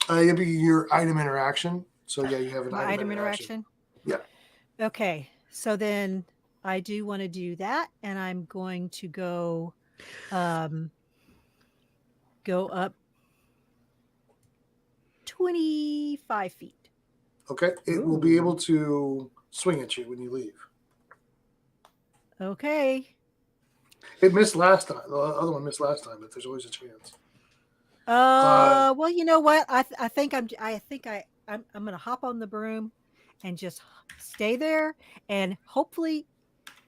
S13: It'd be your item interaction. So yeah, you have an
S9: My
S13: item interaction. Yeah.
S9: Okay, so then I do want to do that, and I'm going to go up 25 feet.
S13: Okay. It will be able to swing at you when you leave.
S9: Okay.
S13: It missed last time. The other one missed last time, but there's always a chance.
S9: Well, you know what? I think I'm gonna hop on the broom and just stay there, and hopefully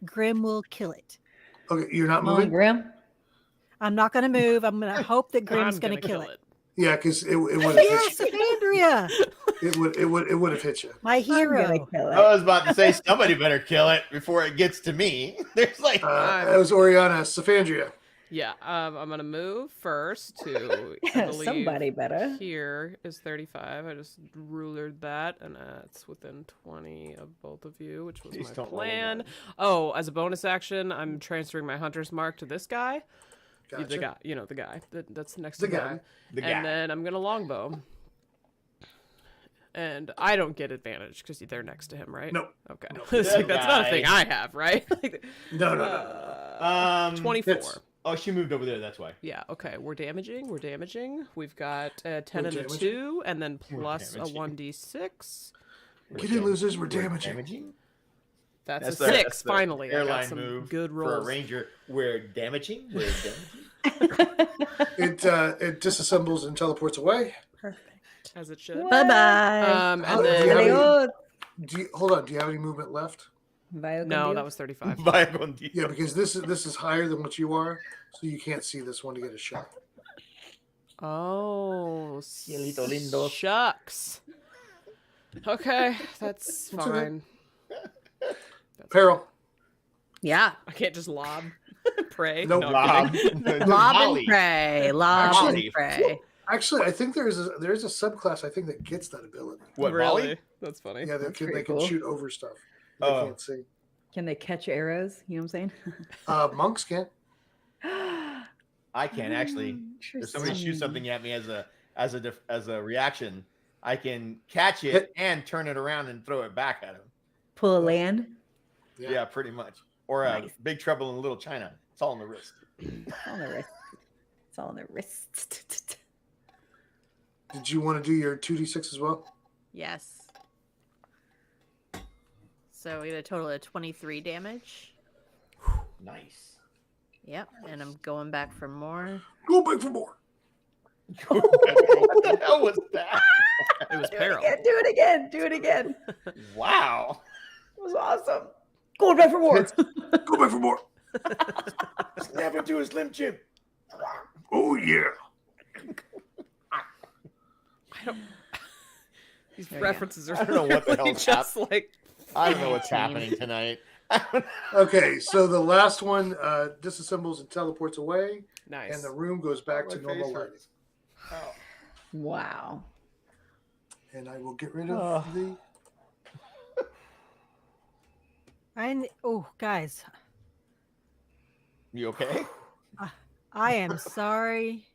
S9: Grim will kill it.
S13: Okay, you're not moving?
S4: Grim?
S9: I'm not gonna move. I'm gonna hope that Grim's gonna kill it.
S13: Yeah, because it would have hit
S9: Yes, Ephandria!
S13: you. It would have hit you.
S9: My hero.
S11: I was about to say somebody better kill it before it gets to me. There's like
S13: that was Oriana Symphonia.
S1: Yeah, I'm gonna move first to I believe
S4: Somebody better.
S1: Here is 35. I just rulered that, and that's within 20 of both of you, which was
S11: Please
S1: my
S11: don't roll
S1: plan.
S11: that.
S1: Oh, as a bonus action, I'm transferring my hunter's mark to this guy. The
S13: Gotcha.
S1: guy, the guy that's next
S13: The
S1: to
S13: guy.
S1: him.
S11: The guy.
S1: And then I'm gonna longbow. And I don't get advantage because they're next to him, right?
S13: Nope.
S1: Okay.
S13: Nope.
S1: It's like, that's not a thing
S11: guy.
S1: I have, right?
S13: No.
S1: 24.
S11: Oh, she moved over there. That's why.
S1: Yeah, okay. We're damaging. We've got a 10
S13: We're
S1: and a
S13: damaging?
S1: 2, and then
S11: We're
S1: plus a
S11: damaging.
S1: 1d6.
S13: Get in, losers. We're damaging.
S1: That's a
S11: the-
S1: 6,
S11: the
S1: finally. I got
S11: airline
S1: some
S11: move
S1: good
S11: for a
S1: rolls.
S11: ranger. We're damaging.
S13: It disassembles and teleports away.
S4: Perfect.
S1: As it should.
S10: Bye-bye.
S1: And
S13: Do you
S1: then...
S13: have any-
S4: Adios.
S13: hold on. Do you have any movement left?
S1: No, that was 35.
S13: Yeah, because this is higher than what you are, so you can't see this one to get a shot.
S1: Oh,
S11: Cielito lindo.
S1: shucks. Okay, that's
S13: It's okay.
S1: fine.
S13: Peril.
S10: Yeah.
S1: I can't just lob. Pray.
S13: Nope.
S1: No,
S11: Lob.
S1: I'm kidding.
S10: Lob
S11: Volley.
S10: and pray. Lob
S13: Actually-
S10: and pray.
S13: Actually, I think there's a subclass I think that gets that ability.
S11: What,
S1: really?
S11: volley?
S1: That's funny.
S13: Yeah, they
S4: That's
S13: can
S4: pretty
S13: they can
S4: cool.
S13: shoot over stuff. They
S11: Oh.
S13: can't see.
S4: Can they catch arrows? You know what I'm saying?
S13: Monks can't.
S11: I can actually. If somebody shoots
S4: Interesting.
S11: something at me as a reaction, I can catch it and turn it around and throw it back at him.
S4: Pull a land.
S11: Yeah, pretty much. Or
S4: Nice.
S11: Big Trouble in Little China. It's all in the wrist.
S4: On the wrist. It's all on the wrist.
S13: Did you want to do your 2d6 as well?
S10: Yes. So we get a total of 23 damage.
S11: Nice.
S10: Yep. And I'm going back for more.
S13: Go back for more.
S11: What the hell was that?
S1: It was
S4: Do
S1: peril.
S4: it again. Do it again.
S11: Wow.
S4: It was awesome. Going back for more.
S13: Go back for more.
S11: Snap into a Slim Jim.
S13: Oh yeah.
S1: These
S4: There we go.
S1: references are
S11: I don't know what the
S1: really
S11: hell's
S1: just like...
S11: I don't know what's happening tonight.
S13: Okay, so the last one disassembles and teleports away,
S1: Nice.
S13: and the room goes back to
S11: My
S13: normal
S11: face
S13: lighting.
S11: hurts. Oh.
S4: Wow.
S13: And I will get rid of the.
S9: Oh, guys,
S11: You okay?
S9: I am sorry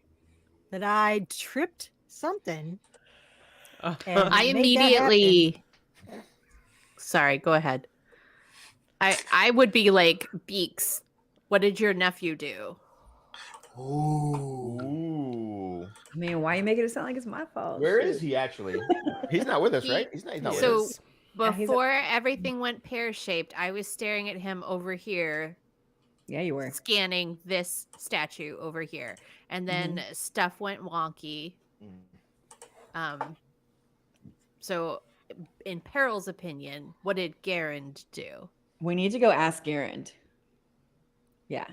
S9: that I tripped something. and
S10: I
S9: made that
S10: immediately. Sorry, go ahead. I would be like, Beaks, what did your nephew do?
S13: Ooh.
S11: Ooh.
S4: I mean, why are you making it sound like it's my fault?
S11: Where
S4: Shit.
S11: is he actually? He's not with us, right? He's not with
S10: So
S11: us.
S4: Yeah, he's a-
S10: before everything went pear-shaped, I was staring at him over here,
S4: Yeah, you were.
S10: scanning this statue over here, and then stuff went wonky. So in Peril's opinion, what did Garand do?
S4: We need to go ask Garand. Yeah.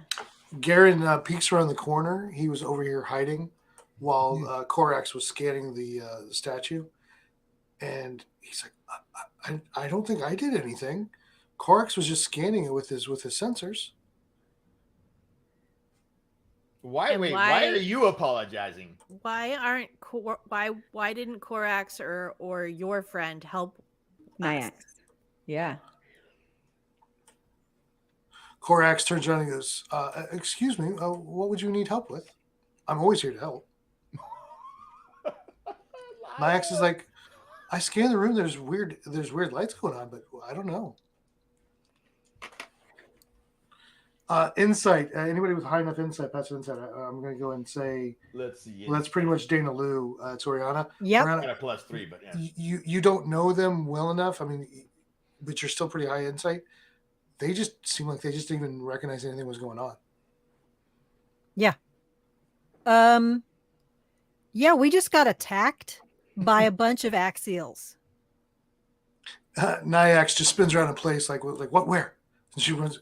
S13: Garen peeks around the corner. He was over here hiding while Korax was scanning the statue. And he's like, I don't think I did anything. Korax was just scanning it with his sensors.
S11: Why
S10: And
S11: why
S10: why-
S11: are you apologizing?
S10: Why didn't Korax or your friend help
S4: Nyax. Yeah.
S13: Korax turns around and goes, excuse me, what would you need help with? I'm always here to help. Nyax is like, I scanned the room. There's weird lights going on, but I don't know. Insight. Anybody with high enough insight, passive insight. I'm going to go and say,
S11: Let's see.
S13: well, that's pretty much Dana Lou. It's Oriana.
S9: Yep.
S11: I
S13: Oriana,
S11: got a +3, but yeah.
S13: you don't know them well enough. I mean, but you're still pretty high insight. They just seem like they just didn't even recognize anything was going on.
S9: Yeah, we just got attacked by a bunch of axials.
S13: Nyax just spins around in place, like what, where? And she runs.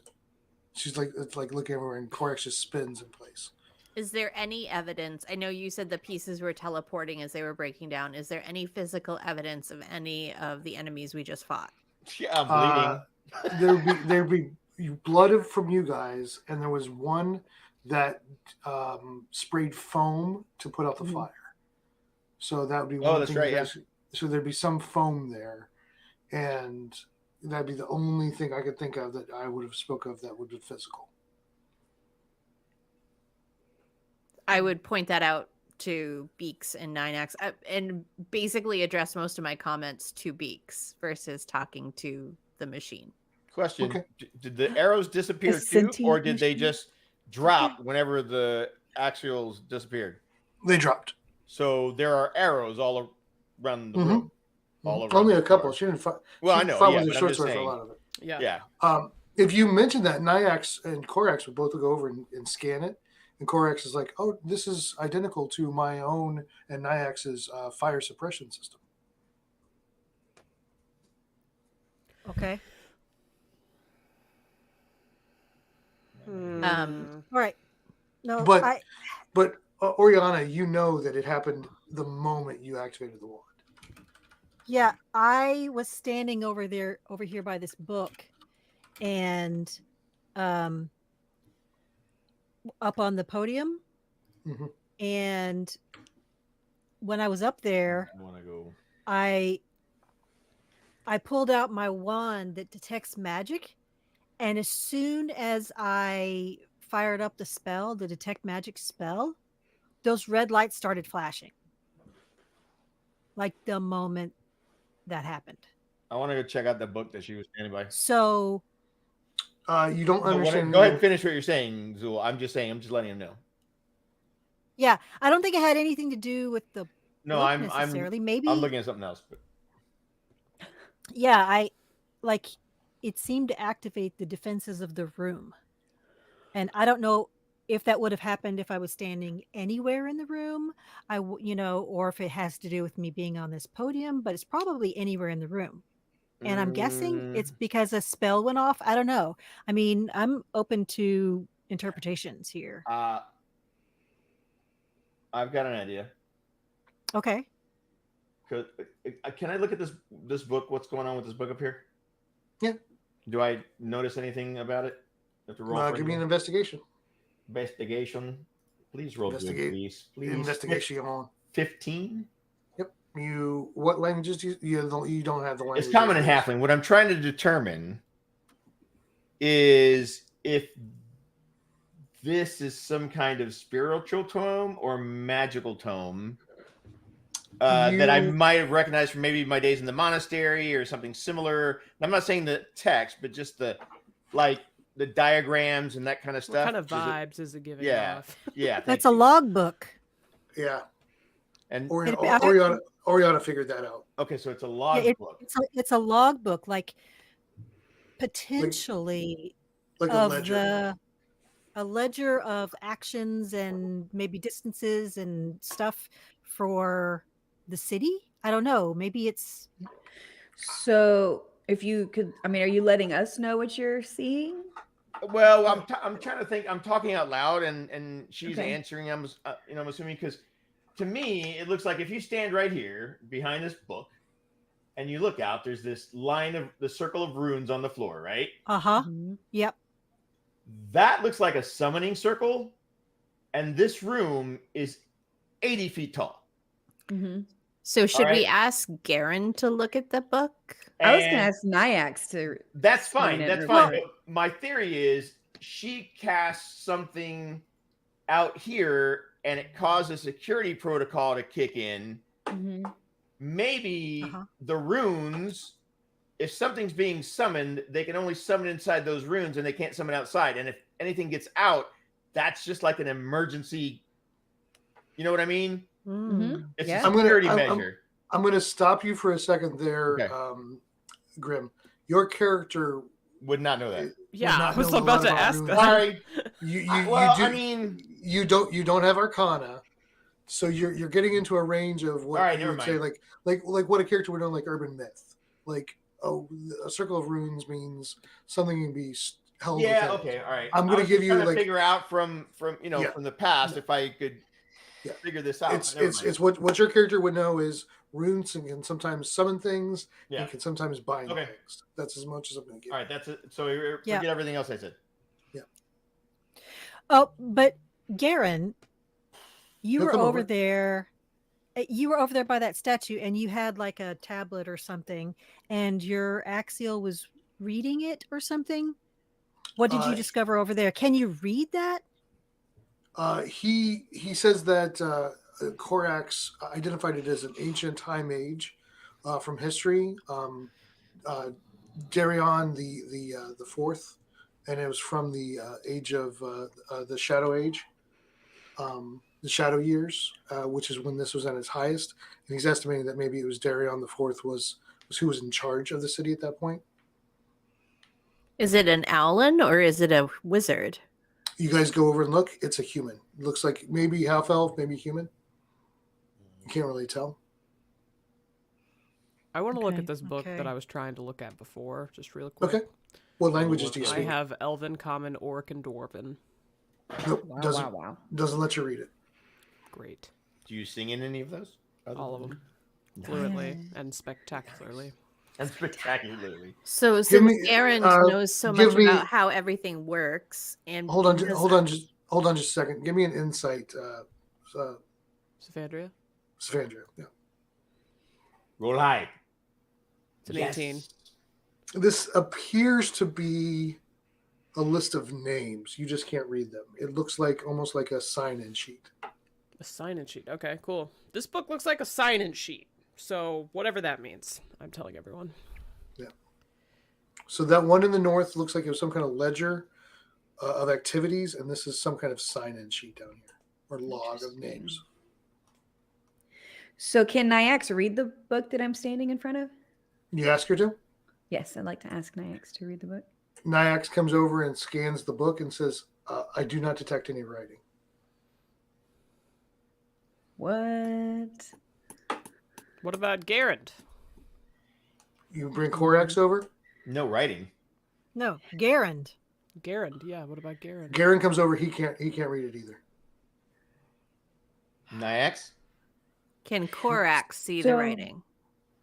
S13: She's like, it's like looking everywhere, and Korax just spins in place.
S10: Is there any evidence? I know you said the pieces were teleporting as they were breaking down. Is there any physical evidence of any of the enemies we just fought?
S11: Yeah, I'm bleeding.
S13: There'd be blood from you guys, and there was one that sprayed foam to put out the fire. So that would be one
S11: that's
S13: thing.
S11: right, yeah.
S13: So there'd be some foam there, and that'd be the only thing I could think of that I would have spoke of that would be physical.
S10: I would point that out to Beaks and 9X and basically address most of my comments to Beaks versus talking to the machine.
S11: Question:
S13: Okay.
S11: Did the arrows disappear
S4: A
S11: too,
S4: sentient
S11: or did they
S4: machine?
S11: just dropped whenever the axials disappeared.
S13: They dropped.
S11: So there are arrows all around the room. All around.
S13: Only a couple. She didn't fight.
S11: Well,
S13: she
S11: I know.
S13: fought
S11: Yeah,
S13: with
S11: but
S13: a
S11: I'm
S13: short
S11: just
S13: sword for a
S11: saying.
S13: lot of it.
S1: Yeah.
S13: If you mention that, Nyax and Korax would both go over and scan it. And Korax is like, oh, this is identical to my own and Nyax's fire suppression system.
S9: Okay.
S10: Um,
S9: All right. No,
S13: But Oriana, you know that it happened the moment you activated the wand.
S9: Yeah, I was standing over here by this book, and up on the podium.
S13: Mm-hmm.
S9: And when I was up there,
S11: I want to go.
S9: I pulled out my wand that detects magic, and as soon as I fired up the spell, the detect magic spell, those red lights started flashing. Like the moment that happened.
S11: I want to go check out the book that she was standing by.
S9: So
S13: you don't understand.
S11: Go ahead and finish what you're saying, Zool. I'm just letting him know.
S9: Yeah, I don't think it had anything to do with the
S11: No,
S9: book
S11: I'm
S9: necessarily. Maybe
S11: I'm looking at something else. But...
S9: Yeah, I like it seemed to activate the defenses of the room. And I don't know if that would have happened if I was standing anywhere in the room, or if it has to do with me being on this podium, but it's probably anywhere in the room. And I'm guessing it's because a spell went off. I don't know. I mean, I'm open to interpretations here.
S11: I've got an idea.
S9: Okay.
S11: Can I look at this book? What's going on with this book up here?
S13: Yeah.
S11: Do I notice anything about it? Have to roll
S13: Give me an investigation.
S11: Investigation. Please roll good, please.
S13: Investigation on
S11: 15.
S13: Yep. What languages do you don't have the language?
S11: It's common and halfling. What I'm trying to determine is if this is some kind of spiritual tome or magical tome that I might have recognized from maybe my days in the monastery or something similar. I'm not saying the text, but just the diagrams and that kind of stuff.
S1: What kind of vibes is it giving off?
S11: Yeah.
S9: That's a logbook.
S13: Yeah.
S11: And
S13: Oriana figured that out.
S11: Okay, so it's a logbook.
S9: It's a logbook, like potentially
S13: like a ledger.
S9: A ledger of actions and maybe distances and stuff for the city. I don't know. Maybe it's.
S4: So if you could, are you letting us know what you're seeing?
S11: Well, I'm trying to think. I'm talking out loud, and she's answering. I'm assuming because to me it looks like if you stand right here behind this book, and you look out, there's this line of the circle of runes on the floor, right?
S9: Mm-hmm. Yep.
S11: That looks like a summoning circle, and this room is 80 feet tall.
S10: Mm-hmm. So should we ask Garen to look at the book?
S4: I was going to ask Nyax to.
S11: That's fine. That's fine. But my theory is she casts something out here, and it causes security protocol to kick in.
S4: Mm-hmm.
S11: Maybe the runes, if something's being summoned, they can only summon inside those runes, and they can't summon outside. And if anything gets out, that's just like an emergency. You know what I mean?
S4: Mm-hmm.
S11: It's a security measure.
S13: I'm going to stop you for a second there, Grim. Your character
S11: would not know that.
S1: Yeah, I was about to ask that.
S11: Sorry.
S13: You don't have Arcana, so you're getting into a range of what you would say like what a character would know, like urban myth. Like, a circle of runes means something can be held.
S11: Yeah. Okay. All right.
S13: I'm going to give you
S11: to figure out from from the past if I could figure this out.
S13: It's what your character would know is runes and can sometimes summon things and can sometimes bind things. That's as much as I'm going to give.
S11: All right. That's it. So forget everything else I said.
S13: Yeah.
S9: Oh, but Garen, you were over there. You were over there by that statue, and you had like a tablet or something, and your Axial was reading it or something. What did you discover over there? Can you read that?
S13: He says that Korax identified it as an ancient high mage from history. Darion the fourth and it was from the age of the Shadow Age, the Shadow Years, which is when this was at its highest. And he's estimating that maybe it was Darion the Fourth was who was in charge of the city at that point.
S10: Is it an Owlin or is it a wizard?
S13: You guys go over and look. It's a human. It looks like maybe half elf, maybe human. You can't really tell.
S1: I want to look at this book that I was trying to look at before, just real quick.
S13: Okay. What languages do you
S1: I
S13: speak?
S1: have Elven, Common, Orc, and Dwarven.
S13: Nope.
S4: Wow,
S13: doesn't
S4: wow.
S13: doesn't let you read it.
S1: Great.
S11: Do you sing in any of those?
S1: All of them. Fluently and spectacularly.
S11: And spectacularly.
S10: So
S13: Give
S10: since
S13: me,
S10: Aaron
S13: uh,
S10: knows so
S13: give
S10: much
S13: me-
S10: about how everything works, and
S13: Hold on,
S10: does-
S13: hold on just a second. Give me an insight,
S1: Savandria?
S13: Savandria. Yeah.
S11: Roll high.
S1: It's an 18.
S13: This appears to be a list of names. You just can't read them. It looks like almost like a sign-in sheet.
S1: A sign-in sheet. Okay, cool. This book looks like a sign-in sheet. So whatever that means, I'm telling everyone.
S13: Yeah. So that one in the north looks like it was some kind of ledger of activities, and this is some kind of sign-in sheet down here, or log of names.
S4: So can Nyax read the book that I'm standing in front of?
S13: You ask her to?
S4: Yes, I'd like to ask Nyax to read the book.
S13: Nyax comes over and scans the book and says, I do not detect any writing.
S4: What?
S1: What about Garand?
S13: You bring Korax over?
S11: No writing.
S9: No, Garand.
S1: Garand, yeah. What about Garand?
S13: Garen comes over, he can't read it either.
S11: Nyax?
S10: Can Korax see the
S4: So-
S10: writing?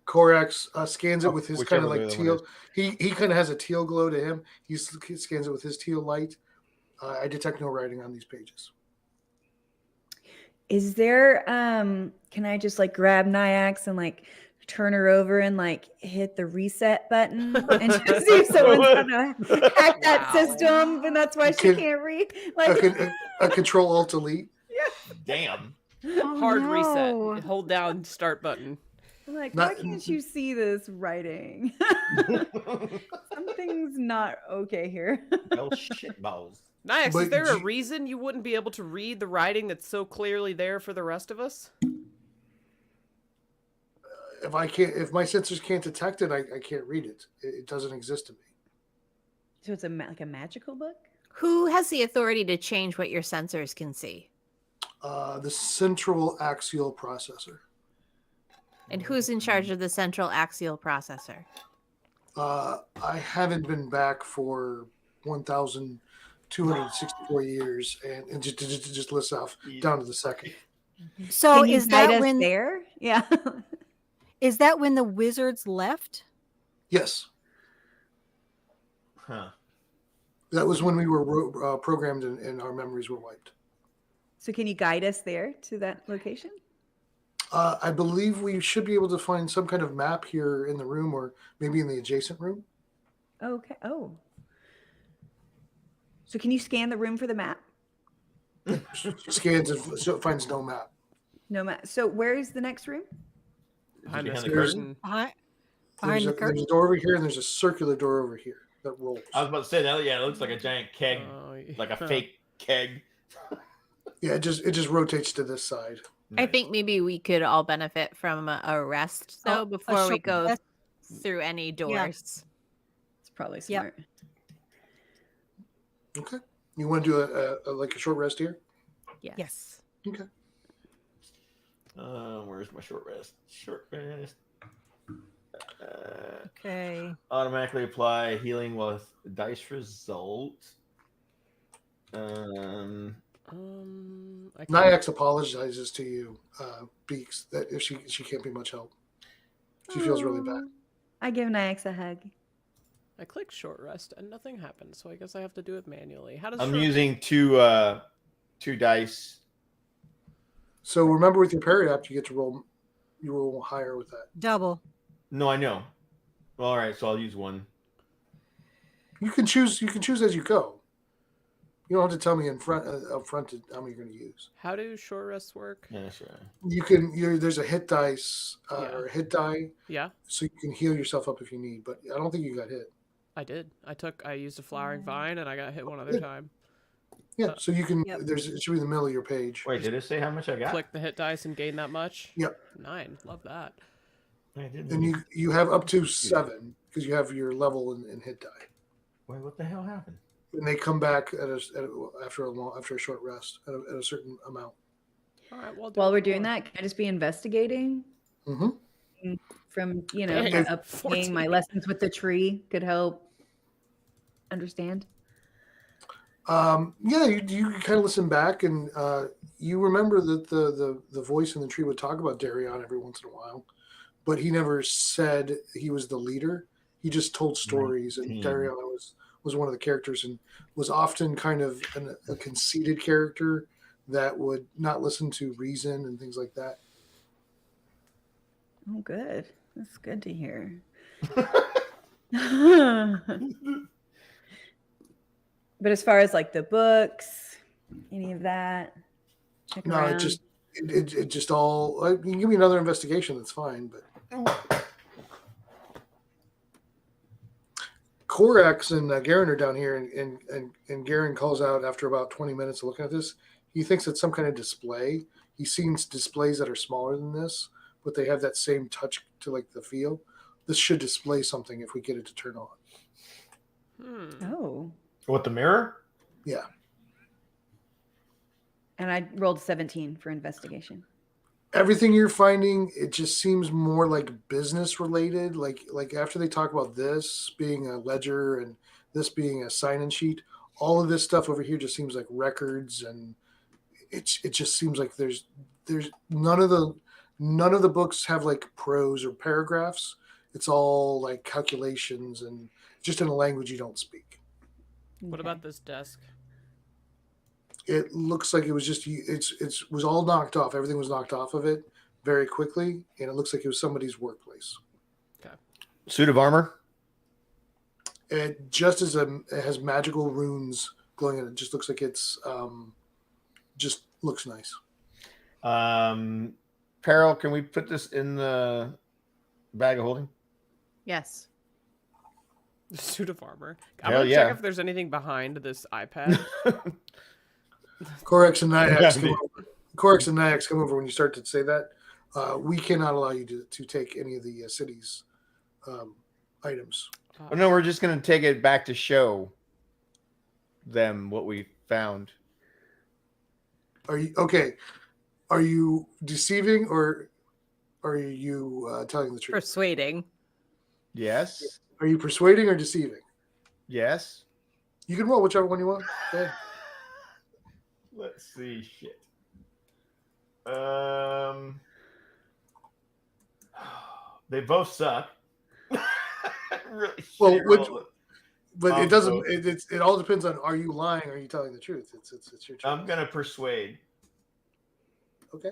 S13: Korax scans it with his kind
S11: whichever
S13: of like
S11: the other one
S13: teal. He kind of has a teal glow to him. He scans it with his teal light. I detect no writing on these pages.
S4: Is there can I just like grab Nyax and like turn her over and like hit the reset button and just see if someone's gonna hack that system and that's why she
S13: Can-
S4: can't read? Like
S13: A control alt delete.
S11: Damn.
S1: Hard
S4: no.
S1: reset. Hold down start button.
S4: I'm like,
S13: Not-
S4: why can't you see this writing? Something's not okay here.
S11: No shit balls.
S1: Nyax, is
S13: But
S1: there a
S13: you-
S1: reason you wouldn't be able to read the writing that's so clearly there for the rest of us?
S13: If my sensors can't detect it, I can't read it. It doesn't exist to me.
S4: So it's like a magical book?
S10: Who has the authority to change what your sensors can see?
S13: The central axial processor.
S10: And who's in charge of the central axial processor?
S13: I haven't been back for 1,264 years, and just list off down to the second.
S9: So
S4: Can you
S9: is
S4: guide
S9: that
S4: us
S9: when
S4: there? Yeah.
S9: is that when the wizards left?
S13: Yes,
S11: Huh.
S13: that was when we were programmed and our memories were wiped.
S4: So can you guide us there to that location?
S13: I believe we should be able to find some kind of map here in the room, or maybe in the adjacent room.
S4: Okay. Oh. So can you scan the room for the map?
S13: Scans and so it finds no map.
S4: No map. So where is the next room?
S1: Behind this
S11: Behind the
S1: curtain.
S9: Behind
S13: There's
S9: the
S13: a
S9: curtain?
S13: door over here, and there's a circular door over here that rolls.
S11: I was about to say that. Yeah, it looks like a giant keg,
S1: Oh, yeah.
S11: like a fake keg.
S13: Yeah, it just rotates to this side.
S10: I think maybe we could all benefit from a rest though
S9: a
S10: before we
S9: short
S10: go
S9: rest.
S10: through any doors.
S4: It's probably
S9: Yep.
S4: smart.
S13: Okay. You want to do a short rest here?
S9: Yes.
S13: Okay.
S11: Where's my short rest? Short rest.
S9: Okay.
S11: Automatically apply healing with dice result.
S1: I can't-
S13: Nyax apologizes to you, Beaks, that if she can't be much help. She feels really bad.
S4: I give Nyax a hug.
S1: I click short rest and nothing happens, so I guess I have to do it manually. How does
S11: I'm
S1: short-
S11: using two dice.
S13: So remember, with your parry app, you get to roll. You roll higher with that.
S9: Double.
S11: No, I know. Well, all right, so I'll use one.
S13: You can choose. You can choose as you go. You don't have to tell me up front how many you're going to use.
S1: How do short rests work?
S11: Yeah, sure.
S13: You can. There's a hit dice
S1: Yeah.
S13: or a hit die,
S1: Yeah.
S13: so you can heal yourself up if you need. But I don't think you got hit.
S1: I did. I used a flowering vine, and I got hit one other time.
S13: Yeah, so you can. There's it should be in the middle of your page.
S11: Wait, did it say how much I got?
S1: Click the hit dice and gain that much.
S13: Yep.
S1: 9. Love that.
S13: And you have up to 7 because you have your level and hit die.
S11: Wait, what the hell happened?
S13: And they come back after a short rest at a certain amount.
S1: All right. Well,
S4: while we're doing that, can I just be investigating?
S13: Mm-hmm.
S4: From paying my lessons with the tree could help understand.
S13: Yeah, you kind of listen back, and you remember that the voice in the tree would talk about Darion every once in a while, but he never said he was the leader. He just told stories, and Darion was one of the characters, and was often kind of a conceited character that would not listen to reason and things like that.
S4: Oh, good. That's good to hear. But as far as like the books, any of that?
S13: No, around? it just all. You can give me another investigation. That's fine. But Korax and Garen are down here, and Garen calls out after about 20 minutes of looking at this. He thinks it's some kind of display. He's seen displays that are smaller than this, but they have that same touch to like the feel. This should display something if we get it to turn on.
S4: Oh.
S11: What, the mirror?
S13: Yeah.
S4: And I rolled 17 for investigation.
S13: Everything you're finding, it just seems more like business related. Like after they talk about this being a ledger and this being a sign-in sheet, all of this stuff over here just seems like records, and it just seems like there's none of the books have like prose or paragraphs. It's all like calculations and just in a language you don't speak.
S1: What about this desk?
S13: It looks like it was just it was all knocked off. Everything was knocked off of it very quickly, and it looks like it was somebody's workplace.
S1: Okay.
S11: Suit of armor.
S13: It just it has magical runes glowing in it. Just looks like it's just looks nice.
S11: Peril, can we put this in the bag of holding?
S10: Yes.
S1: The suit of armor.
S11: Hell
S1: I'm gonna
S11: yeah.
S1: check if there's anything behind this iPad.
S13: Korax and Nyax come over when you start to say that. We cannot allow you to take any of the city's items.
S11: Oh, no, we're just going to take it back to show them what we found.
S13: Are you okay? Are you deceiving or are you telling the truth?
S10: Persuading.
S11: Yes.
S13: Are you persuading or deceiving?
S11: Yes.
S13: You can roll whichever one you want. Go ahead.
S11: Let's see. Shit. They both suck. Really
S13: well,
S11: but
S13: it doesn't. It all depends on: are you lying? Or are you telling the truth? It's your choice.
S11: I'm gonna persuade.
S13: Okay.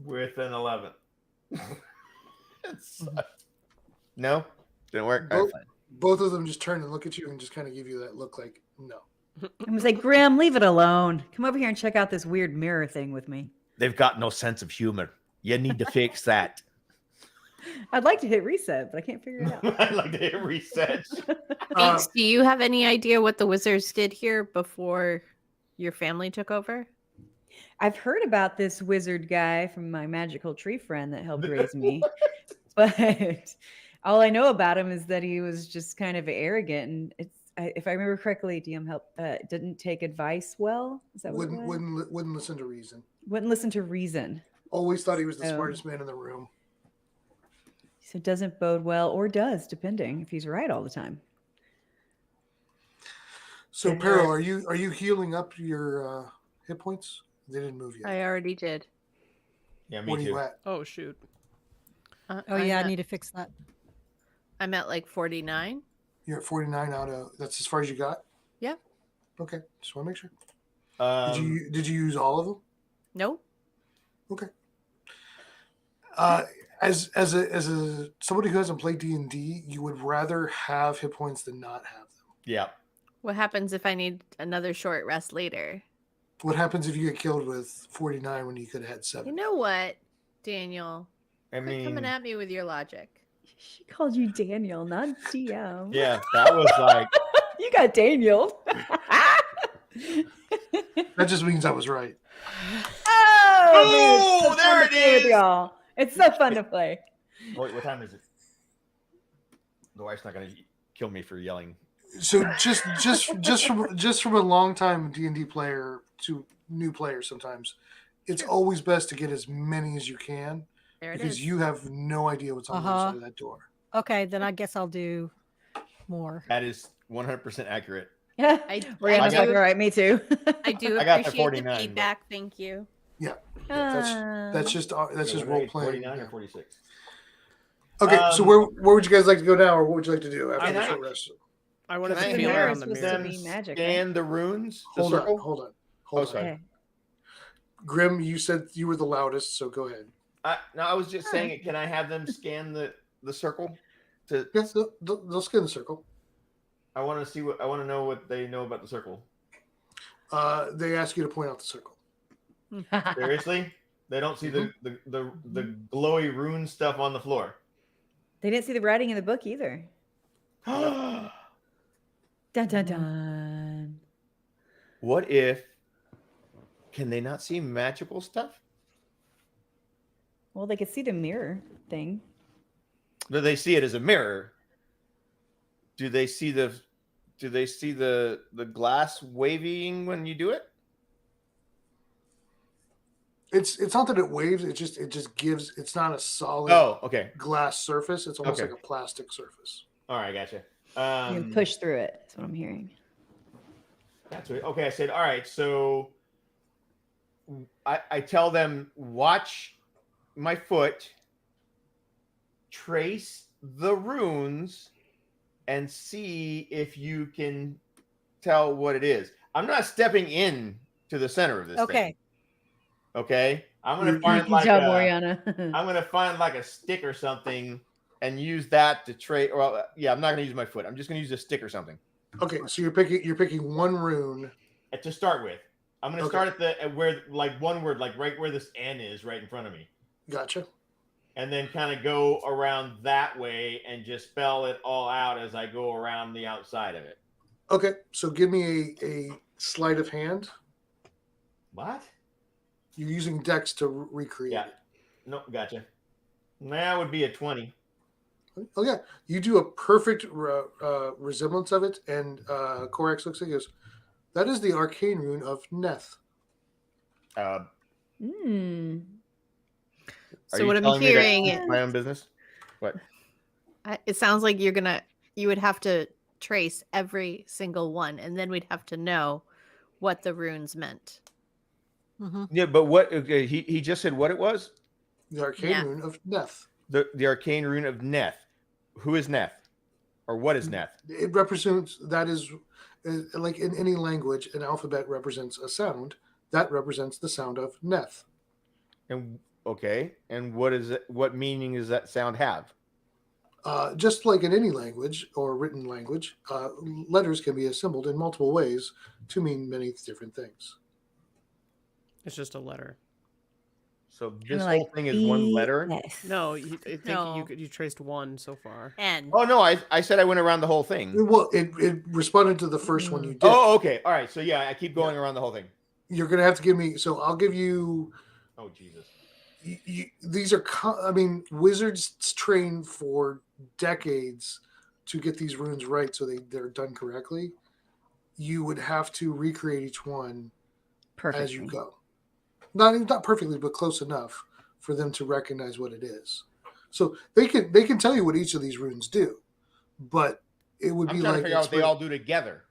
S11: With an 11. No, didn't work.
S13: Both of them just turn and look at you and just kind of give you that look like no.
S4: I'm gonna say, Grim, leave it alone. Come over here and check out this weird mirror thing with me.
S11: They've got no sense of humor. You need to fix that.
S4: I'd like to hit reset, but I can't figure it out.
S11: I'd like to hit reset.
S10: Beats, do you have any idea what the wizards did here before your family took over?
S4: I've heard about this wizard guy from my magical tree friend that helped raise me. But all I know about him is that he was just kind of arrogant, and if I remember correctly, DM didn't take advice well. Is that what
S13: wouldn't listen to reason?
S4: Wouldn't listen to reason.
S13: Always thought he was the smartest man in the room.
S4: So it doesn't bode well, or does, depending if he's right all the time.
S13: So Peril, are you healing up your hit points? They didn't move yet.
S10: I already did.
S11: Yeah, me
S13: what
S11: too.
S13: Are you at?
S1: Oh shoot.
S9: Oh yeah, I need to fix that.
S10: I'm at like 49.
S13: You're at 49 out of. That's as far as you got.
S10: Yep.
S13: Okay, just want to make sure. Did you use all of them?
S10: No.
S13: Okay. As a somebody who hasn't played D&D, you would rather have hit points than not have them.
S11: Yeah.
S10: What happens if I need another short rest later?
S13: What happens if you get killed with 49 when you could have had 7?
S10: You know what, Daniel?
S11: I
S10: Quit
S11: mean,
S10: coming at me with your logic.
S4: She called you Daniel, not DM.
S11: Yeah, that was like.
S4: You got Daniel.
S13: That just means I was right.
S4: Oh, man,
S11: there it is.
S4: With y'all. It's so fun to play.
S11: What time is it? The wife's not going to kill me for yelling.
S13: So just from a long time D&D player to new players, sometimes it's always best to get as many as you can because you have no idea what's on the other side of that door.
S9: Okay, then I guess I'll do more.
S11: That is 100% accurate.
S4: Yeah, all right. Me too.
S10: I do
S11: I got the
S10: appreciate
S11: 49,
S10: the feedback. Thank you.
S13: Yeah, that's just role playing.
S11: 49 or 46.
S13: Okay, so where would you guys like to go now, or what would you like to do after the short rest?
S1: I want to
S11: Can I
S1: feel
S11: have
S1: around the
S11: them
S1: mirror.
S4: magic,
S11: scan the runes?
S13: Hold on.
S11: Sorry.
S13: Grim, you said you were the loudest, so go ahead.
S11: No, I was just saying it. Can I have them scan the circle?
S13: Yes, they'll scan the circle.
S11: I want to see what I want to know what they know about the circle.
S13: They ask you to point out the circle.
S11: Seriously? They don't see the glowy rune stuff on the floor.
S4: They didn't see the writing in the book either. Dun dun dun.
S11: What if? Can they not see magical stuff?
S4: Well, they could see the mirror thing.
S11: Do they see it as a mirror? Do they see the glass waving when you do it?
S13: It's not that it waves. It just gives. It's not a solid. Glass surface. It's almost like a plastic surface.
S11: All right, gotcha.
S4: You can push through it. That's what I'm hearing.
S11: That's what. Okay, I said. All right, so I tell them, watch my foot, trace the runes, and see if you can tell what it is. I'm not stepping in to the center of this thing. Okay. I'm gonna find I'm gonna find like a stick or something and use that to trade. Well, yeah, I'm not gonna use my foot. I'm just gonna use a stick or something.
S13: Okay, so you're picking one rune
S11: to start with. I'm gonna start at where like one word, like right where this N is, right in front of me.
S13: Gotcha.
S11: And then kind of go around that way and just spell it all out as I go around the outside of it.
S13: Okay, so give me a sleight of hand.
S11: What?
S13: You're using Dex to recreate it.
S11: No, gotcha. That would be a 20.
S13: Oh yeah, you do a perfect resemblance of it, and Corax looks at it and goes, "That is the arcane rune of Neth."
S10: So what I'm hearing is
S11: my own business. What?
S10: It sounds like you would have to trace every single one, and then we'd have to know what the runes meant.
S11: Yeah, but what? Okay, he just said what it was.
S13: The arcane rune of Neth.
S11: The arcane rune of Neth. Who is Neth, or what is Neth?
S13: It represents that is like in any language, an alphabet represents a sound that represents the sound of Neth.
S11: And what is it? What meaning does that sound have?
S13: Just like in any language or written language, letters can be assembled in multiple ways to mean many different things.
S1: It's just a letter.
S11: So this whole thing is one letter?
S1: No, I think you traced one so far.
S10: N.
S11: Oh, no, I said I went around the whole thing.
S13: Well, it responded to the first one you did.
S11: Oh, okay. All right. So, yeah, I keep going around the whole thing.
S13: You're going to have to give me... So, I'll give you...
S11: Oh, Jesus.
S13: These are... wizards train for decades to get these runes right so they're done correctly. You would have to recreate each one as you go. Not perfectly, but close enough for them to recognize what it is. So they can tell you what each of these runes do, but it would be like
S11: figure out what they all do together.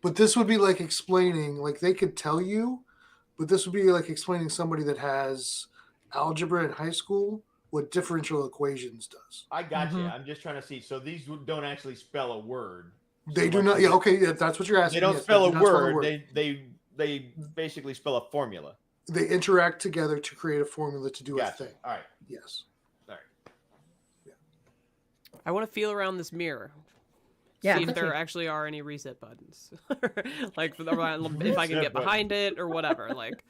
S13: But this would be like explaining, like they could tell you, but this would be like explaining somebody that has algebra in high school what differential equations does.
S11: I got you. I'm just trying to see. So these don't actually spell a word.
S13: They do not. Yeah. Okay. Yeah. That's what you're asking.
S11: They don't spell a word. They basically spell a formula.
S13: They interact together to create a formula to do a thing.
S11: All right.
S13: Yes.
S11: All right.
S13: Yeah.
S1: I want to feel around this mirror.
S4: Yeah.
S1: See if there actually are any reset buttons. Like if I can get behind it or whatever. Like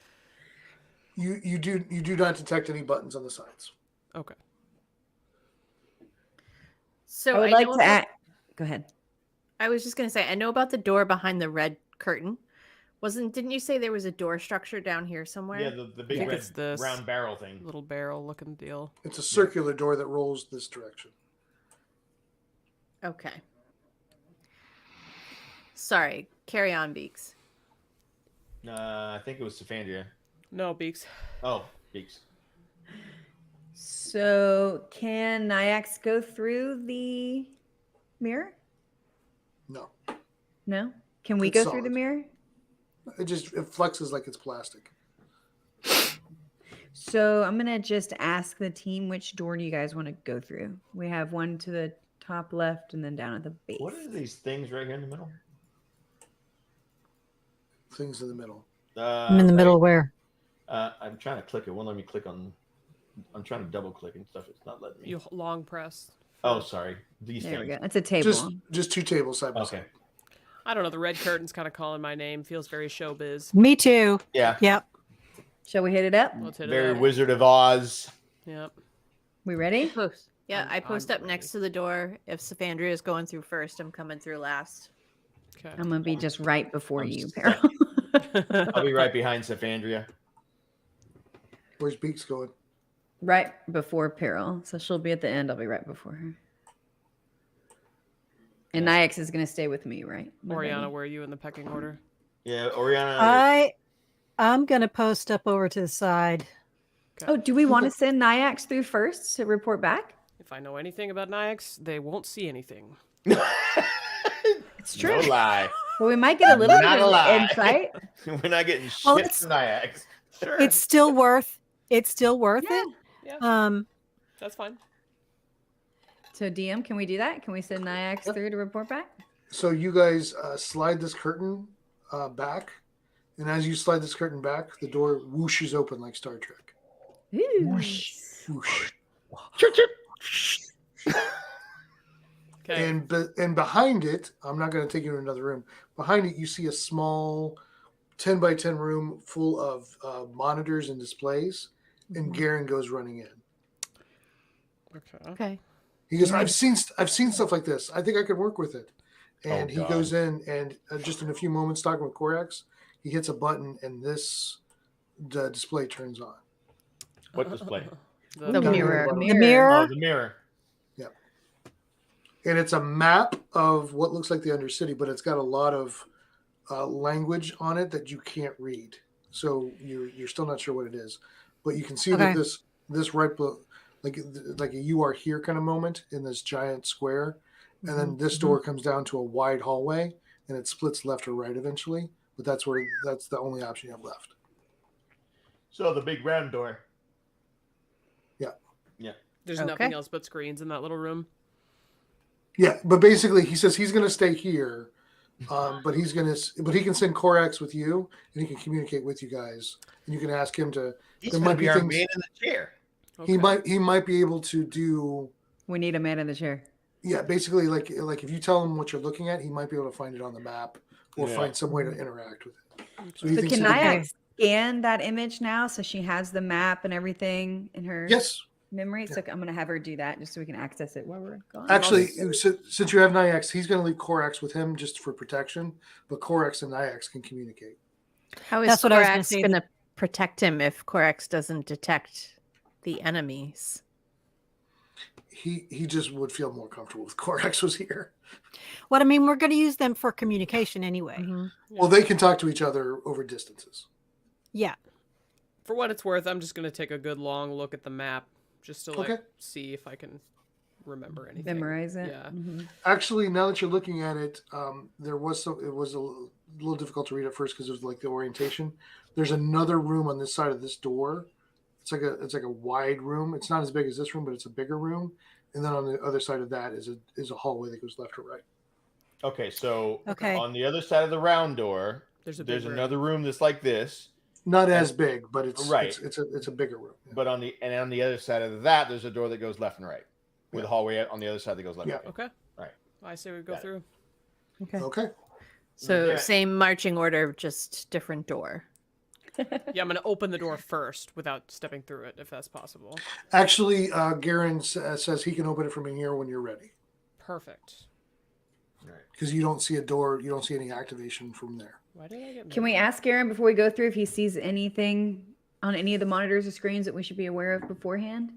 S13: you do not detect any buttons on the sides.
S1: Okay.
S10: So
S4: I would
S10: I
S4: like
S10: know
S4: to
S10: about-
S4: add. Go ahead.
S10: I was just gonna say, I know about the door behind the red curtain. Didn't you say there was a door structure down here somewhere?
S11: Yeah, the big
S1: think
S11: red
S1: it's this
S11: round barrel thing.
S1: little barrel looking deal.
S13: It's a circular door that rolls this direction.
S10: Okay. Sorry. Carry on, Beaks.
S11: I think it was Symphonia.
S1: No, Beaks.
S11: Oh, Beaks.
S4: So can Nyax go through the mirror?
S13: No,
S4: No. Can we
S13: It's
S4: go through the
S13: solid.
S4: mirror?
S13: it flexes like it's plastic.
S4: So I'm gonna just ask the team which door do you guys want to go through? We have one to the top left and then down at the base.
S11: What are these things right here in the middle?
S13: Things in the middle.
S9: I'm in the middle where?
S11: I'm trying to click it. Won't let me click on. I'm trying to double click and stuff. It's not letting me.
S1: You long press.
S11: Oh, sorry. These
S4: There we
S11: things.
S4: go. It's a table.
S13: Just two tables side by
S11: Okay.
S13: side.
S1: I don't know. The red curtain's kind of calling my name. Feels very showbiz.
S9: Me too.
S11: Yeah.
S9: Yep.
S4: Shall we hit it up?
S1: Let's hit it
S11: Very
S1: up.
S11: Wizard of Oz.
S1: Yep.
S4: We ready?
S10: Yeah, I
S1: I'm
S10: post up
S1: ready.
S10: next to the door. If Symphonia is going through first, I'm coming through last.
S1: Okay.
S4: I'm gonna be just right before
S11: I'm
S4: you,
S11: stuck.
S4: Peril.
S11: I'll be right behind Symphonia.
S13: Where's Beaks going?
S4: Right before Peril. So she'll be at the end. I'll be right before her. And Nyax is gonna stay with me, right? My
S1: Oriana,
S4: baby?
S1: where are you in the pecking order?
S11: Yeah, Oriana.
S9: I'm gonna post up over to the side.
S4: Oh, do we want to send Nyax through first to report back?
S1: If I know anything about Nyax, they won't see anything.
S4: It's true.
S11: No lie.
S4: Well, we might get a little
S11: Not
S4: bit
S11: a
S4: of
S11: lie.
S4: insight.
S11: We're not getting shit
S9: Well,
S11: from Nyax.
S1: Sure.
S9: It's still worth it.
S1: Yeah, that's fine.
S4: So DM, can we do that? Can we send Nyax through to report back?
S13: So you guys slide this curtain back, and as you slide this curtain back, the door whooshes open like Star Trek.
S4: Ooh.
S13: Whoosh.
S1: Okay.
S13: And behind it, I'm not going to take you to another room. Behind it, you see a small 10 by 10 room full of monitors and displays, and Garen goes running in.
S10: Okay.
S13: He goes, I've seen stuff like this. I think I could work with it. And
S11: Oh,
S13: he
S11: God.
S13: goes in, and just in a few moments, talking with Korax, he hits a button, and the display turns on.
S11: What display?
S10: The mirror.
S9: The
S11: Oh,
S9: mirror.
S11: the mirror.
S13: And it's a map of what looks like the Undercity, but it's got a lot of language on it that you can't read. So you're still not sure what it is, but you can see that this right like a "you are here" kind of moment in this giant square, and then this door comes down to a wide hallway, and it splits left or right eventually. But that's the only option you have left.
S11: So the big round door.
S13: Yeah.
S11: Yeah.
S1: There's
S10: Okay.
S1: nothing else but screens in that little room.
S13: Yeah, but basically, he says he's going to stay here, but he can send Korax with you, and he can communicate with you guys, and you can ask him to.
S11: He's
S13: there
S11: going
S13: might
S11: to
S13: be
S11: be our
S13: things
S11: man in the chair.
S1: Okay.
S13: he might be able to do.
S4: We need a man in the chair.
S13: Yeah, basically, like if you tell him what you're looking at, he might be able to find it on the map or
S11: Yeah.
S13: find some way to interact with it. So, he
S4: So
S13: thinks
S4: can
S13: he can-
S4: Nyax scan that image now so she has the map and everything in her
S13: Yes.
S4: memory? So I'm going to have her do that just so we can access it while we're gone.
S13: Actually, since you have Nyax, he's going to leave Korax with him just for protection, but Korax and Nyax can communicate.
S10: How is
S9: That's what I was gonna
S10: Korax
S9: say.
S10: going to protect him if Korax doesn't detect the enemies?
S13: He just would feel more comfortable if Korax was here.
S9: What I mean, we're going to use them for communication anyway.
S10: Mm-hmm.
S13: Well, they can talk to each other over distances.
S9: Yeah.
S1: For what it's worth, I'm just gonna take a good long look at the map just to like
S13: Okay.
S1: see if I can remember anything.
S4: Memorize it.
S1: Yeah.
S4: Mhm.
S13: Actually, now that you're looking at it, it was a little difficult to read at first because it was like the orientation. There's another room on this side of this door. It's like a wide room. It's not as big as this room, but it's a bigger room. And then on the other side of that is a hallway that goes left or right.
S11: Okay, so
S9: Okay.
S11: on the other side of the round door,
S1: There's
S11: there's
S1: room.
S11: another room that's like this.
S13: Not as big, but it's
S11: Right.
S13: It's a bigger room. Yeah.
S11: But on the other side of that, there's a door that goes left and right, with a hallway on the other side that goes left.
S13: Yeah.
S11: And right.
S1: Okay.
S11: Right.
S1: I say we go
S11: Got it.
S1: through.
S13: Okay.
S10: So
S11: Yeah.
S10: same marching order, just different door.
S1: Yeah, I'm gonna open the door first without stepping through it, if that's possible.
S13: Actually, Garen says he can open it from in here when you're ready.
S1: Perfect.
S13: Because you don't see a door, you don't see any activation from there.
S1: Why did I get
S4: Can we ask Aaron before we go through if he sees anything on any of the monitors or screens that we should be aware of beforehand?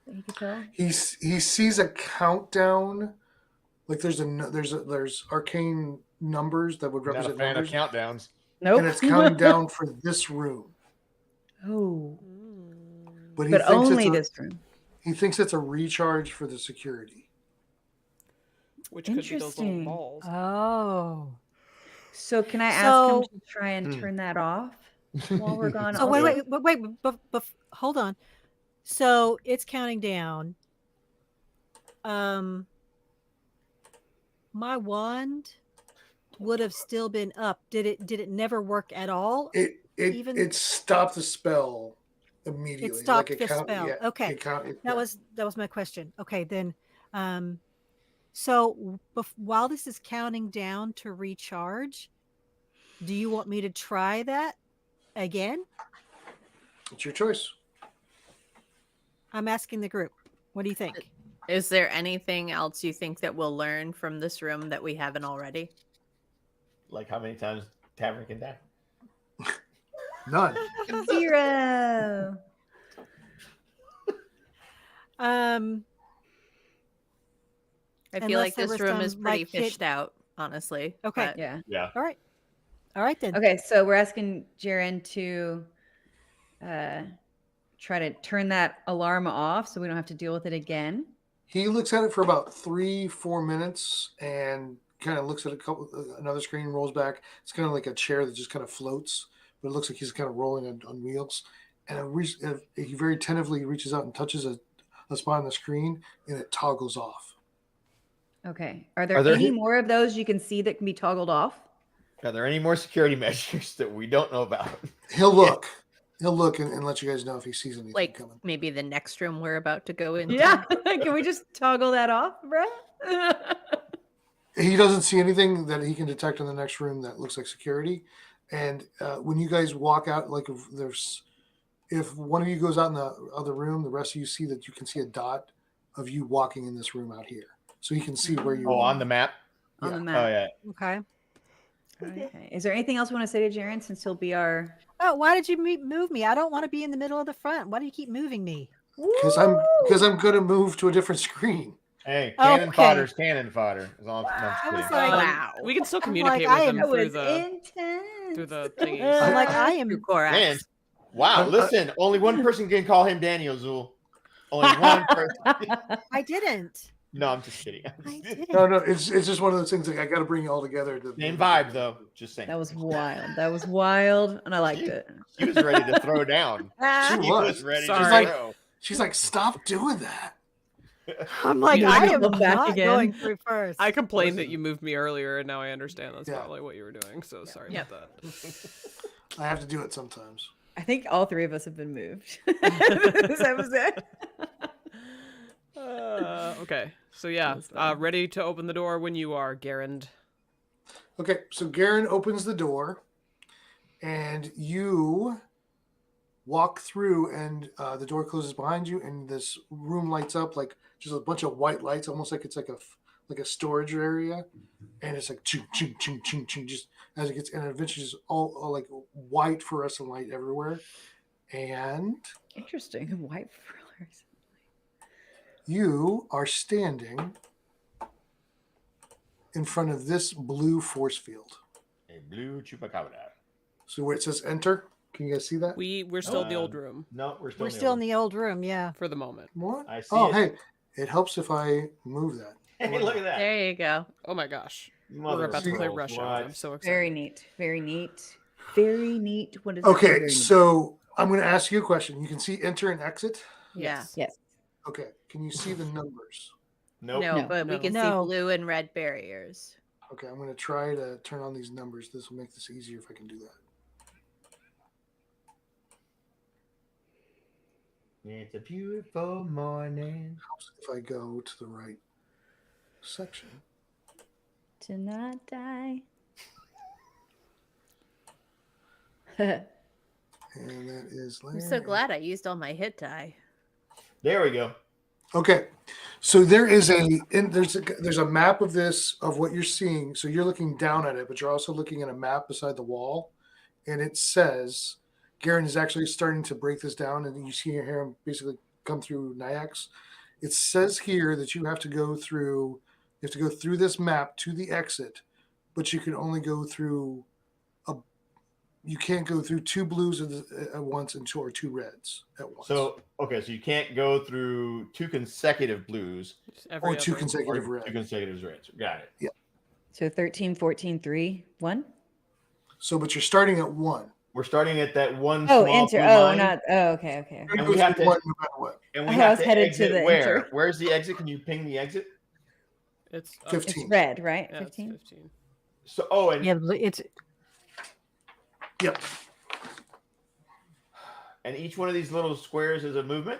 S4: That he could tell?
S13: He sees a countdown. Like there's arcane numbers that would
S11: Not a
S13: represent
S11: fan
S13: numbers.
S11: of countdowns.
S4: Nope.
S13: And it's counting down for this room.
S4: Oh.
S13: But
S4: But only this room.
S13: He thinks it's a recharge for the security.
S1: Which could be those little
S4: Interesting.
S1: balls.
S9: Oh.
S4: So can I ask him
S9: So-
S4: to try and turn that off while we're gone?
S9: So
S4: also?
S9: wait, but hold on. So it's counting down. My wand would have still been up. Did it never work at all?
S13: It stopped the spell immediately.
S9: It stopped
S13: Like
S9: the
S13: count-
S9: spell.
S13: yeah,
S9: Okay,
S13: it count-
S9: that was my question. Okay, then, so while this is counting down to recharge, do you want me to try that again?
S13: It's your choice.
S9: I'm asking the group. What do you think?
S10: Is there anything else you think that we'll learn from this room that we haven't already?
S11: Like how many times Tavern can die?
S13: None.
S4: 0.
S10: I feel
S9: Unless
S10: like
S9: there
S10: this
S9: was
S10: room
S9: some,
S10: is pretty
S9: like, hit-
S10: fished out, honestly.
S9: Okay.
S10: but-
S4: Yeah.
S11: Yeah.
S9: All right then.
S4: Okay, so we're asking Jaren to try to turn that alarm off so we don't have to deal with it again.
S13: He looks at it for about 3-4 minutes and kind of looks at another screen, rolls back. It's kind of like a chair that just kind of floats, but it looks like he's kind of rolling on wheels. And he very tentatively reaches out and touches a spot on the screen, and it toggles off.
S4: Okay. Are there
S11: Are there
S4: any
S11: hit-
S4: more of those you can see that can be toggled off?
S11: Are there any more security measures that we don't know about?
S13: He'll look. He'll look and let you guys know if he sees anything
S10: Like
S13: coming.
S10: maybe the next room we're about to go into.
S4: Yeah. Can we just toggle that off, bro?
S13: He doesn't see anything that he can detect in the next room that looks like security. And when you guys walk out, like if one of you goes out in the other room, the rest of you see that you can see a dot of you walking in this room out here. So he can see where you
S11: Oh,
S13: are.
S11: on the map?
S4: On the
S11: Oh,
S4: map.
S11: yeah.
S9: Okay.
S4: Okay. Is there anything else you want to say to Jaren since he'll be our...
S9: Oh, why did you move me? I don't want to be in the middle of the front. Why do you keep moving me?
S13: Because I'm going to move to a different screen.
S11: Hey, cannon
S9: Okay.
S11: fodder's cannon fodder. As long as
S9: I was
S11: kidding.
S9: like,
S10: Wow.
S1: We can still
S9: I'm
S1: communicate
S9: like, I
S1: with them
S9: am-
S1: through
S4: was
S1: the
S4: intense.
S1: through the thingies.
S9: I'm like, I am.
S10: Through Korax.
S11: Man, wow, listen, only one person can call him Daniel Zool. Only one person.
S9: I didn't.
S11: No, I'm just kidding.
S9: I didn't.
S13: No, it's just one of those things. Like I got to bring it all together.
S11: Same vibe, though. Just saying.
S4: That was wild. That was wild, and I liked it.
S11: She was ready to throw down.
S13: She
S11: She
S13: was.
S11: was ready
S1: Sorry.
S11: to throw.
S13: She's like, stop doing that.
S9: I'm like,
S4: You
S9: I
S4: moved
S9: am
S4: yourself back
S9: not
S4: again.
S9: going through first.
S1: I complained that you moved me earlier, and now I understand that's
S13: Yeah.
S1: probably what you were doing. So sorry about that.
S13: I have to do it sometimes.
S4: I think all three of us have been moved. This episode.
S1: Okay, so yeah, ready to open the door when you are, Garand.
S13: Okay, so Garen opens the door, and you walk through, and the door closes behind you, and this room lights up like just a bunch of white lights, almost like it's like a storage area, and it's like ching ching ching ching ching, just as it gets, and eventually just all like white fluorescent light everywhere, and
S4: Interesting. White fluorescent.
S13: you are standing in front of this blue force field.
S11: A blue chupacabra.
S13: So where it says enter, can you guys see that?
S1: We're still in the old room
S11: No, we're still
S9: We're still in the old room, yeah.
S1: for the moment.
S13: What?
S11: I see
S13: Oh,
S11: it.
S13: hey, it helps if I move that.
S11: Hey, look at that.
S10: There you go.
S1: Oh my gosh,
S11: Mother
S1: we're about to
S11: of
S1: play
S11: pearls,
S1: Russia.
S11: what?
S1: I'm so excited.
S4: Very neat. Very neat. Very neat. What is it?
S13: Okay,
S4: Very neat.
S13: so I'm going to ask you a question. You can see enter and exit.
S10: Yeah.
S4: Yes.
S13: Okay, can you see the numbers?
S11: Nope.
S10: No, but we
S1: No.
S10: can see
S9: No.
S10: blue and red barriers.
S13: Okay, I'm going to try to turn on these numbers. This will make this easier if I can do that.
S11: It's a beautiful morning.
S13: Helps if I go to the right section.
S4: To not die.
S13: And that is
S10: I'm so glad I used all my hit die.
S11: There we go.
S13: Okay, So there's a map of this of what you're seeing. So you're looking down at it, but you're also looking at a map beside the wall, and it says Garen is actually starting to break this down, and you see him basically come through Nyax. It says here that you have to go through this map to the exit, but you can only go through you can't go through two blues at once and two reds at once.
S11: So you can't go through two consecutive blues
S13: or two consecutive reds.
S11: Two consecutive reds. Got it.
S13: Yeah.
S4: So 13, 14, 3, 1.
S13: So, but you're starting at 1.
S11: We're starting at that one.
S4: Oh,
S11: small
S4: enter.
S11: blue
S4: Oh,
S11: line.
S4: not. Oh, okay.
S11: And we have to.
S13: One no matter what.
S11: And we
S4: I
S11: have
S4: was
S11: to
S4: headed
S11: exit
S4: to the
S11: where?
S4: enter.
S11: Where's the exit? Can you ping the exit?
S1: It's
S13: 15.
S4: It's red, right?
S1: Yeah,
S4: 15.
S1: It's 15.
S11: So and
S9: Yeah, it's
S13: Yep.
S11: And each one of these little squares is a movement.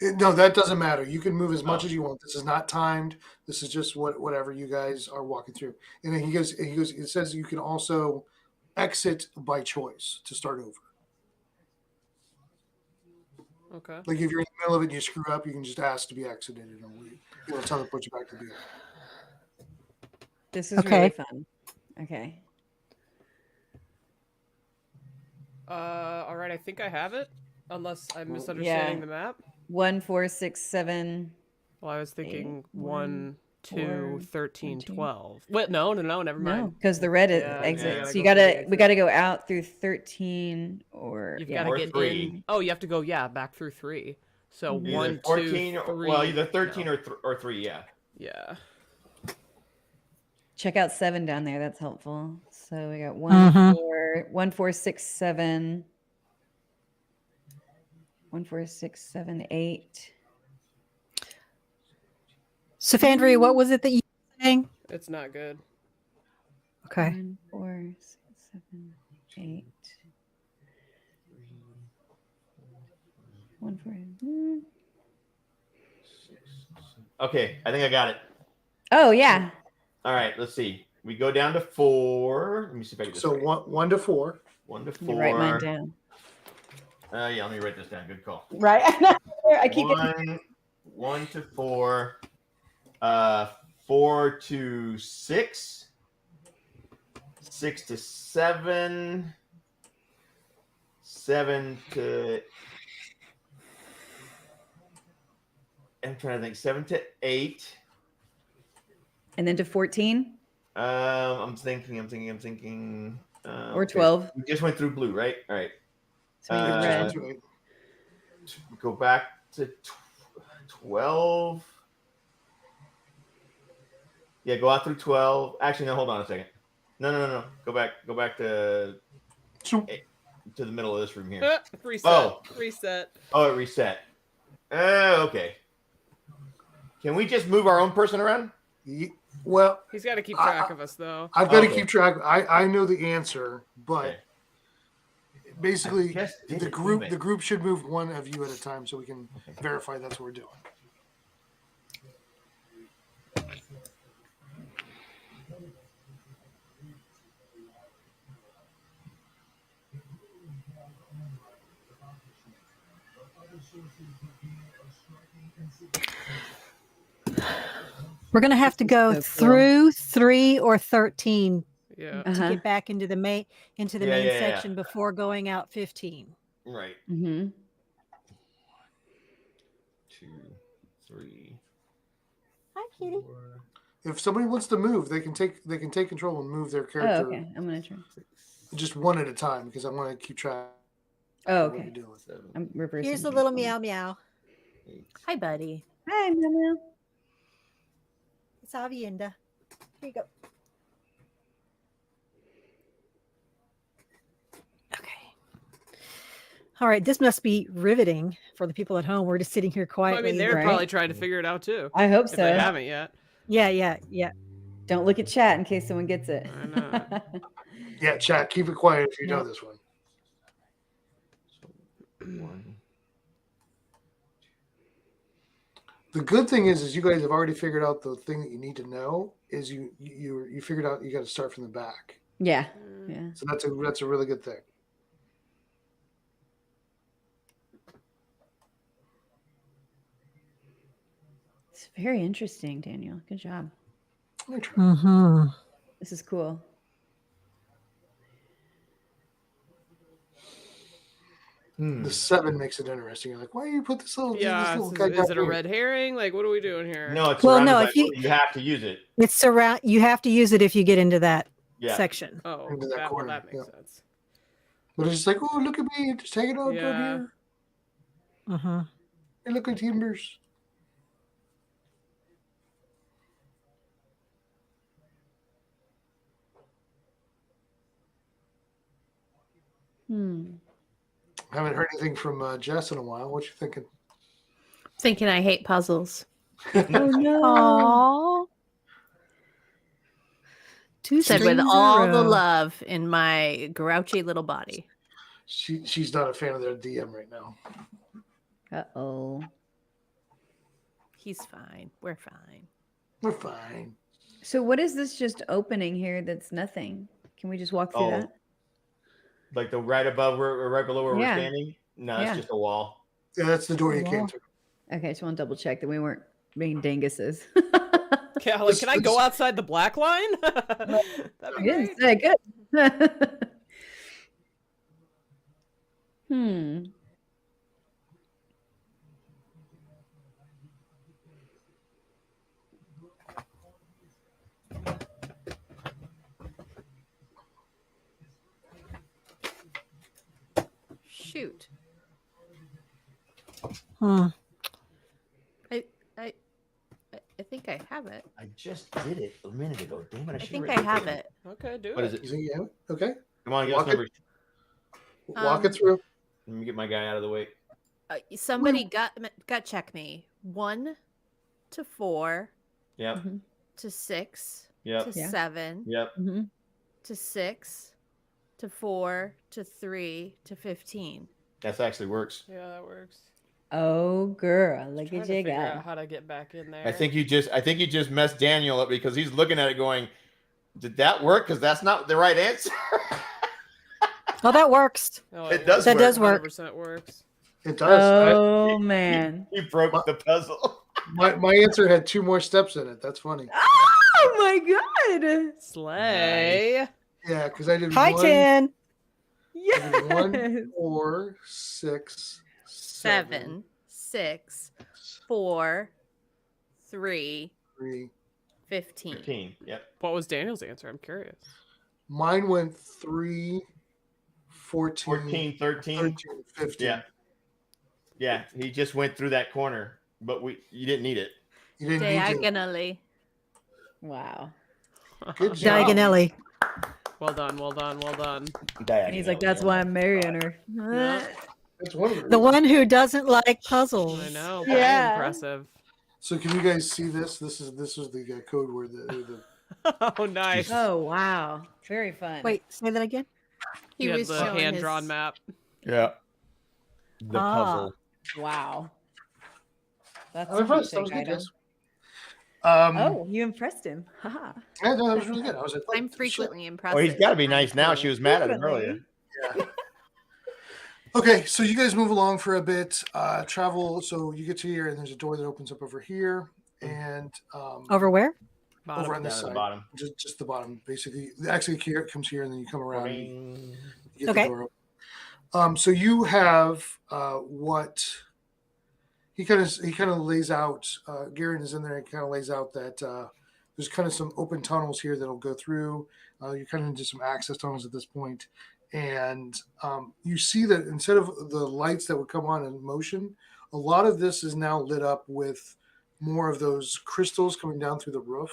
S13: No, that doesn't matter. You can move as much as you want. This is not timed. This is just whatever you guys are walking through. And then he goes. It says you can also exit by choice to start over.
S1: Okay.
S13: Like if you're in the middle of it and you screw up, you can just ask to be exited and it'll tell them to put you back to the beginning.
S4: This is
S9: Okay.
S4: really fun. Okay.
S1: All right. I think I have it, unless I'm misunderstanding the map.
S4: 1, 4, 6, 7.
S1: Well, I was thinking
S4: 8,
S1: 1, 2,
S4: 4,
S1: 13,
S4: 13.
S1: 12. Wait, no, never mind.
S4: No, because the red
S1: Yeah,
S4: exit.
S1: yeah,
S4: So we gotta go out through 13 or
S1: You've
S4: yeah.
S1: got to
S11: Or
S1: get
S11: 3.
S1: in. Oh, you have to go, back through 3. So
S4: Mhm.
S1: 1,
S11: Either
S1: 14,
S11: 14
S1: 3.
S11: or either 13 or 3. Yeah.
S1: Yeah.
S4: Check out 7 down there. That's helpful. So we got 1,
S9: Mhm.
S4: 4, 1, 4, 6, 7. 1, 4, 6, 7, 8.
S9: Safandria, what was it that you were saying?
S1: It's not good.
S9: Okay.
S4: 1, 4, 6, 7, 8. 1, 4.
S11: Okay, I think I got it.
S4: Oh yeah.
S11: All right, let's see. We go down to 4. Let me see if I get this
S13: So
S11: right.
S13: 1 to 4.
S11: 1 to
S4: Let
S11: 4.
S4: me write mine down.
S11: Yeah, let me write this down. Good call.
S4: Right. I keep getting
S11: 1 to 4. 4 to 6. 6 to 7. 7 to. I'm trying to think. 7 to 8.
S4: and then to 14
S11: I'm thinking.
S4: or 12.
S11: We just went through blue, right? All right.
S4: So you're red.
S11: Go back to 12. Yeah, go out through 12. Actually, no, hold on a second. No. Go back to the middle of this room here.
S1: Reset. Reset.
S11: Oh, it reset. Okay. Can we just move our own person around?
S13: Well,
S1: He's got to keep track of us, though.
S13: I've got to keep track. I know the answer, but
S11: Okay.
S13: basically
S11: I just did
S13: the
S11: it,
S13: group
S11: didn't I?
S13: the group should move one of you at a time so we can verify that's what we're doing.
S9: We're going to have to go
S4: so cool.
S9: through 3 or 13
S1: Yeah.
S9: to get back into the main
S11: Yeah,
S9: section before going out 15.
S11: Right.
S4: Mm-hmm.
S11: 2, 3.
S9: Hi, kitty.
S13: If somebody wants to move, they can take control and move their
S4: Oh,
S13: character
S4: okay. I'm gonna try.
S13: just one at a time because I want to keep track.
S4: Oh,
S13: of what
S4: okay.
S13: you're doing.
S4: I'm reversing.
S9: Here's the little meow meow.
S10: Hi, buddy.
S4: Hi, Mama.
S9: It's Avienda. Here you go. Okay. All right. This must be riveting for the people at home. We're just sitting here
S1: Well,
S9: quietly.
S1: I mean, they're
S4: right?
S1: probably trying to figure it out, too.
S4: I hope
S1: If
S4: so.
S1: they haven't yet.
S9: Yeah.
S4: Don't look at chat in case someone gets it.
S1: I know.
S13: Yeah, chat. Keep it quiet if you know this one.
S11: 1.
S13: The good thing is you guys have already figured out the thing that you need to know is you figured out you got to start from the back.
S4: Yeah. Yeah.
S13: So that's a really good thing.
S4: It's very interesting, Daniel. Good job.
S9: Mm-hmm.
S4: This is cool.
S13: The 7 makes it interesting. You're like, why do you put this little?
S1: Yeah,
S13: this little guy
S1: is
S13: down
S1: it a
S13: here?
S1: red herring? Like, what are we doing here?
S11: No, it's
S9: Well,
S11: surrounded
S9: no,
S11: by
S9: if you-
S11: you have to use it.
S9: It's surround. You have to use it if you get into that
S11: Yeah.
S9: section.
S1: Oh,
S13: Into that corner,
S1: that makes
S13: yeah.
S1: sense.
S13: But it's just like, oh, look at me, just hanging out
S1: Yeah.
S13: down here.
S9: Mm-hmm.
S13: Hey, look at timbers. Haven't heard anything from Jess in a while. What you thinking?
S10: Thinking I hate puzzles.
S4: Oh no!
S9: Aww. Two
S10: Said with
S9: strings in a
S10: all the
S9: row.
S10: love in my grouchy little body.
S13: She's not a fan of their DM right now.
S4: Uh-oh.
S10: He's fine. We're fine.
S13: We're fine.
S4: So what is this just opening here that's nothing? Can we just walk through that?
S11: Like the right above where, right below where
S4: Yeah.
S11: we're standing. No,
S4: Yeah.
S11: it's just a wall.
S13: Yeah, that's the door you came through.
S4: Okay, just want to double check that we weren't being dinguses.
S1: Yeah, like, can I go outside the black line? That'd be
S4: Good.
S1: great.
S4: Good.
S10: Shoot.
S9: Hmm.
S10: I think I have it.
S11: I just did it a minute ago. Damn it!
S10: I think I have it.
S1: Okay, do
S11: What
S1: it.
S11: is it?
S13: You think you have it? Okay.
S11: Come on, give us
S13: Walk it-
S11: numbers.
S13: Walk it through.
S11: Let me get my guy out of the way.
S10: Somebody gut check me. 1 to 4
S11: Yep.
S10: to 6
S11: Yep.
S10: to
S11: Yeah.
S10: 7
S11: Yep.
S10: to 6 to 4 to 3 to 15.
S11: That actually works.
S1: Yeah, that works.
S4: Oh, girl, look
S1: Trying
S4: at
S1: to
S4: you
S1: figure
S4: go.
S1: out how to get back in there.
S11: I think you just messed Daniel up because he's looking at it going, "Did that work? Because that's not the right answer."
S9: Oh, that works.
S1: Oh,
S11: It does
S9: That
S11: work.
S9: does work.
S1: 100% works.
S13: It does.
S4: Oh man.
S11: You broke the puzzle.
S13: My answer had 2 more steps in it. That's funny.
S4: Oh my god.
S1: Slay.
S13: Yeah, because I did
S9: Hi,
S13: 1,
S9: Tan.
S13: I did 1,
S4: Yes.
S13: 4, 6,
S10: 7 6 4 3
S13: 3.
S10: 15.
S11: 15. Yep.
S1: What was Daniel's answer? I'm curious.
S13: Mine went 3, 14,
S11: 14, 13.
S13: 13, 15.
S11: Yeah. Yeah. He just went through that corner, but you didn't need it.
S13: You didn't need to.
S10: Diagonally.
S4: Wow.
S13: Good job.
S9: Diagonally.
S1: Well done, well done, well done.
S4: And he's like, that's why I'm marrying her.
S13: That's one of
S9: The one who doesn't like puzzles.
S1: I know.
S4: Yeah.
S1: Very impressive.
S13: So can you guys see this? This is the code word.
S1: Oh, nice.
S4: Oh wow. Very fun.
S9: Wait, say that again.
S10: He
S1: had
S10: was
S1: the
S10: showing
S1: hand-drawn
S10: his-
S1: map.
S11: Yeah. The puzzle.
S4: Wow. That's
S13: I'm impressed.
S4: a
S13: That was
S4: big
S13: good,
S4: item.
S13: guys.
S4: Oh, you impressed him. Haha.
S13: Yeah, no, that was really good. I was like,
S10: I'm frequently impressed.
S11: Oh, he's got to be nice now. She was mad at him earlier.
S13: Yeah. Okay, so you guys move along for a bit, travel. So you get to here, and there's a door that opens up over here, and
S9: Over where?
S13: over on this
S11: Down at the
S13: side,
S11: bottom.
S13: just the bottom, basically. Actually, here it comes here, and then you come around.
S11: Ring.
S13: You get
S9: Okay.
S13: the door open. So you have what he kind of lays out. Garen is in there and kind of lays out that there's kind of some open tunnels here that'll go through. You're kind of into some access tunnels at this point. And you see that instead of the lights that would come on in motion, a lot of this is now lit up with more of those crystals coming down through the roof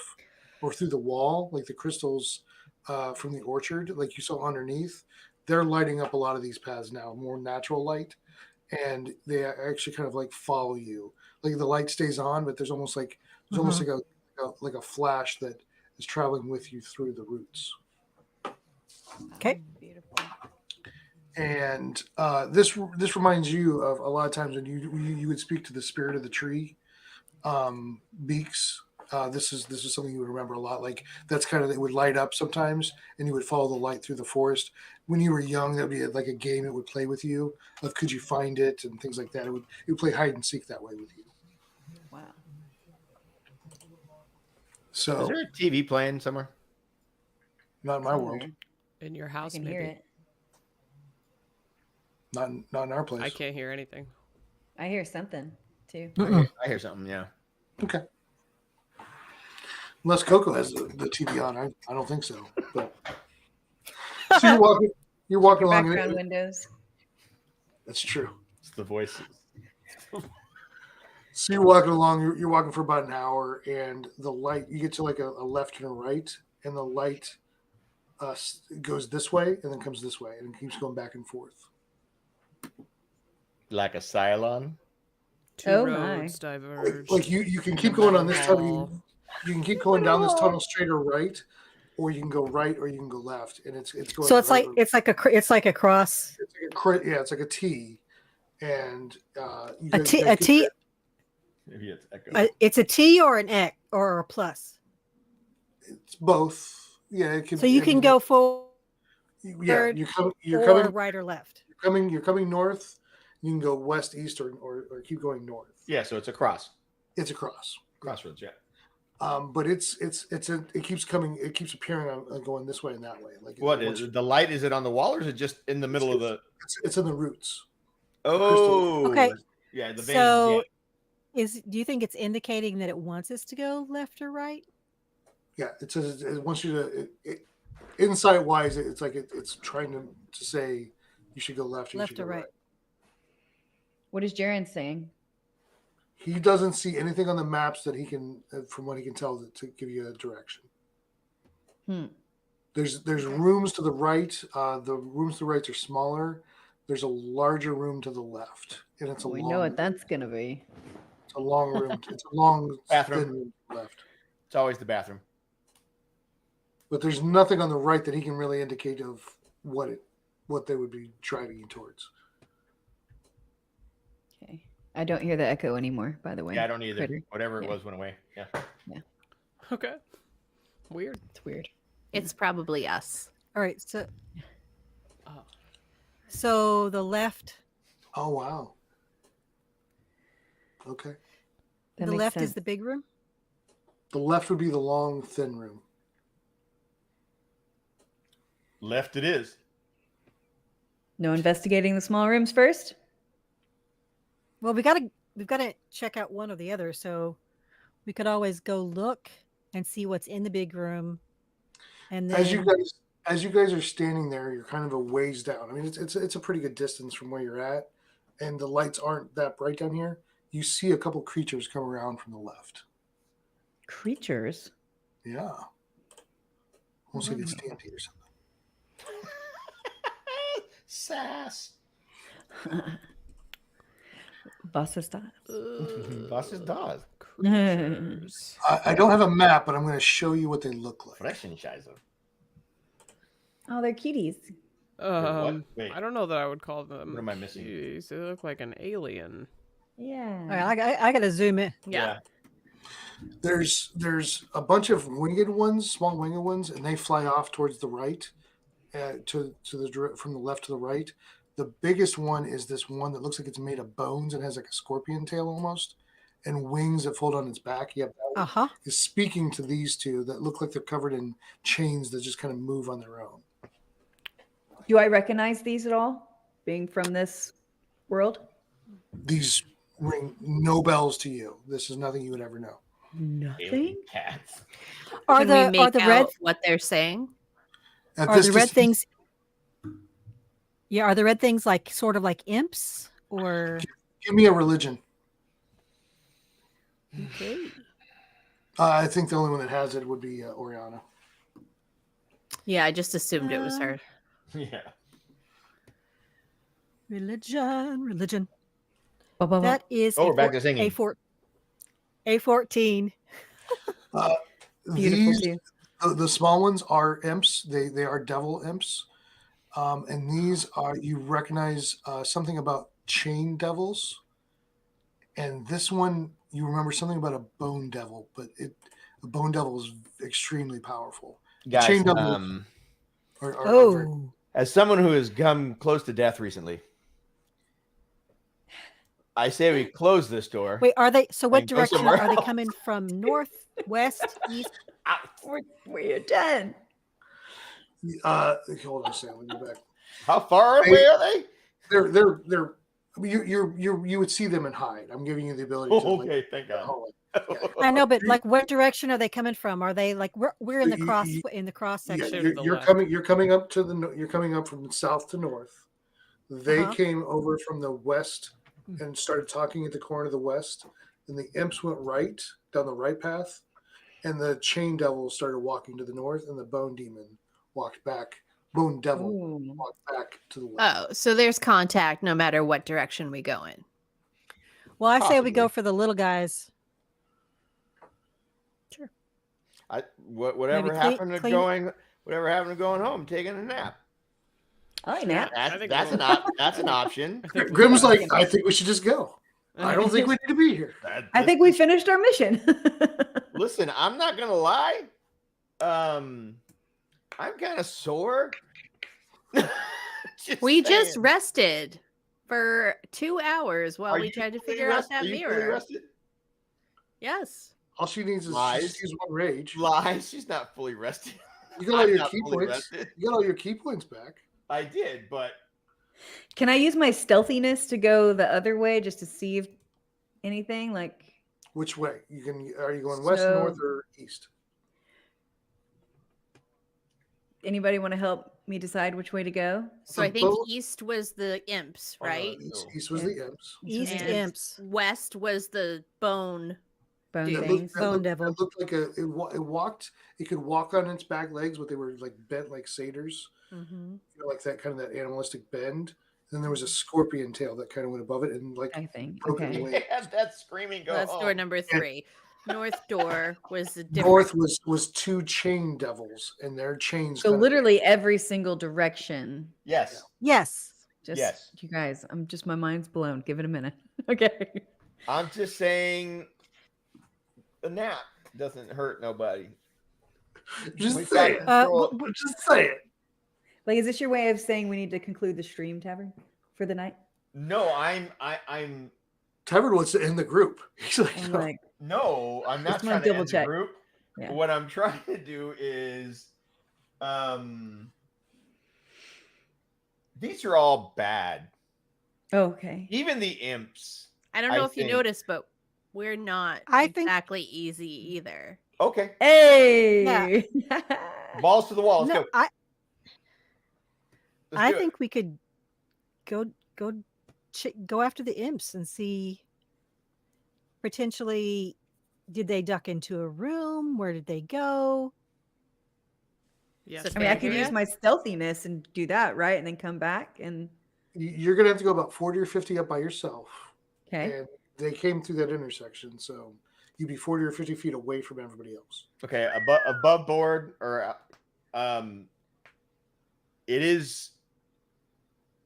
S13: or through the wall, like the crystals from the orchard, like you saw underneath. They're lighting up a lot of these paths now, more natural light, and they actually kind of like follow you. Like the light stays on, but there's almost like a flash that is traveling with you through the roots.
S9: Okay.
S10: Beautiful.
S13: And this reminds you of a lot of times when you would speak to the spirit of the tree, Beaks. This is something you would remember a lot. Like that's kind of, it would light up sometimes, and you would follow the light through the forest. When you were young, that would be like a game it would play with you of could you find it and things like that. It would play hide and seek that way with you.
S4: Wow.
S13: So
S11: is there a TV playing somewhere?
S13: Not in my world.
S1: In your
S4: I
S1: house,
S4: can
S1: maybe.
S4: hear it.
S13: Not in our place.
S1: I can't hear anything.
S4: I hear something too.
S11: I hear something. Yeah.
S13: Okay. Unless Coco has the TV on, I don't think so. But so you're walking along.
S4: Background windows.
S13: That's true.
S11: It's the voices.
S13: So you're walking along. You're walking for about an hour, and the light. You get to like a left and a right, and the light goes this way and then comes this way, and it keeps going back and forth.
S11: Like a Cylon.
S1: Two roads diverge.
S13: Like you can keep going on this tunnel. You can keep going down this tunnel straight or right, or you can go right or you can go left, and it's going.
S9: So it's like a cross.
S13: It's like it's like a T, and
S9: A T.
S11: Maybe it's echo.
S9: It's a T or an X or a plus.
S13: It's both. Yeah, it can.
S9: So you can go forward.
S13: Yeah, you're
S9: or
S13: coming
S9: right or left.
S13: You're coming north. You can go west, east, or keep going north.
S11: Yeah, so it's a cross.
S13: It's a cross.
S11: Crossroads, yeah.
S13: But it keeps coming. It keeps appearing on going this way and that way. Like
S11: what is the light? Is it on the wall or is it just in the middle of the?
S13: It's in the roots.
S11: Oh,
S9: okay.
S11: Yeah, the veins.
S9: So, do you think it's indicating that it wants us to go left or right?
S13: Yeah, it says it wants you to. Insight wise, it's like it's trying to say you should go left.
S9: Left or right.
S4: What is Jaren saying?
S13: He doesn't see anything on the maps that he can, from what he can tell, to give you a direction. There's rooms to the right. The rooms to the right are smaller. There's a larger room to the left, and it's a.
S4: We know what that's gonna be.
S13: It's a long room. It's a long
S11: bathroom.
S13: thin room to the left.
S11: It's always the bathroom.
S13: But there's nothing on the right that he can really indicate of what they would be driving you towards.
S4: Okay. I don't hear the echo anymore, by the way.
S11: Yeah, I don't either.
S4: Kritter.
S11: Whatever it was went away. Yeah.
S4: Yeah.
S1: Okay. Weird.
S4: It's weird.
S10: It's probably us.
S9: All right. So the left.
S13: Oh wow. Okay.
S4: That
S9: The
S4: makes
S9: left
S4: sense.
S9: is the big room.
S13: The left would be the long, thin room.
S11: Left it is.
S4: No investigating the small rooms first?
S9: Well, we've got to check out one or the other. So we could always go look and see what's in the big room. And then
S13: As you guys are standing there, you're kind of a ways down. I mean, it's a pretty good distance from where you're at, and the lights aren't that bright down here. You see a couple creatures come around from the left.
S4: Creatures?
S13: Yeah. Almost like it's stampede or something.
S11: Sass.
S4: Bosses does.
S11: Bosses does.
S13: I don't have a map, but I'm going to show you what they look like.
S11: Freshenscheiße.
S4: Oh, they're cuties.
S11: Wait.
S1: I don't know that I would call them.
S11: What am I missing?
S1: Jeez, they look like an alien.
S4: Yeah.
S9: All right, I got to zoom in.
S1: Yeah.
S13: There's a bunch of winged ones, small winged ones, and they fly off towards the right, from the left to the right. The biggest one is this one that looks like it's made of bones and has like a scorpion tail almost, and wings that fold on its back. Yep, that one is speaking to these two that look like they're covered in chains that just kind of move on their own.
S4: Do I recognize these at all, being from this world?
S13: These ring no bells to you. This is nothing you would ever know.
S4: Nothing.
S11: Cats.
S9: Are
S10: Can
S9: the
S10: we make
S9: are the red
S10: out what they're saying?
S9: are the red things? Yeah, are the red things like sort of like imps or?
S13: Give me a religion.
S9: Okay.
S13: I think the only one that has it would be Oriana.
S10: Yeah, I just assumed it was her.
S11: Yeah.
S9: Religion. That is
S11: we're back to singing.
S9: A14.
S13: The small ones are imps. They are devil imps. And these are, you recognize something about chain devils. And this one, you remember something about a bone devil, but a bone devil is extremely powerful.
S11: Guys,
S13: chain devils are very,
S11: as someone who has come close to death recently, I say we close this door.
S9: Wait, are they? So what
S11: and go
S9: direction
S11: somewhere
S9: are they
S11: else.
S9: coming from? North, west, east?
S4: We're done.
S13: Hold on a second. Let me go back.
S11: How far away are they?
S13: They're. You would see them and hide. I'm giving you the ability to.
S11: Okay, thank God.
S9: I know, but like, what direction are they coming from? Are they like we're in the cross section?
S13: You're coming up to you're coming up from south to north. They came over from the west and started talking at the corner of the west. And the imps went right down the right path, and the chain devil started walking to the north, and the bone demon walked back. Bone devil walked back to the west.
S10: Oh, so there's contact no matter what direction we go in.
S9: Well, I say we go for the little guys.
S10: Sure.
S11: Whatever happened to going home, taking a nap.
S4: I like nap.
S11: That's an option.
S13: Grimm's like, I think we should just go. I don't think we need to be here.
S4: I think we finished our mission.
S11: Listen, I'm not gonna lie. I'm kind of sore.
S10: We just rested for 2 hours while we tried to figure out that mirror. Yes.
S13: All she needs is use one rage.
S11: Lies. She's not fully rested.
S13: You got all your key points. You got all your key points back.
S11: I did, but
S4: can I use my stealthiness to go the other way just to see if anything like?
S13: Which way? Are you going west, north, or east?
S4: Anybody want to help me decide which way to go?
S10: So I think east was the imps, right?
S13: East was the imps.
S9: East imps.
S10: West was the bone
S4: things.
S9: Bone devil.
S13: It looked like it walked. It could walk on its back legs, but they were like bent like satyrs.
S10: Mm-hmm.
S13: You know, like that kind of that animalistic bend. Then there was a scorpion tail that kind of went above it, and like
S4: I think
S11: that's screaming. Go
S10: that's
S11: home.
S10: door number 3. North door was the different.
S13: North was 2 chain devils, and their chains.
S4: So literally every single direction.
S11: Yes.
S9: Yes.
S4: Just you guys, my mind's blown. Give it a minute. Okay.
S11: I'm just saying, a nap doesn't hurt nobody.
S13: Just say it. Just say it.
S4: Like, is this your way of saying we need to conclude the stream, Tavern, for the night?
S11: No, I'm.
S13: Tavern wants to end the group. He's like,
S11: no, I'm not trying to end the group. Yeah. What I'm trying to do is, these are all bad.
S4: Okay.
S11: Even the imps.
S10: I don't know if you noticed, but we're not exactly easy either.
S11: Okay.
S4: Hey.
S9: Yeah.
S11: Balls to the wall. Let's go.
S9: I think we could go after the imps and see. Potentially, did they duck into a room? Where did they go?
S1: Yes.
S4: I mean, I could use my stealthiness and do that, right? And then come back and.
S13: You're gonna have to go about 40 or 50 up by yourself.
S4: Okay.
S13: And they came through that intersection, so you'd be 40 or 50 feet away from everybody else.
S11: Okay, above board, or it is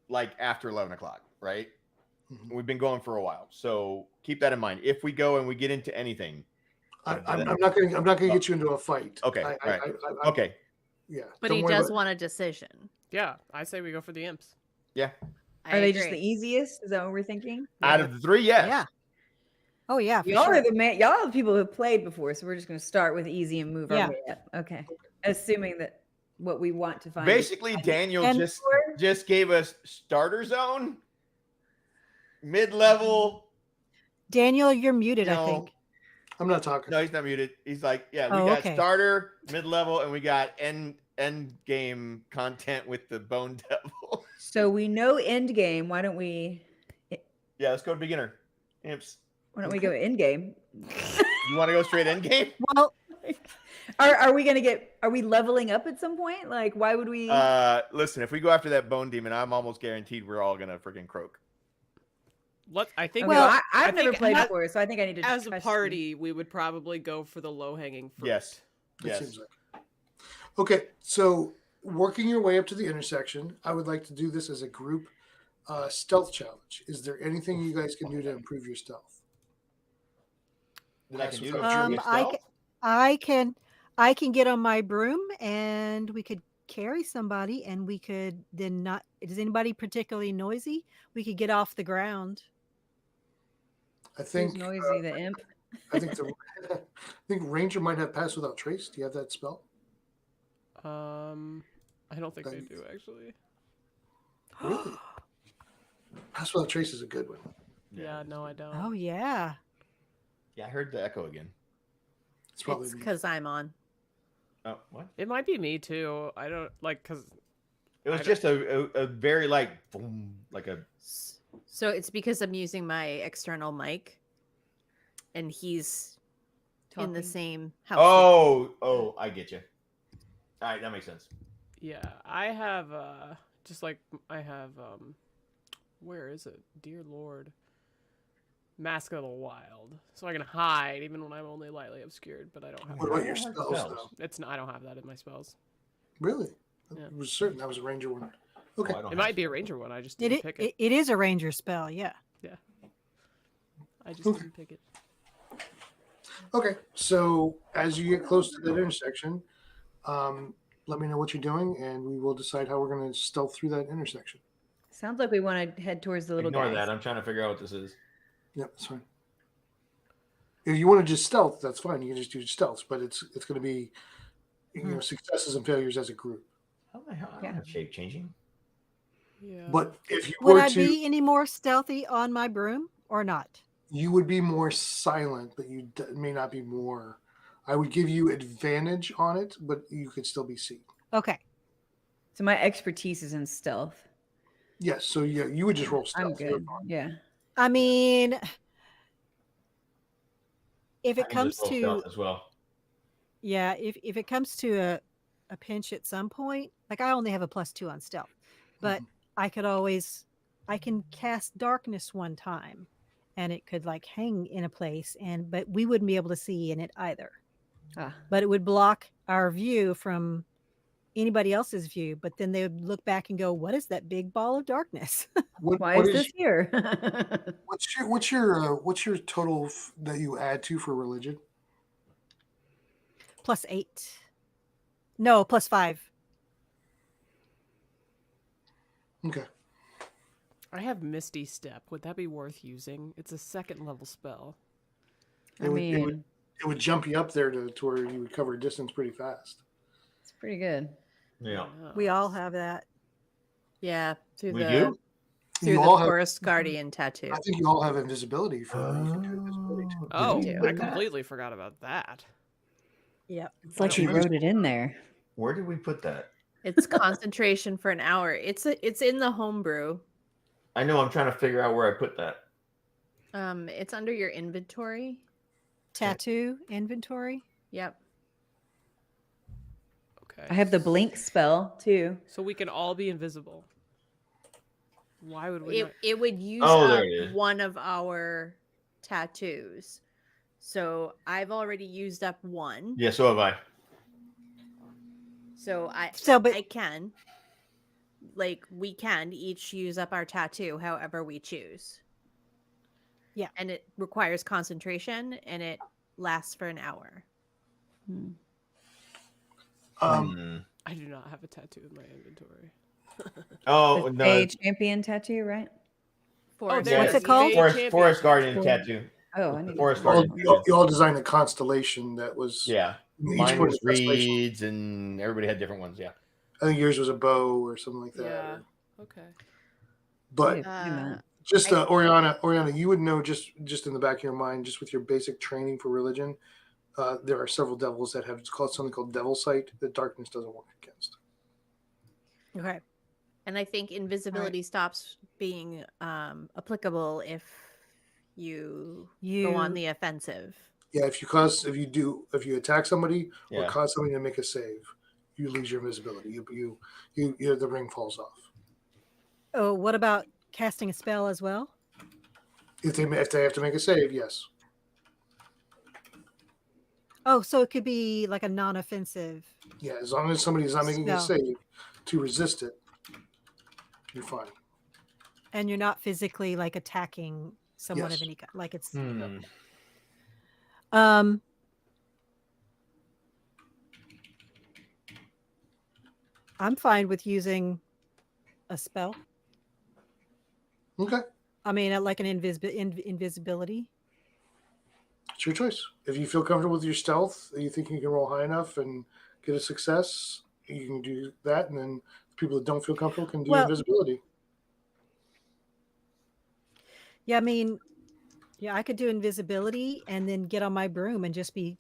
S11: like after 11 o'clock, right? Mm-hmm. We've been going for a while, so keep that in mind. If we go and we get into anything,
S13: I'm not gonna get you into a fight.
S11: Okay, right. Okay.
S13: Yeah,
S10: but he does want a decision.
S1: Yeah, I say we go for the imps.
S11: Yeah.
S4: Are they just the easiest? Is that what we're thinking?
S11: Out of the 3, yes.
S9: Yeah. Oh yeah.
S4: Y'all are the people who have played before, so we're just going to start with easy and move our way up. Okay. Assuming that what we want to find.
S11: Basically, Daniel just gave us starter zone, mid-level.
S9: Daniel, you're muted. I think.
S13: I'm not talking.
S11: No, he's not muted. He's like, we got starter, mid-level, and we got end game content with the bone devil.
S4: So we know end game. Why don't we?
S11: Yeah, let's go to beginner. Imps.
S4: Why don't we go end game?
S11: You want to go straight end game?
S9: Well,
S4: are we Are we leveling up at some point? Like, why would we?
S11: Listen, if we go after that bone demon, I'm almost guaranteed we're all gonna freaking croak.
S1: I think.
S4: Well, I've never played before, so I think I need to.
S1: As a party, we would probably go for the low-hanging fruit.
S11: Yes.
S13: Seems like. Okay, so working your way up to the intersection, I would like to do this as a group stealth challenge. Is there anything you guys can do to improve your stealth?
S9: I can get on my broom and we could carry somebody and we could then not. Is anybody particularly noisy? We could get off the ground.
S13: I think
S4: who's noisy, the imp.
S13: I think I think Ranger might have Pass Without Trace. Do you have that spell?
S1: I don't think they do actually.
S13: Really? Pass Without Trace is a good one.
S1: Yeah, no, I don't.
S9: Oh yeah.
S11: Yeah, I heard the echo again.
S13: It's probably
S10: It's because I'm on.
S11: Oh, what?
S1: It might be me too. I don't like because
S11: It was just a very like boom, like a.
S10: So it's because I'm using my external mic, and he's in the
S4: Talking.
S10: same house.
S11: Oh, I get you. All right, that makes sense.
S1: yeah, I have just like I have where is it? Dear Lord. Mask of the Wild, so I can hide even when I'm only lightly obscured. But I don't have.
S13: What about your spells, though?
S1: It's not. I don't have that in my spells.
S13: Really?
S1: Yeah.
S13: I was certain that was a Ranger one. Okay.
S1: It might be a Ranger one. I just didn't pick it.
S9: It is a Ranger spell. Yeah.
S1: Yeah. I just didn't pick it.
S13: Okay. So as you get close to that intersection, let me know what you're doing, and we will decide how we're going to stealth through that intersection.
S4: Sounds like we want to head towards the little
S11: Ignore
S4: guys.
S11: that. I'm trying to figure out what this is.
S13: Yep, that's fine. If you want to just stealth, that's fine. You can just do stealth, but it's going to be successes and failures as a group.
S11: How the hell? I don't have shape changing.
S1: Yeah.
S13: But if you
S9: Would
S13: were
S9: I
S13: to,
S9: be any more stealthy on my broom or not?
S13: you would be more silent, but you may not be more. I would give you advantage on it, but you could still be seen.
S9: Okay.
S4: So my expertise is in stealth.
S13: Yes. So yeah, you would just roll stealth.
S4: I'm good. Yeah.
S9: I mean, if
S11: I
S9: it
S11: can
S9: comes
S11: just roll
S9: to
S11: stealth as well.
S9: yeah, if it comes to a pinch at some point, like I only have a +2 on stealth, but I can cast darkness one time, and it could like hang in a place, but we wouldn't be able to see in it either. But it would block our view from anybody else's view. But then they would look back and go, "What is that big ball of darkness?"
S4: Why is this here?
S13: What's your total that you add to for religion?
S9: +8. No, +5.
S13: Okay.
S1: I have Misty Step. Would that be worth using? It's a 2nd level spell.
S13: It would jump you up there to where you would cover distance pretty fast.
S4: It's pretty good.
S11: Yeah.
S9: We all have that.
S10: Yeah, through
S11: We
S10: the
S11: do?
S10: through
S13: You
S10: the
S13: all have-
S10: Forest Guardian tattoo.
S13: I think you all have invisibility for invisibility too.
S1: Oh,
S10: do.
S1: I completely forgot about that.
S9: Yep.
S4: It's like he wrote it in there.
S11: Where did we put that?
S10: It's concentration for an hour. It's in the homebrew.
S11: I know. I'm trying to figure out where I put that.
S10: It's under your inventory.
S9: Tattoo inventory.
S10: Yep.
S1: Okay.
S4: I have the blink spell too.
S1: So we can all be invisible. Why would we?
S10: It would use
S11: Oh,
S10: up
S11: there it is.
S10: one of our tattoos. So I've already used up one.
S11: Yeah, so have I.
S10: So I can. Like we can each use up our tattoo however we choose.
S9: Yeah.
S10: And it requires concentration and it lasts for an hour.
S1: I do not have a tattoo in my inventory.
S11: Oh,
S4: The
S11: no.
S4: Fey champion tattoo, right?
S10: Forest
S1: there
S9: What's
S1: is.
S9: it called?
S11: Forest Guardian tattoo.
S4: Oh, I need
S11: Forest
S13: You
S11: Guardian.
S13: all designed a constellation that was
S11: Yeah.
S13: each
S11: Mine
S13: put
S11: was
S13: a constellation.
S11: reeds, and everybody had different ones. Yeah.
S13: I think yours was a bow or something like that.
S1: Yeah. Okay.
S13: But just
S10: I-
S13: Oriana, you would know just in the back of your mind, just with your basic training for religion, there are several devils that have something called devil sight that darkness doesn't work against.
S9: Okay.
S10: And I think invisibility stops being applicable if you go on the offensive.
S13: Yeah, if you attack somebody or
S11: Yeah.
S13: cause somebody to make a save, you lose your invisibility. You the ring falls off.
S9: Oh, what about casting a spell as well?
S13: If they have to make a save, yes.
S9: Oh, so it could be like a non-offensive.
S13: Yeah, as long as somebody's not making a
S9: Spell.
S13: save to resist it, you're fine.
S9: And you're not physically like attacking someone
S13: Yes.
S9: of any kind. Like it's
S11: Hmm.
S9: I'm fine with using a spell.
S13: Okay.
S9: I mean, like an invisibility.
S13: It's your choice. If you feel comfortable with your stealth, you think you can roll high enough and get a success, you can do that. And then people that don't feel comfortable can do invisibility.
S9: Yeah, I mean, yeah, I could do invisibility and then get on my broom and just be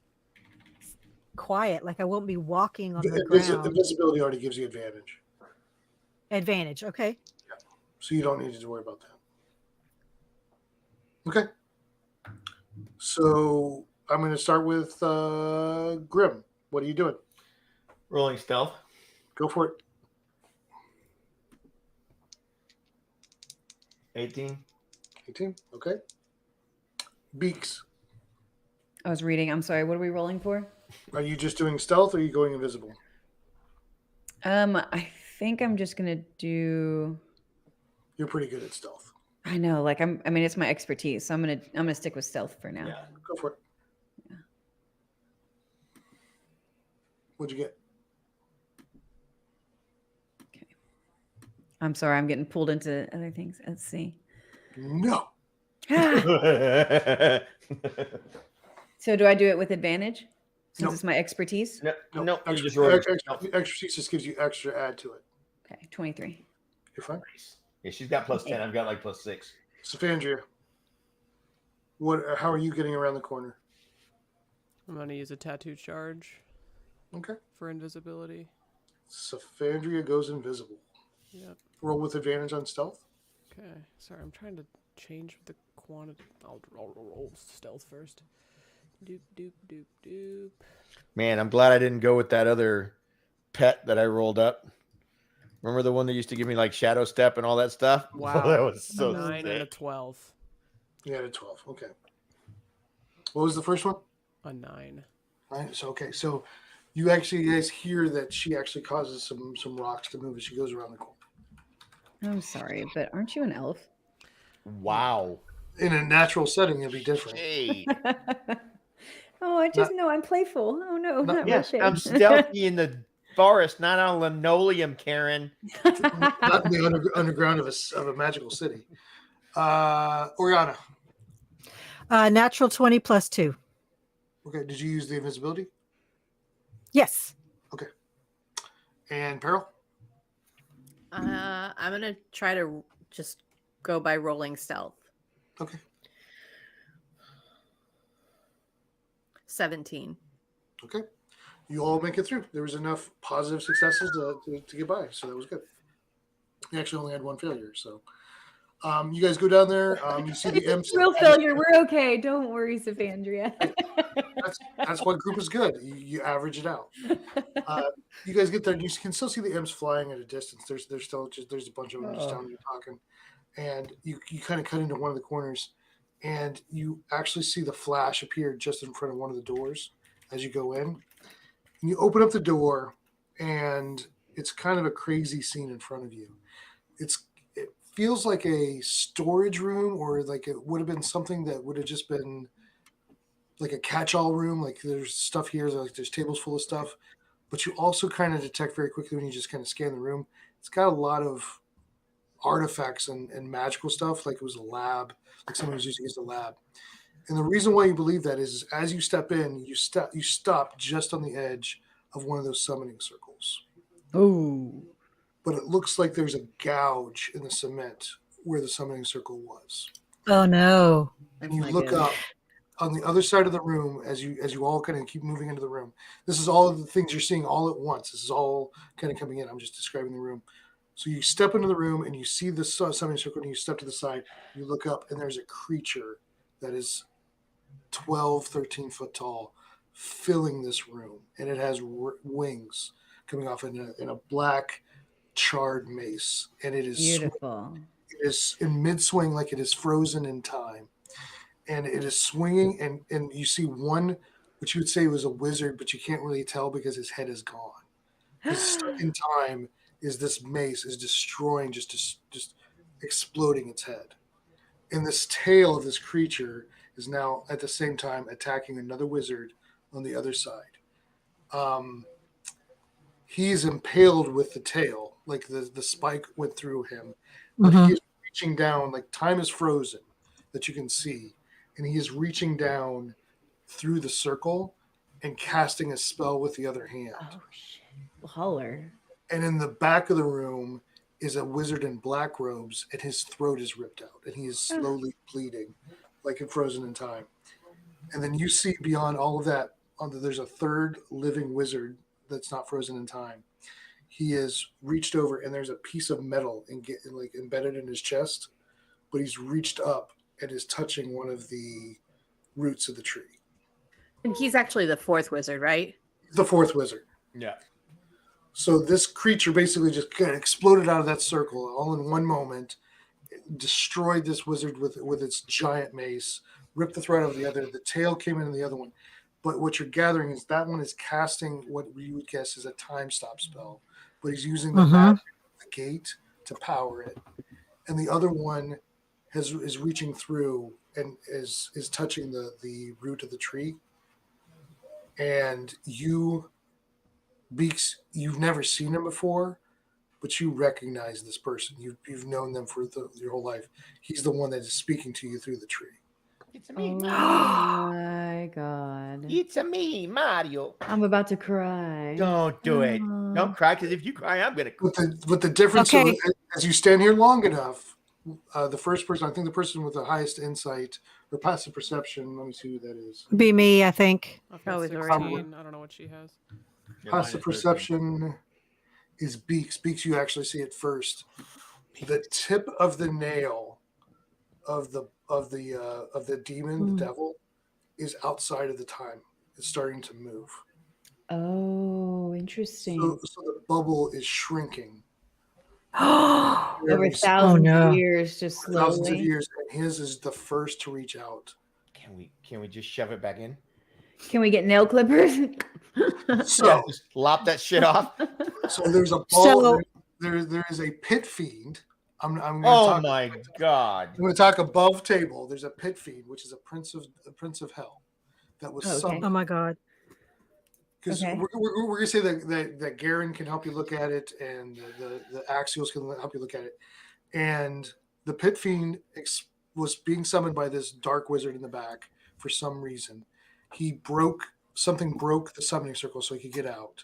S9: quiet. Like I won't be walking on the ground.
S13: Invisibility already gives you advantage.
S9: Advantage, okay.
S13: Yeah. So you don't need to worry about that. Okay. So I'm going to start with Grim. What are you doing?
S11: Rolling stealth.
S13: Go for it.
S11: 18.
S13: 18. Okay. Beaks.
S4: I was reading. I'm sorry. What are we rolling for?
S13: Are you just doing stealth or are you going invisible?
S4: I think I'm just gonna do.
S13: You're pretty good at stealth.
S4: I know. Like I mean, it's my expertise, so I'm gonna stick with stealth for now.
S13: Yeah. Go for it.
S4: Yeah.
S13: What'd you get?
S4: Okay. I'm sorry. I'm getting pulled into other things. Let's see.
S13: No.
S4: So do I do it with advantage? Since
S13: Nope.
S4: it's my expertise?
S11: No.
S13: Expertise just gives you extra add to it.
S4: Okay, 23.
S13: You're fine.
S11: Yeah, she's got plus 10. I've got like plus 6.
S13: Symphonia. How are you getting around the corner?
S1: I'm going to use a tattoo charge.
S13: Okay.
S1: For invisibility.
S13: Symphonia goes invisible.
S1: Yep.
S13: Roll with advantage on stealth.
S1: Okay. Sorry, I'm trying to change the quantity. I'll roll stealth first. Doop, doop, doop, doop.
S11: Man, I'm glad I didn't go with that other pet that I rolled up. Remember the one that used to give me like shadow step and all that stuff?
S1: Wow.
S11: That was so
S1: 9
S11: sick.
S1: and a 12.
S13: Yeah, a 12. Okay. What was the first one?
S1: A 9.
S13: Right. So okay. So you guys hear that she actually causes some rocks to move as she goes around the corner.
S4: I'm sorry, but aren't you an elf?
S11: Wow.
S13: In a natural setting, it'd be different.
S11: Hey.
S4: Oh, I just know I'm playful. Oh no, not
S11: Yes,
S4: really.
S11: I'm stealthy in the forest, not on linoleum, Karen.
S13: Not in the underground of a magical city. Oriana.
S9: Natural 20 plus 2.
S13: Okay. Did you use the invisibility?
S9: Yes.
S13: Okay. And Peril?
S10: I'm gonna try to just go by rolling stealth.
S13: Okay.
S10: 17.
S13: Okay. You all make it through. There was enough positive successes to get by, so that was good. You actually only had one failure, so you guys go down there. You see the imps.
S4: Real failure. We're okay. Don't worry, Symphonia.
S13: That's why group is good. You average it out. You guys get there. You can still see the imps flying at a distance. There's a bunch of them just down there talking, and you kind of cut into one of the corners, and you actually see the flash appear just in front of one of the doors as you go in. And you open up the door, and it's kind of a crazy scene in front of you. It feels like a storage room, or like it would have been something that would have just been like a catch-all room. Like there's stuff here, like there's tables full of stuff, but you also kind of detect very quickly when you just kind of scan the room. It's got a lot of artifacts and magical stuff, like it was a lab, like someone was using it as a lab. And the reason why you believe that is as you step in, you stop just on the edge of one of those summoning circles.
S4: Oh.
S13: But it looks like there's a gouge in the cement where the summoning circle was.
S9: Oh no.
S13: And you look up on the other side of the room as you all kind of keep moving into the room. This is all of the things you're seeing all at once. This is all kind of coming in. I'm just describing the room. So you step into the room and you see the summoning circle, and you step to the side. You look up and there's a creature that is 12, 13 foot tall, filling this room, and it has wings coming off in a black charred mace, and it is
S4: beautiful.
S13: It is in mid swing, like it is frozen in time, and it is swinging, and you see one which you would say was a wizard, but you can't really tell because his head is gone. His stuck in time is this mace is destroying, just exploding its head, and this tail of this creature is now at the same time attacking another wizard on the other side. He's impaled with the tail, like the spike went through him, but he is reaching down, like time is frozen that you can see, and he is reaching down through the circle and casting a spell with the other hand.
S4: Oh shit! Holler.
S13: And in the back of the room is a wizard in black robes, and his throat is ripped out, and he is slowly bleeding, like in Frozen in Time. And then you see beyond all of that, there's a third living wizard that's not frozen in time. He has reached over, and there's a piece of metal like embedded in his chest, but he's reached up and is touching one of the roots of the tree.
S10: And he's actually the fourth wizard, right?
S13: The fourth wizard.
S11: Yeah.
S13: So this creature basically just kind of exploded out of that circle all in one moment, destroyed this wizard with its giant mace, ripped the throat out of the other. The tail came into the other one. But what you're gathering is that one is casting what you would guess is a time stop spell, but he's using the magic of the gate to power it. And the other one is reaching through and is touching the root of the tree. And you, Beaks, you've never seen him before, but you recognize this person. You've known them for your whole life. He's the one that is speaking to you through the tree.
S3: It's me.
S4: Oh my god.
S3: It's a me, Mario.
S4: I'm about to cry.
S3: Don't do it. Don't cry, because if you cry, I'm gonna cry.
S13: But the difference is, as you stand here long enough, the first person, I think the person with the highest insight or passive perception, let me see who that is.
S9: Be me, I think.
S1: Probably 16. I don't know what she has.
S13: Passive perception is Beaks. Beaks, you actually see it first. The tip of the nail of the demon, the devil, is outside of the time. It's starting to move.
S4: Oh, interesting.
S13: So the bubble is shrinking.
S4: Over thousands of years, just slowly.
S13: Thousands of years, and his is the first to reach out.
S3: Can we just shove it back in?
S4: Can we get nail clippers?
S13: So
S3: just lop that shit off.
S13: So there's a ball. There is a pit fiend. I'm going to
S3: oh
S13: talk.
S3: My God!
S13: I'm going to talk above table. There's a pit fiend, which is a prince of hell, that was summoned.
S9: Oh my God!
S13: Because we're going to say that Garen can help you look at it, and the Axials can help you look at it, and the pit fiend was being summoned by this dark wizard in the back for some reason. Something broke the summoning circle so he could get out.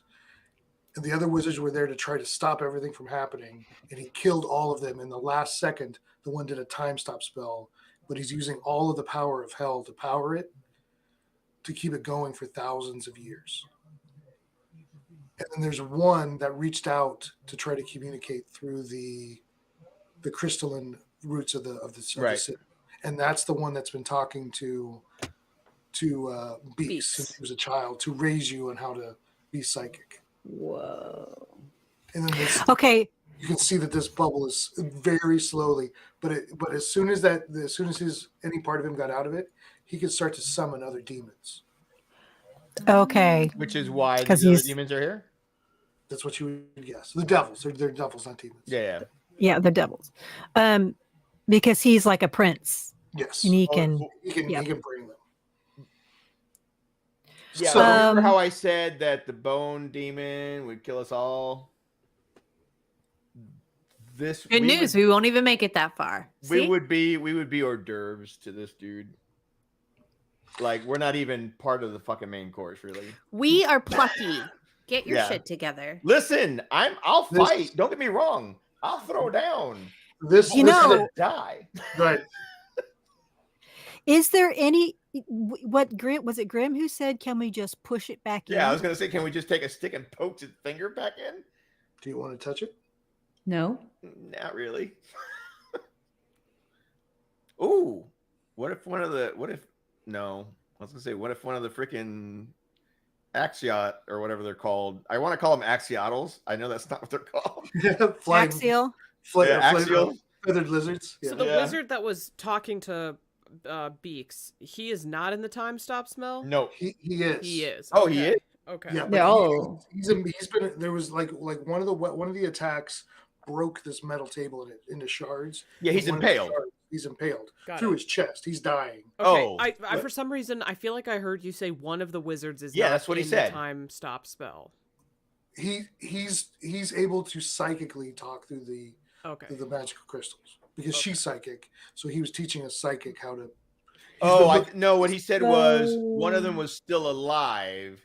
S13: And the other wizards were there to try to stop everything from happening. And he killed all of them. In the last second, the one did a time stop spell. But he's using all of the power of hell to power it, to keep it going for thousands of years. And then there's one that reached out to try to communicate through the crystalline roots of the city. And that's the one that's been talking to Beaks since he was a child, to raise you on how to be psychic.
S4: Whoa.
S13: And then you can see that this bubble is very slowly, but as soon as any part of him got out of it, he could start to summon other demons.
S9: Okay.
S3: Which is why the other demons are here?
S13: That's what you would guess. The devils. They're devils, not demons.
S9: Yeah, the devils. Because he's like a prince.
S13: Yes.
S9: And he can
S13: bring them.
S3: Yeah, so, remember how I said that the bone demon would kill us all?
S10: Good news. We won't even make it that far.
S3: We would be hors d'oeuvres to this dude. Like, we're not even part of the fucking main course, really.
S10: We are plucky. Get your shit together.
S3: Listen, I'll fight. Don't get me wrong. I'll throw down. Die.
S13: Right.
S9: Is there any? What Grim was it? Grim who said, "Can we just push it back in?"
S3: Yeah, I was gonna say, can we just take a stick and poke his finger back in?
S13: Do you want to touch it?
S4: No.
S3: Not really. Ooh, what if one of the freaking Axiot or whatever they're called? I want to call them Axiotals. I know that's not what they're called.
S9: Axial.
S3: Axial.
S13: Feathered lizards.
S1: So the wizard that was talking to Beaks, he is not in the time stop smell?
S3: No,
S13: he is.
S1: He is.
S3: Oh, he is.
S1: Okay.
S13: Yeah. He's been. There was like one of the attacks broke this metal table into shards.
S3: Yeah, he's impaled.
S13: He's impaled through his chest. He's dying.
S1: Okay. I for some reason I feel like I heard you say one of the wizards is
S3: that's what he said.
S1: The time stop spell.
S13: He's able to psychically talk through the magical crystals because she's psychic. So he was teaching a psychic how to
S11: No, what he said was one of them was still alive.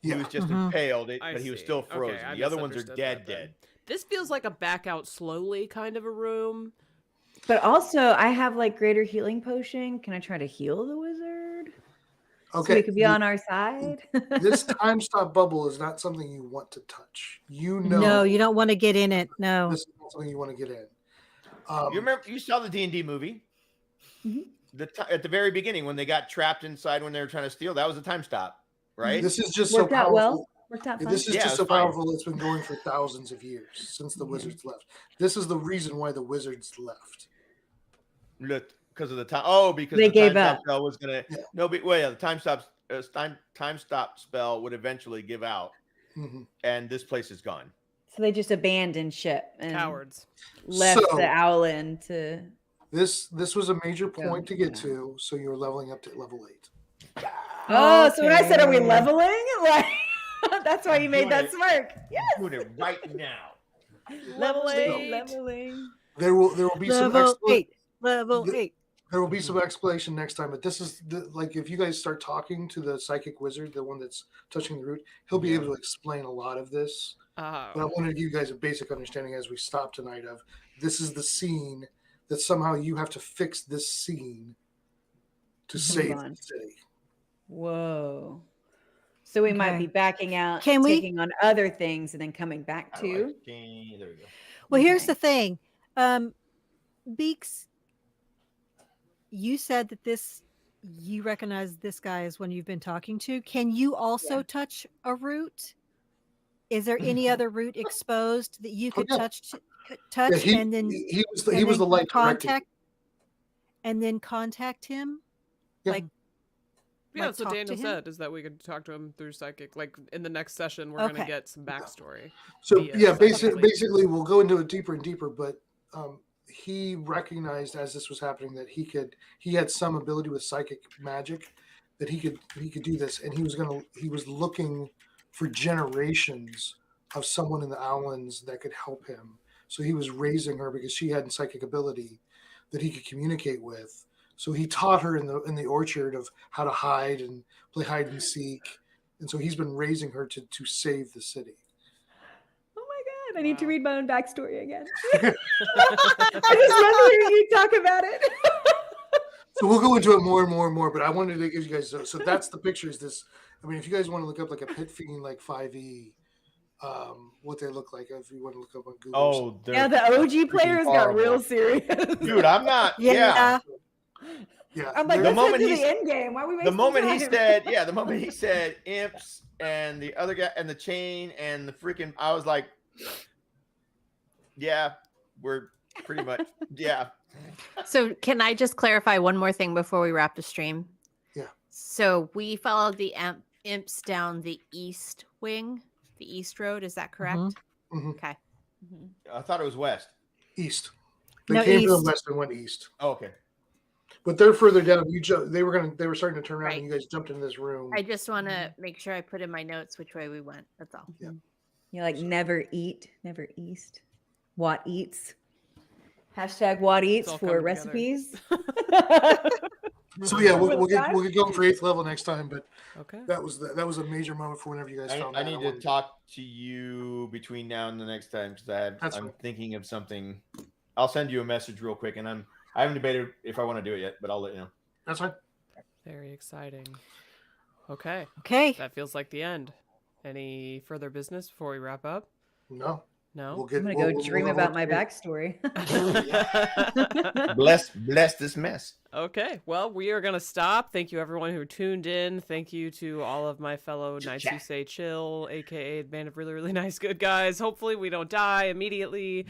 S11: He was just impaled, but he was still frozen.
S1: Okay,
S11: the other ones are dead.
S1: This feels like a back out slowly kind of a room.
S4: But also, I have like greater healing potion. Can I try to heal the wizard?
S13: Okay.
S4: So he could be on our side.
S13: This time stop bubble is not something you want to touch.
S9: No, you don't want to get in it. No.
S13: This is not something you want to get in.
S11: You remember? You saw the D&D movie. At the very beginning, when they got trapped inside when they were trying to steal, that was a time stop, right?
S13: This is just
S4: Worked
S13: so
S4: out
S13: powerful.
S4: well. Worked out fine.
S13: This is just so
S11: fine.
S13: powerful. It's been going for thousands of years since the wizards left. This is the reason why the wizards left.
S11: Look, because of the time. Oh, because
S4: They
S11: the
S4: gave
S11: time
S4: up.
S11: stop spell was gonna.
S13: Yeah.
S11: No, but the time stop spell would eventually give out, and this place is gone.
S4: So they just abandoned ship and
S1: Cowards.
S4: left the Owlin to.
S13: This was a major point to get to, so you're leveling up to level 8.
S4: Oh, so when I said, "Are we leveling?" Like that's why you made
S11: Doing
S4: that
S11: it.
S4: smirk. Yes.
S11: Doing it right now.
S4: Leveling.
S13: There will be some
S9: Level 8. Level 8.
S13: There will be some explanation next time, but this is like if you guys start talking to the psychic wizard, the one that's touching the root, he'll be able to explain a lot of this. But I want to give you guys a basic understanding as we stop tonight of this is the scene that somehow you have to fix this scene to save the city.
S4: Whoa. So we might be backing out,
S9: Can we-
S4: taking on other things, and then coming back to.
S11: There we go.
S9: Well, here's the thing. Beaks, you said that you recognize this guy as one you've been talking to. Can you also touch a root? Is there any other root exposed that you could touch and then
S13: he was the light
S9: contact and then contact him?
S13: Yeah.
S1: Yeah,
S9: Like,
S1: so
S9: talk to
S1: Daniel
S9: him?
S1: said is that we could talk to him through psychic. Like in the next session, we're gonna get some backstory.
S13: So
S1: via psychic.
S13: basically, we'll go into it deeper and deeper. But he recognized as this was happening that he had some ability with psychic magic, that he could do this, and he was looking for generations of someone in the Owlins that could help him. So he was raising her because she had psychic ability that he could communicate with. So he taught her in the orchard of how to hide and play hide and seek. And so he's been raising her to save the city.
S4: Oh my God, I need to read my own backstory again. I just love hearing you talk about it.
S13: So we'll go into it more and more and more, but I wanted to give you guys, so that's the pictures. I mean, if you guys want to look up like a pit fiend, like 5e, what they look like, if you want to look up on Google.
S11: Oh,
S4: yeah, the OG players got real serious.
S11: Dude, I'm not. Yeah.
S4: I'm like,
S11: the
S4: let's
S11: moment
S4: get to
S11: he
S4: the end game. Why are we wasting
S11: the moment he
S4: time?
S11: said imps and the other guy and the chain and the freaking, I was like, yeah, we're pretty much
S10: So can I just clarify one more thing before we wrap the stream?
S13: Yeah.
S10: So we followed the imps down the east wing, the east road. Is that correct?
S13: Mm-hmm.
S10: Okay.
S11: I thought it was west.
S13: East. They came to the west and went east.
S11: Oh, okay.
S13: But they're further down. They were starting to turn around, and you guys jumped into this room.
S10: I just want to make sure I put in my notes which way we went. That's all.
S13: Yeah.
S4: You're like never eat, never east. What eats? Hashtag what eats for recipes.
S13: So yeah, we'll get going for 8th level next time. But
S1: okay,
S13: that was a major moment for whenever you guys found
S11: I
S13: that.
S11: need to talk to you between now and the next time because I'm thinking of something. I'll send you a message real quick, and I haven't debated if I want to do it yet, but I'll let you know.
S13: That's fine.
S1: Very exciting. Okay.
S9: Okay.
S1: That feels like the end. Any further business before we wrap up?
S13: No.
S1: No.
S4: I'm gonna go dream about my backstory.
S11: bless this mess.
S1: Okay. Well, we are gonna stop. Thank you everyone who tuned in. Thank you to all of my fellow Knights Who Say Chill, aka the band of really, really nice good guys. Hopefully we don't die immediately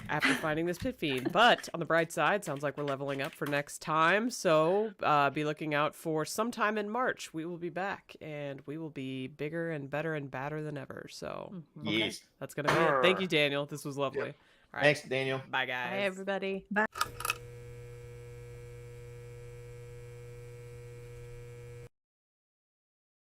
S1: after finding this pit fiend. But on the bright side, sounds like we're leveling up for next time. So be looking out for sometime in March. We will be back and we will be bigger and better and badder than ever. So
S11: yes,
S1: that's gonna be it. Thank you, Daniel. This was lovely.
S11: All right. Thanks, Daniel.
S1: Bye, guys.
S10: Bye, everybody.
S4: Bye.